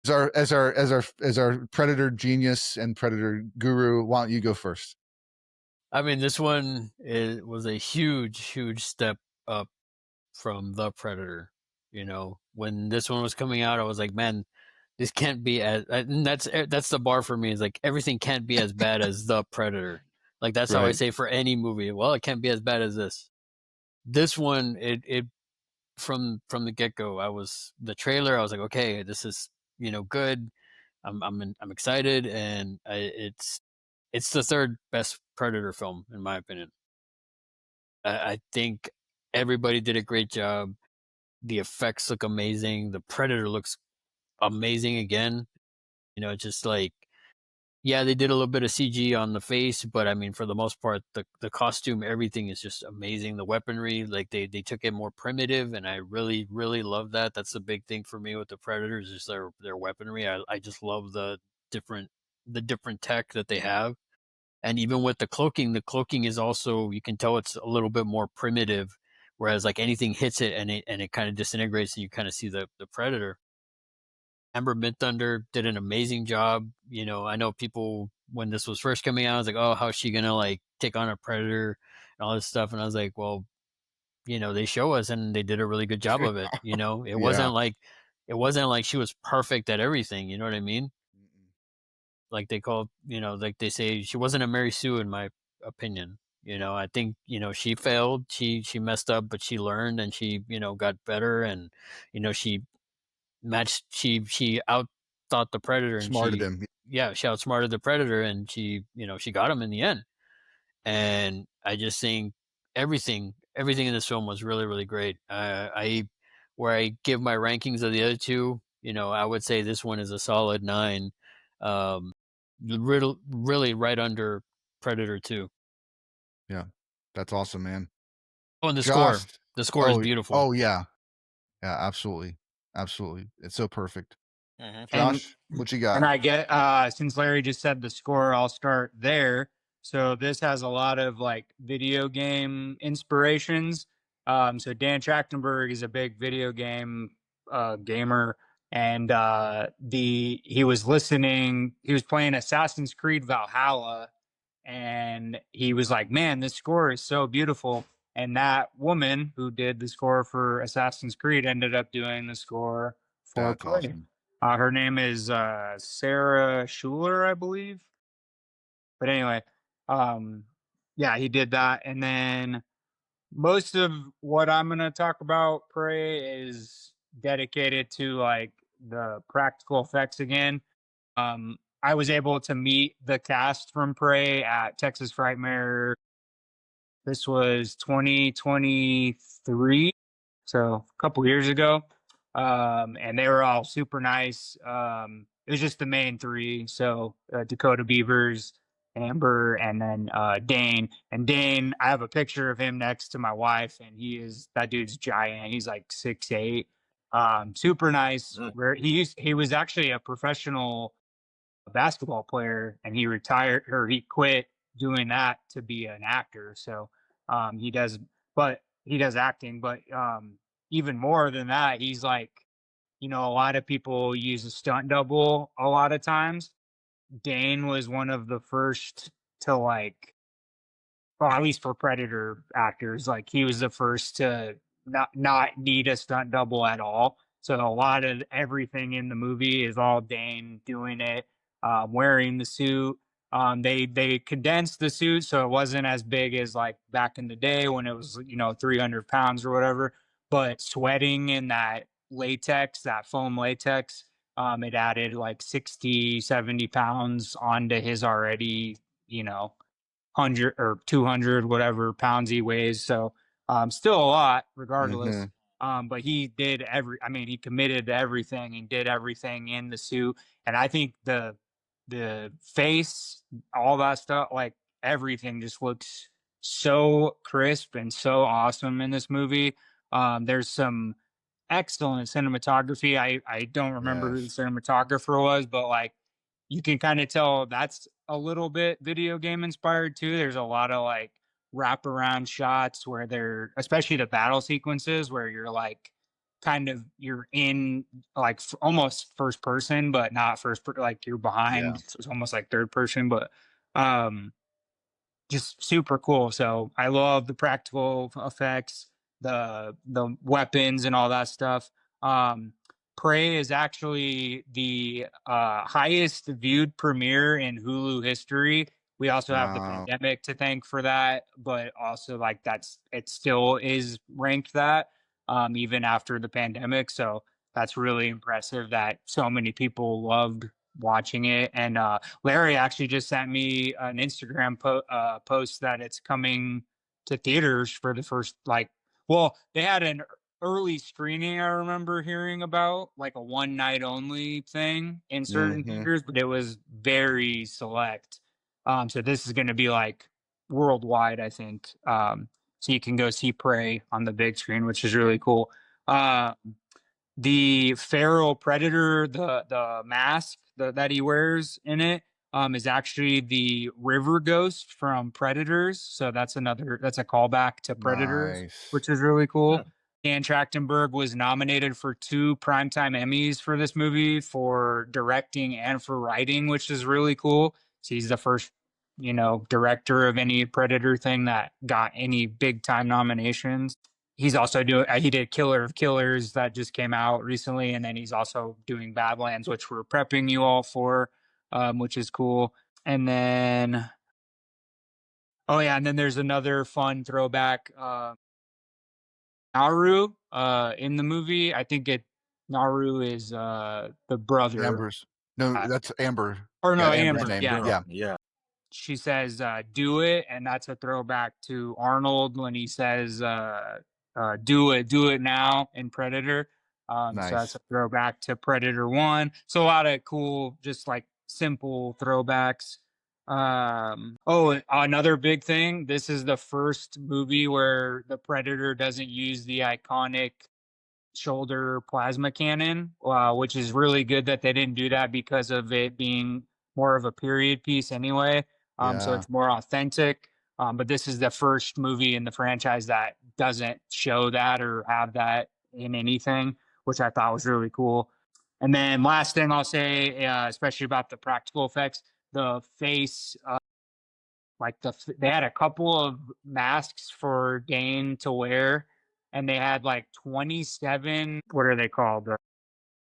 as our Predator genius and Predator guru, why don't you go first? I mean, this one was a huge step up from the Predator. When this one was coming out, I was like, man, this can't be as. And that's the bar for me. Is like everything can't be as bad as the Predator. Like that's how I say for any movie. Well, it can't be as bad as this. This one, it from the get go, the trailer. I was like, okay, this is good. I'm excited, and it's the third best Predator film in my opinion. I think everybody did a great job. The effects look amazing. The Predator looks amazing again. Just like, yeah, they did a little bit of CG on the face, but I mean, for the most part, the costume, everything is just amazing. The weaponry, like they took it more primitive, and I really, really love that. That's the big thing for me with the Predators is their weaponry. I just love the different tech that they have. And even with the cloaking is also, you can tell it's a little bit more primitive, whereas like anything hits it and it kind of disintegrates and you kind of see the Predator. Amber Midthunder did an amazing job. I know people, when this was first coming out, I was like, oh, how's she going to like take on a Predator and all this stuff? And I was like, well, they show us and they did a really good job of it. It wasn't like she was perfect at everything. You know what I mean? Like they call, like they say, she wasn't a Mary Sue in my opinion. I think, she failed, she messed up, but she learned and she, got better and, she outthought the Predator and Smarted him. Yeah, she outsmarted the Predator and she got him in the end. And I just think everything in this film was really, really great. Where I give my rankings of the other two, I would say this one is a solid 9. Really right under Predator 2. Yeah, that's awesome, man. Oh, and the Josh, score is beautiful. Oh yeah, absolutely. It's so perfect. Mm-hmm. Josh, what you got? And I get, since Larry just said the score, I'll start there. So this has a lot of like video game inspirations. So Dan Trachtenberg is a big video game gamer, and he was playing Assassin's Creed Valhalla, and he was like, "Man, this score is so beautiful." And that woman who did the score for Assassin's Creed ended up doing the score for That's Prey. awesome. Her name is Sarah Schuler, I believe. But anyway, yeah, he did that. And then most of what I'm going to talk about, Prey, is dedicated to like the practical effects again. I was able to meet the cast from Prey at Texas Frightmare. This was 2023, so a couple years ago. And they were all super nice. It was just the main three. So Dakota Beavers, Amber, and then Dane. And Dane, I have a picture of him next to my wife, and that dude's giant. He's like 6'8". Super nice. Where he was actually a professional basketball player, and he retired or he quit doing that to be an actor. So he does acting, but even more than that, he's like, a lot of people use a stunt double a lot of times. Dane was one of the first to like, well, at least for Predator actors, like he was the first to not need a stunt double at all. So a lot of everything in the movie is all Dane doing it, wearing the suit. They condensed the suit so it wasn't as big as like back in the day when it was 300 pounds or whatever. But sweating in that latex, that foam latex, it added like 60, 70 pounds onto his already 100 or 200 whatever pounds he weighs. So Still a lot, regardless. Mm-hmm. But he did he committed to everything and did everything in the suit. And I think the face, all that stuff, like everything just looks so crisp and so awesome in this movie. There's some excellent cinematography. I don't remember who the Yes. cinematographer was, but like you can kind of tell that's a little bit video game inspired too. There's a lot of like wraparound shots where they're, especially the battle sequences where you're like kind of you're in like almost first person, but not like you're behind. Yeah. It's almost like third person, but um just super cool. So I love the practical effects, the weapons and all that stuff. Um, Prey is actually the highest viewed premiere in Hulu history. We also have the Wow. pandemic to thank for that, but also like it still is ranked that even after the pandemic. So that's really impressive that so many people loved watching it. And Larry actually just sent me an Instagram post that it's coming to theaters for the first well, they had an early screening I remember hearing about, like a one night only thing in certain Mm-hmm. theaters, but it was very select. So this is going to be like worldwide, I think. So you can go see Prey on the big screen, which is really cool. Uh, the feral predator, the mask that he wears in it, is actually the river ghost from Predators. So that's a callback to Predators, Nice. which is really cool. Yeah. Dan Trachtenberg was nominated for 2 Primetime Emmys for this movie for directing and for writing, which is really cool. So he's the first, director of any Predator thing that got any big time nominations. He's also doing he did Killer of Killers that just came out recently, and then he's also doing Badlands, which we're prepping you all for, which is cool. And then oh yeah, and then there's another fun throwback. Naru in the movie. I think it Naru is the brother. Amber's. No, Uh, that's Amber. or Yeah, no, Amber's Amber. name. Yeah, Yeah. Yeah. she says do it, and that's a throwback to Arnold when he says do it now in Predator. So that's Nice. a throwback to Predator 1. So a lot of cool, just like simple throwbacks. Oh, another big thing, this is the first movie where the Predator doesn't use the iconic shoulder plasma cannon, which is really good that they didn't do that because of it being more of a period piece anyway. So Yeah. it's more authentic. But this is the first movie in the franchise that doesn't show that or have that in anything, which I thought was really cool. And then last thing I'll say, especially about the practical effects, the face, they had a couple of masks for Dane to wear, and they had like 27. What are they called?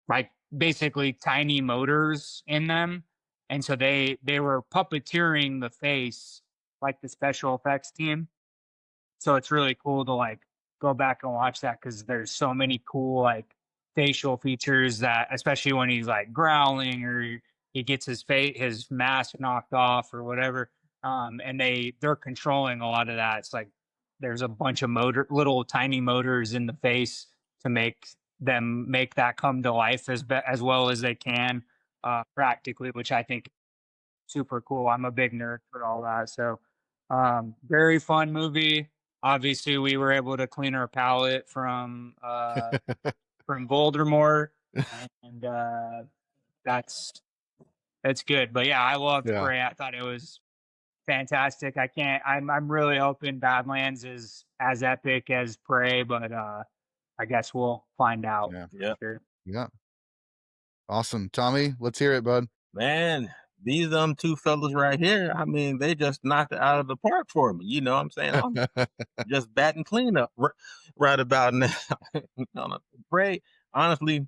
Like basically tiny motors in them, and so they were puppeteering the face, like the special effects team. So it's really cool to like go back and watch that because there's so many cool like facial features that, especially when he's like growling or he gets his mask knocked off or whatever. And they're controlling a lot of that. It's like there's a bunch of little tiny motors in the face to make that come to life as well as they can practically, which I think super cool. I'm a big nerd for all that. So, very fun movie. Obviously, we were able to clean our palate from Voldemort, and that's it's good. But yeah, I loved Yeah. Prey. I thought it was fantastic. I can't. I'm really hoping Badlands is as epic as Prey, but I guess we'll find out. Yeah. Yeah. Sure. Yeah. Awesome. Tommy, let's hear it, bud. Man, these two fellas right here, I mean, they just knocked it out of the park for me. You know what I'm saying? I'm just batting cleanup right about now. Prey, honestly,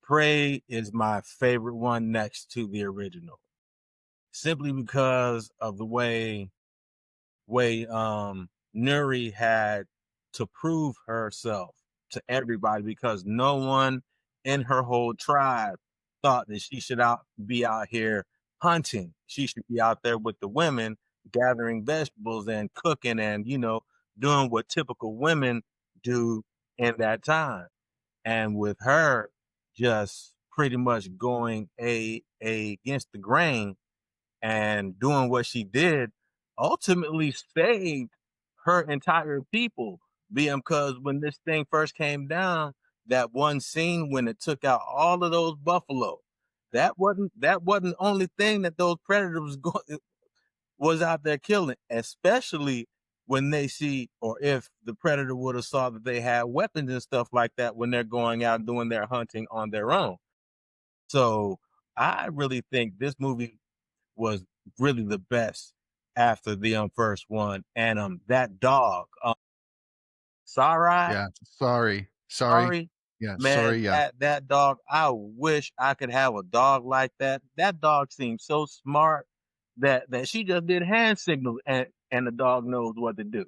Prey is my favorite one next to the original. Simply because of the way Nuri had to prove herself to everybody, because no one in her whole tribe thought that she should be out here hunting. She should be out there with the women gathering vegetables and cooking and doing what typical women do in that time. And with her just pretty much going against the grain and doing what she did, ultimately saved her entire people. Because when this thing first came down, that one scene when it took out all of those buffalo, that wasn't the only thing that those predators was out there killing, especially when they see, or if the predator would have saw that they had weapons and stuff like that when they're going out doing their hunting on their own. So I really think this movie was really the best after the first one. And that dog, Sarai, Yeah. Sorry. sorry, Yeah. man, Sorry. Yeah. that dog, I wish I could have a dog like that. That dog seems so smart that she just did hand signals and the dog knows what to do.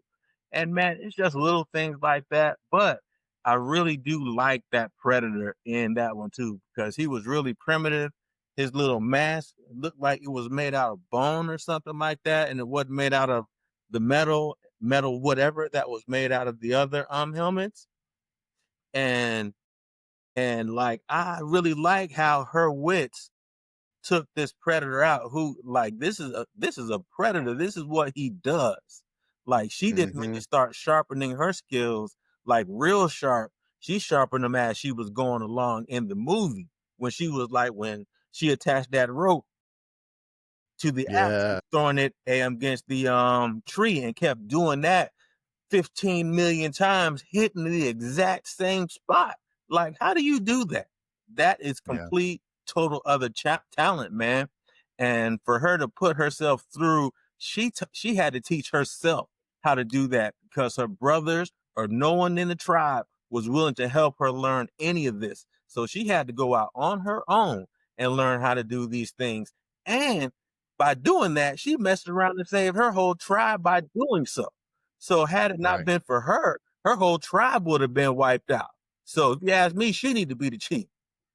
And man, it's just little things like that. But I really do like that predator in that one too, because he was really primitive. His little mask looked like it was made out of bone or something like that, and it wasn't made out of the metal whatever that was made out of the other helmets. And like I really like how her wits took this predator out, who like this is a predator. This is what he does. Like she didn't really start sharpening her skills like real sharp. She sharpened them as she was going along in the movie, when she was like, when she attached that rope to the Yeah. axle, throwing it against the tree, and kept doing that 15 million times, hitting the exact same spot. Like, how do you do that? That is Yeah. complete, total other talent, man. And for her to put herself through, she had to teach herself how to do that, because her brothers or no one in the tribe was willing to help her learn any of this. So she had to go out on her own and learn how to do these things. And by doing that, she messed around and saved her whole tribe by doing so. So had it not Right. been for her, her whole tribe would have been wiped out. So if you ask me, she need to be the chief.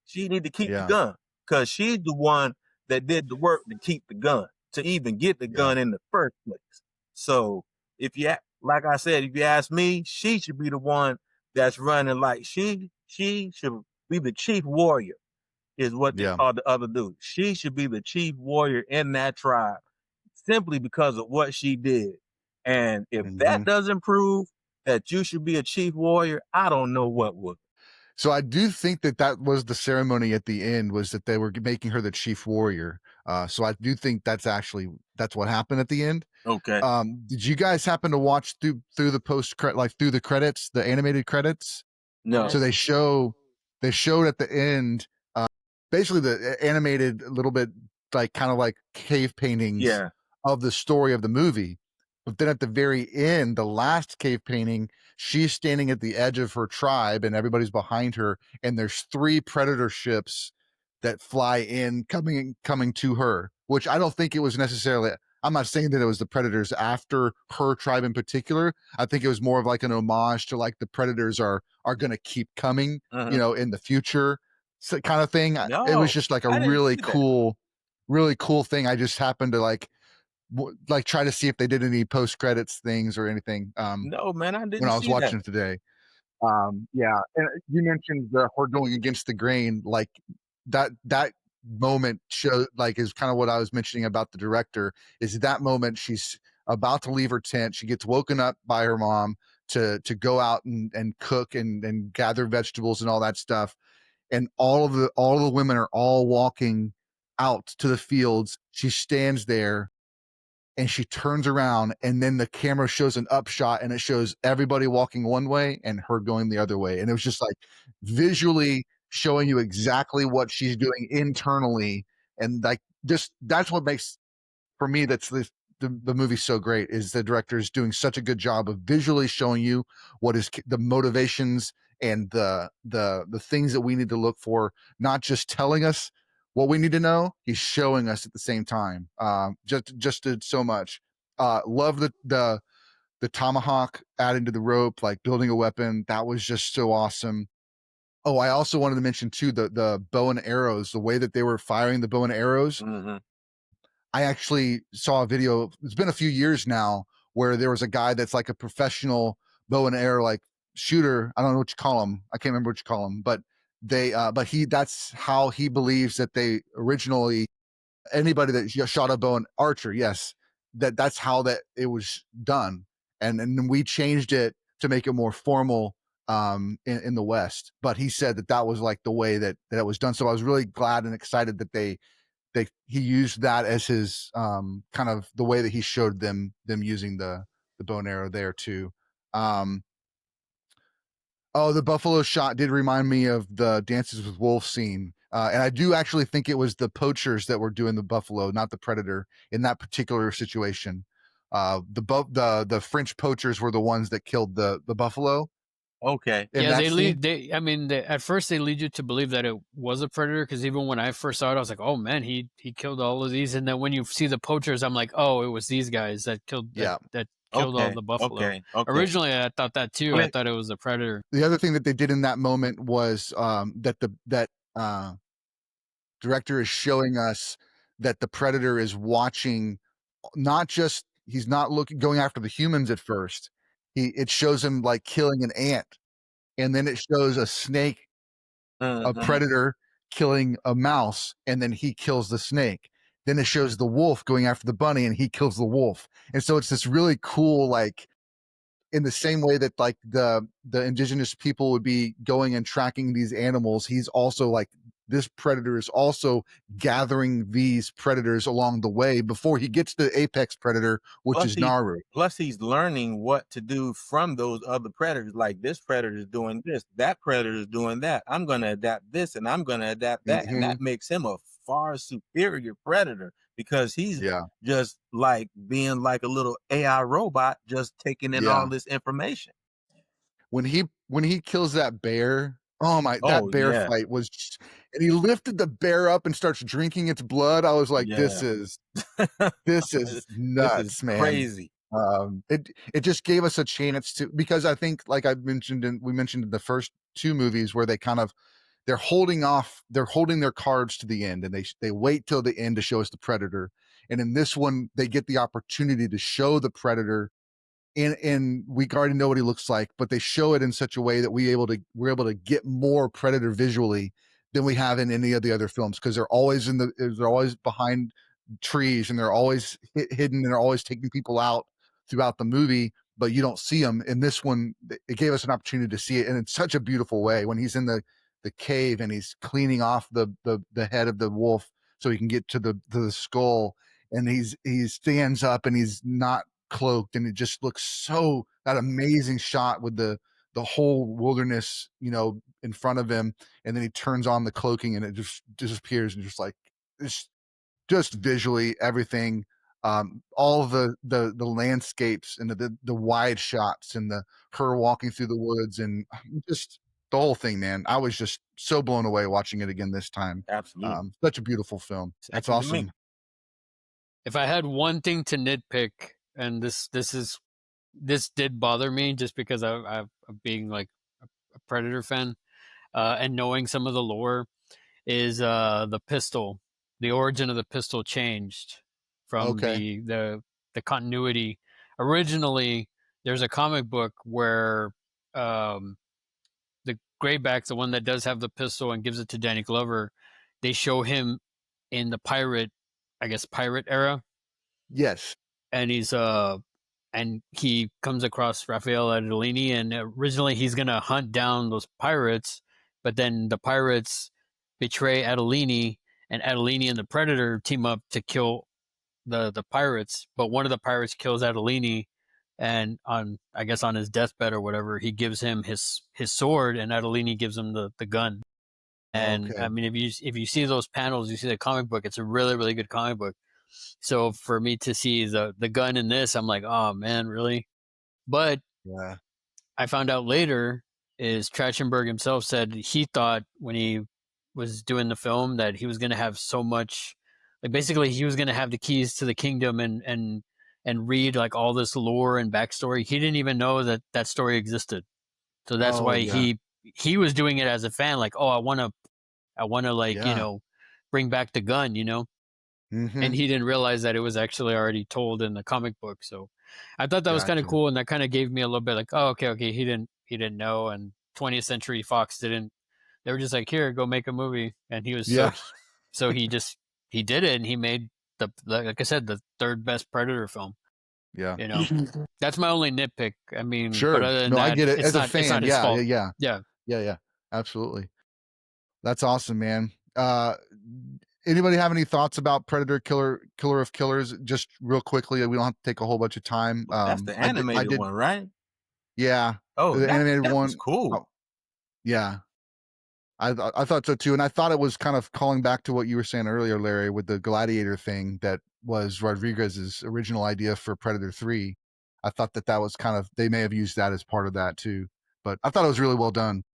She need to keep the Yeah. gun, because she's the one that did the work to keep the gun, to even get the Yeah. gun in the first place. So if you, like I said, if you ask me, she should be the one that's running. Like she should be the chief warrior, is what they Yeah. call the other dude. She should be the chief warrior in that tribe, simply because of what she did. And if that doesn't prove that you should be a chief warrior, I don't know what would. So I do think that was the ceremony at the end, was that they were making her the chief warrior. So I do think that's what happened at the end. Okay. Did you guys happen to watch through the through the credits, the animated credits? No. So they showed at the end, basically the animated little bit, like kind of like cave paintings Yeah. of the story of the movie. But then at the very end, the last cave painting, she's standing at the edge of her tribe and everybody's behind her. And there's 3 predator ships that fly in, coming to her, which I don't think it was necessarily. I'm not saying that it was the predators after her tribe in particular. I think it was more of like an homage to, like, the predators are going to keep coming, in the future, so kind of thing. It was No, just like a I didn't really see that. cool thing. I just happened to like try to see if they did any post credits things or anything. No, man, I When didn't I was see that. watching it today. Yeah, and you mentioned her going against the grain, like that moment show, like, is kind of what I was mentioning about the director. Is that moment she's about to leave her tent, she gets woken up by her mom to go out and cook and gather vegetables and all that stuff, and all of the women are all walking out to the fields. She stands there and she turns around, and then the camera shows an upshot and it shows everybody walking one way and her going the other way. And it was just like visually showing you exactly what she's doing internally. And like, just that's what makes, for me, that's the movie's so great, is the director is doing such a good job of visually showing you what is the motivations and the things that we need to look for, not just telling us what we need to know. He's showing us at the same time. Just did so much. Love the tomahawk adding to the rope, like building a weapon. That was just so awesome. Oh, I also wanted to mention too the bow and arrows, the way that they were firing the bow and arrows. Mm-hmm. I actually saw a video, it's been a few years now, where there was a guy that's like a professional bow and arrow like shooter. I don't know what you call him. I can't remember what you call him, but that's how he believes that they originally, anybody that shot a bow and archer, yes, that's how that it was done. And then we changed it to make it more formal in the West. But he said that was like the way that it was done. So I was really glad and excited that he used that as his kind of the way that he showed them using the bow and arrow there too. Oh, the buffalo shot did remind me of the Dances with Wolves scene. And I do actually think it was the poachers that were doing the buffalo, not the predator in that particular situation. The French poachers were the ones that killed the buffalo. Okay. Yeah, they lead. At first they lead you to believe that it was a predator, because even when I first saw it, I was like, "Oh man, he killed all of these." And then when you see the poachers, I'm like, "Oh, it was these guys that killed that killed all the buffalo." Okay. Originally, I thought that too. I thought it was a predator. The other thing that they did in that moment was that director is showing us that the predator is watching, not just, he's not going after the humans at first. It shows him like killing an ant, and then it shows a snake, a predator killing a mouse, and then he kills the snake. Then it shows the wolf going after the bunny, and he kills the wolf. And so it's this really cool, like, in the same way that like the indigenous people would be going and tracking these animals, he's also like, this predator is also gathering these predators along the way before he gets to the apex predator, which is Naru. Plus he's learning what to do from those other predators. Like, this predator is doing this, that predator is doing that. I'm going to adapt this and I'm going to adapt that. And that makes him a far superior predator, because he's just like being like a little AI robot, just taking in all this information. When he kills that bear, that bear fight was just, and he lifted the bear up and starts drinking its blood. I was like, this is nuts, this is man. Crazy. It just gave us a chance to, because I think, like we mentioned in the first two movies, where they kind of, they're holding their cards to the end, and they wait till the end to show us the predator. And in this one, they get the opportunity to show the predator, and we already know what he looks like, but they show it in such a way that we're able to get more predator visually than we have in any of the other films, because they're always behind trees, and they're always hidden, and they're always taking people out throughout the movie, but you don't see them. In this one, it gave us an opportunity to see it, and in such a beautiful way, when he's in the cave and he's cleaning off the head of the wolf so he can get to the skull, and he stands up and he's not cloaked, and it just looks so, that amazing shot with the whole wilderness, in front of him, and then he turns on the cloaking and it just disappears, and just like, it's just visually everything, all the landscapes and the wide shots, and her walking through the woods, and just the whole thing, man. I was just so blown away watching it again this time. Absolutely. Such a beautiful film. That's awesome. If I had one thing to nitpick, and this did bother me, just because of being like a Predator fan, and knowing some of the lore, is the pistol. The origin of the pistol changed from the continuity. Originally, there's a comic book where the Greyback, the one that does have the pistol and gives it to Danny Glover, they show him in the pirate era. Yes. And he comes across Raphael Adolini, and originally he's gonna hunt down those pirates, but then the pirates betray Adolini, and Adolini and the Predator team up to kill the pirates. But one of the pirates kills Adolini, and on his deathbed or whatever, he gives him his sword, and Adolini gives him the gun. And I mean, if you see those panels, you see the comic book, it's a really, really good comic book. So for me to see the gun in this, I'm like, oh man, really? But I found out later is Trachtenberg himself said he thought when he was doing the film that he was going to have so much, like basically he was going to have the keys to the kingdom and read like all this lore and backstory. He didn't even know that story existed. So that's why he was doing it as a fan, like, oh, I want to like, bring back the gun, And he didn't realize that it was actually already told in the comic book. So I thought that was kind of Gotcha. cool, and that kind of gave me a little bit like, oh, okay, he didn't know, and 20th Century Fox didn't. They were just like, here, go make a movie, and he was Yeah. so he did it, and he made like I said, the third best Predator film. Yeah. You know, that's my only nitpick. I mean, but Sure. other than No, I that, get it. it's As a not fan, his yeah, yeah, fault. yeah. Yeah. Yeah. Absolutely. That's awesome, man. Anybody have any thoughts about Predator Killer of Killers? Just real quickly, we don't have to take a whole bunch of time. That's the I animated did, one, right? yeah, Oh, the animated that was one. cool. Oh, yeah, I thought so too, and I thought it was kind of calling back to what you were saying earlier, Larry, with the gladiator thing that was Rodriguez's original idea for Predator 3. I thought that was kind of, they may have used that as part of that too, but I thought it was really well done.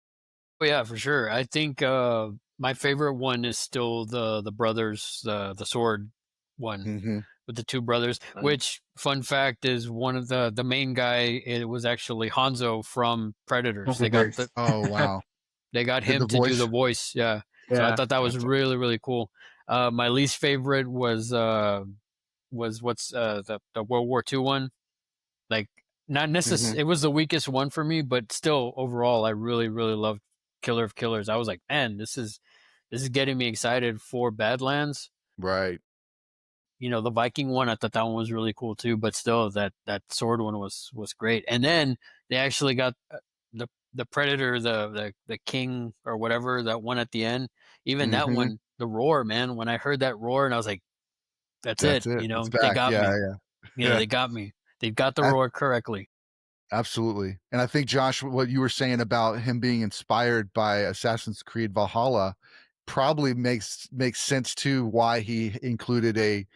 Oh yeah, for sure. I think my favorite one is still the brothers, the sword one Mm-hmm. with the two brothers. Which, fun fact, is one of the main guy. It was actually Hanzo from Predators. They got Oh wow, they got did the him to do the voice? voice. Yeah. So I thought that was That's really really cool. My least favorite was what's the World War II one. Like, not necessarily, Mhm. it was the weakest one for me, but still overall I really really loved Killer of Killers. I was like, man, this is getting me excited for Badlands. Right. You know, the Viking one, I thought that one was really cool too, but still that sword one was great. And then they actually got the Predator, the king or whatever, that one at the end. Even that Mm-hmm. one, the roar, man, when I heard that roar, and I was like, that's it, That's it. you It's know, they back. got Yeah, me. yeah, You know, yeah. they got me. They got the roar correctly. Absolutely. And I think, Josh, what you were saying about him being inspired by Assassin's Creed Valhalla probably makes sense too, why he included a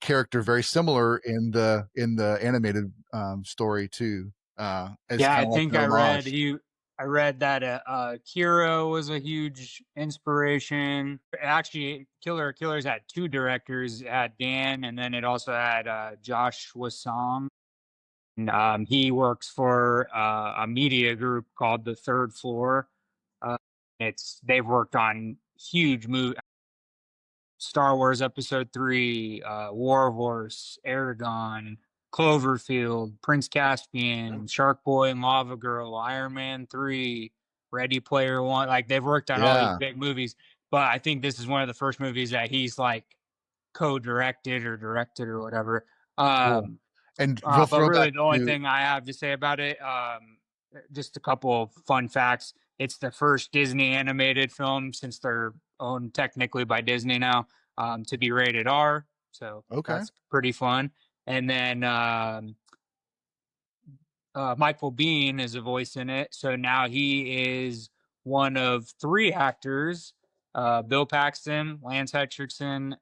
character very similar in the animated story too, as Yeah, kind I of like think an homage. I read that Kiro was a huge inspiration. Actually, Killers had two directors. It had Dan, and then it also had Josh Wasong. And, he works for a media group called The Third Floor. Uh, they've worked on huge movies. Star Wars Episode 3, War Horse, Aragon, Cloverfield, Prince Caspian, Shark Boy and Lava Girl, Iron Man 3, Ready Player One. Like, they've worked on all these Yeah, big movies, but I think this is one of the first movies that he's like co-directed or directed or whatever. cool. And real But throwback really, the only to, thing I have to say about it, just a couple of fun facts. It's the first Disney animated film since they're owned technically by Disney now, to be rated R. So okay. that's pretty fun. And then Michael Bean is a voice in it. So now he is one of three actors: Bill Paxton, Hendrickson,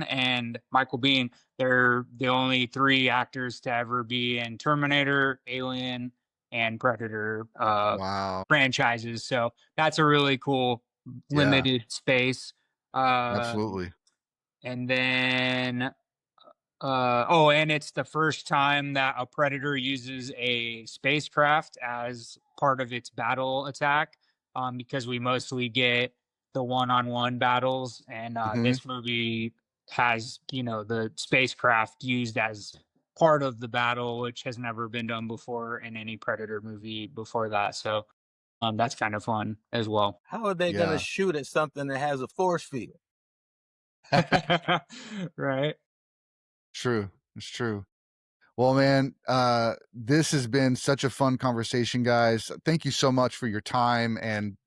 and Michael Bean. They're the only three actors to ever be in Terminator, Alien, and Predator Wow. franchises. So that's a really cool Yeah, limited space. Um, absolutely. and then oh, and it's the first time that a Predator uses a spacecraft as part of its battle attack, because we mostly get the one-on-one battles, and Hmm. this movie has, the spacecraft used as part of the battle, which has never been done before in any Predator movie before that. So that's kind of fun as well. How are they gonna Yeah. shoot at something that has a force field? Right. True. It's true. Well, man, this has been such a fun conversation, guys. Thank you so much for your time and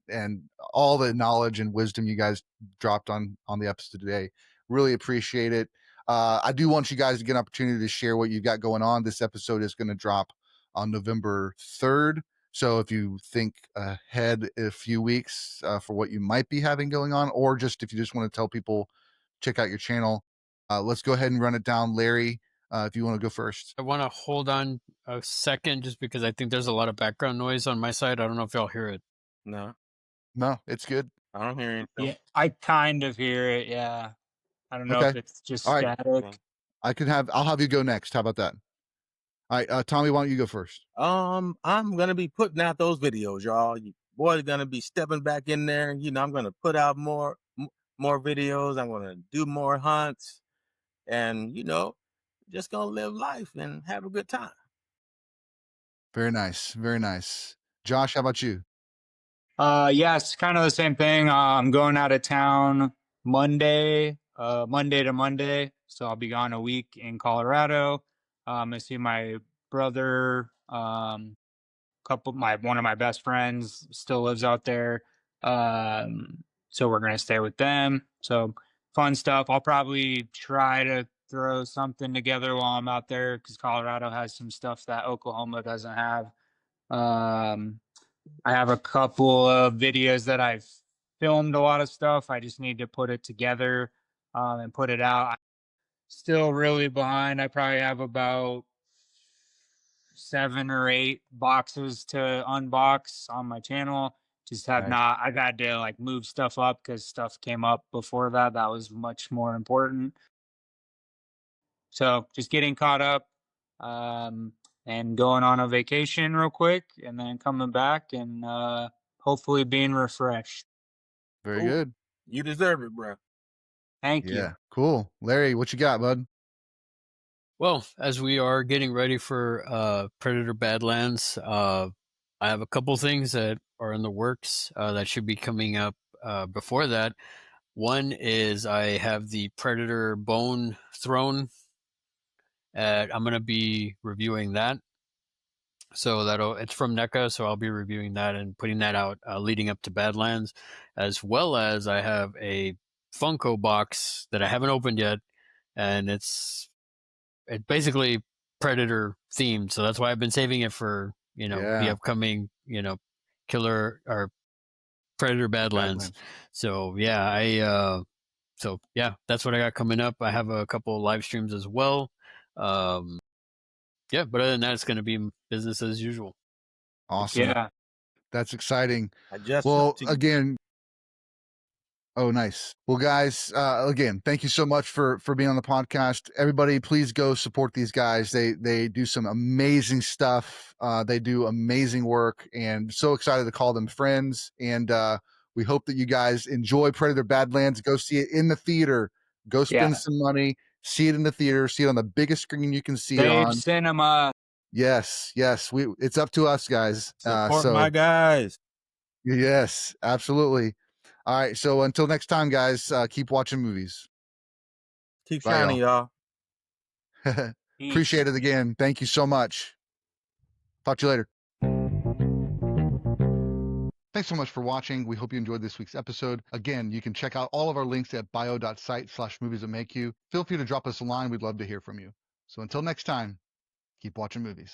all the knowledge and wisdom you guys dropped on the episode today. Really appreciate it. I do want you guys to get an opportunity to share what you've got going on. This episode is going to drop on November 3rd. So if you think ahead a few weeks for what you might be having going on, or just if you just want to tell people, check out your channel, let's go ahead and run it down. Larry, if you want to go first. I want to hold on a second just because I think there's a lot of background noise on my side. I don't know if y'all hear it. No, No, it's good. I don't hear anything. Yeah, I kind of hear it. Yeah. I don't know Okay. if it's just All right. static. I'll have you go next. How about that? All right. Tommy, why don't you go first? I'm gonna be putting out those videos, y'all. You boys gonna be stepping back in there. You know, I'm gonna put out more videos. I'm gonna do more hunts, and just gonna live life and have a good time. Very nice. Very nice. Josh, how about you? Yeah, it's kind of the same thing. I'm going out of town Monday to Monday. So I'll be gone a week in Colorado. I see my brother, one of my best friends still lives out there. So we're gonna stay with them. So fun stuff. I'll probably try to throw something together while I'm out there because Colorado has some stuff that Oklahoma doesn't have. Um, I have a couple of videos that I've filmed a lot of stuff. I just need to put it together and put it out. I'm still really behind. I probably have about 7 or 8 boxes to unbox on my channel. Just have Nice. not, I've had to like move stuff up because stuff came up before that. That was much more important. So just getting caught up and going on a vacation real quick and then coming back and hopefully being refreshed. Very Cool. good. You deserve it, bro. Thank Yeah. you. Cool. Larry, what you got, bud? Well, as we are getting ready for Predator Badlands, I have a couple things that are in the works that should be coming up before that. One is I have the Predator Bone Throne. I'm going to be reviewing that. So it's from NECA, so I'll be reviewing that and putting that out leading up to Badlands, as well as I have a Funko box that I haven't opened yet, and it's basically Predator themed. So that's why I've been saving it for the Yeah. upcoming Killer or Predator Badlands. Badlands. So yeah, that's what I got coming up. I have a couple of live streams as well. Yeah, but other than that, it's going to be business as usual. Awesome. Yeah. That's exciting. I just Well, sent to you. again, oh, nice. Well, guys, again, thank you so much for being on the podcast. Everybody, please go support these guys. They do some amazing stuff. They do amazing work, and so excited to call them friends. And we hope that you guys enjoy Predator Badlands. Go see it in the theater. Go spend Yeah. some money. See it in the theater. See it on the biggest screen you can see it Save on. cinema. Yes, it's up to us, guys. Support my guys. Yes, absolutely. All right. So until next time, guys, keep watching movies. Keep Bye, shining, y'all. Appreciate it again. Thank you so much. Talk to you later. Thanks so much for watching. We hope you enjoyed this week's episode. Again, you can check out all of our links at bio.site/moviesthatmakeyou. Feel free to drop us a line. We'd love to hear from you. So until next time, keep watching movies.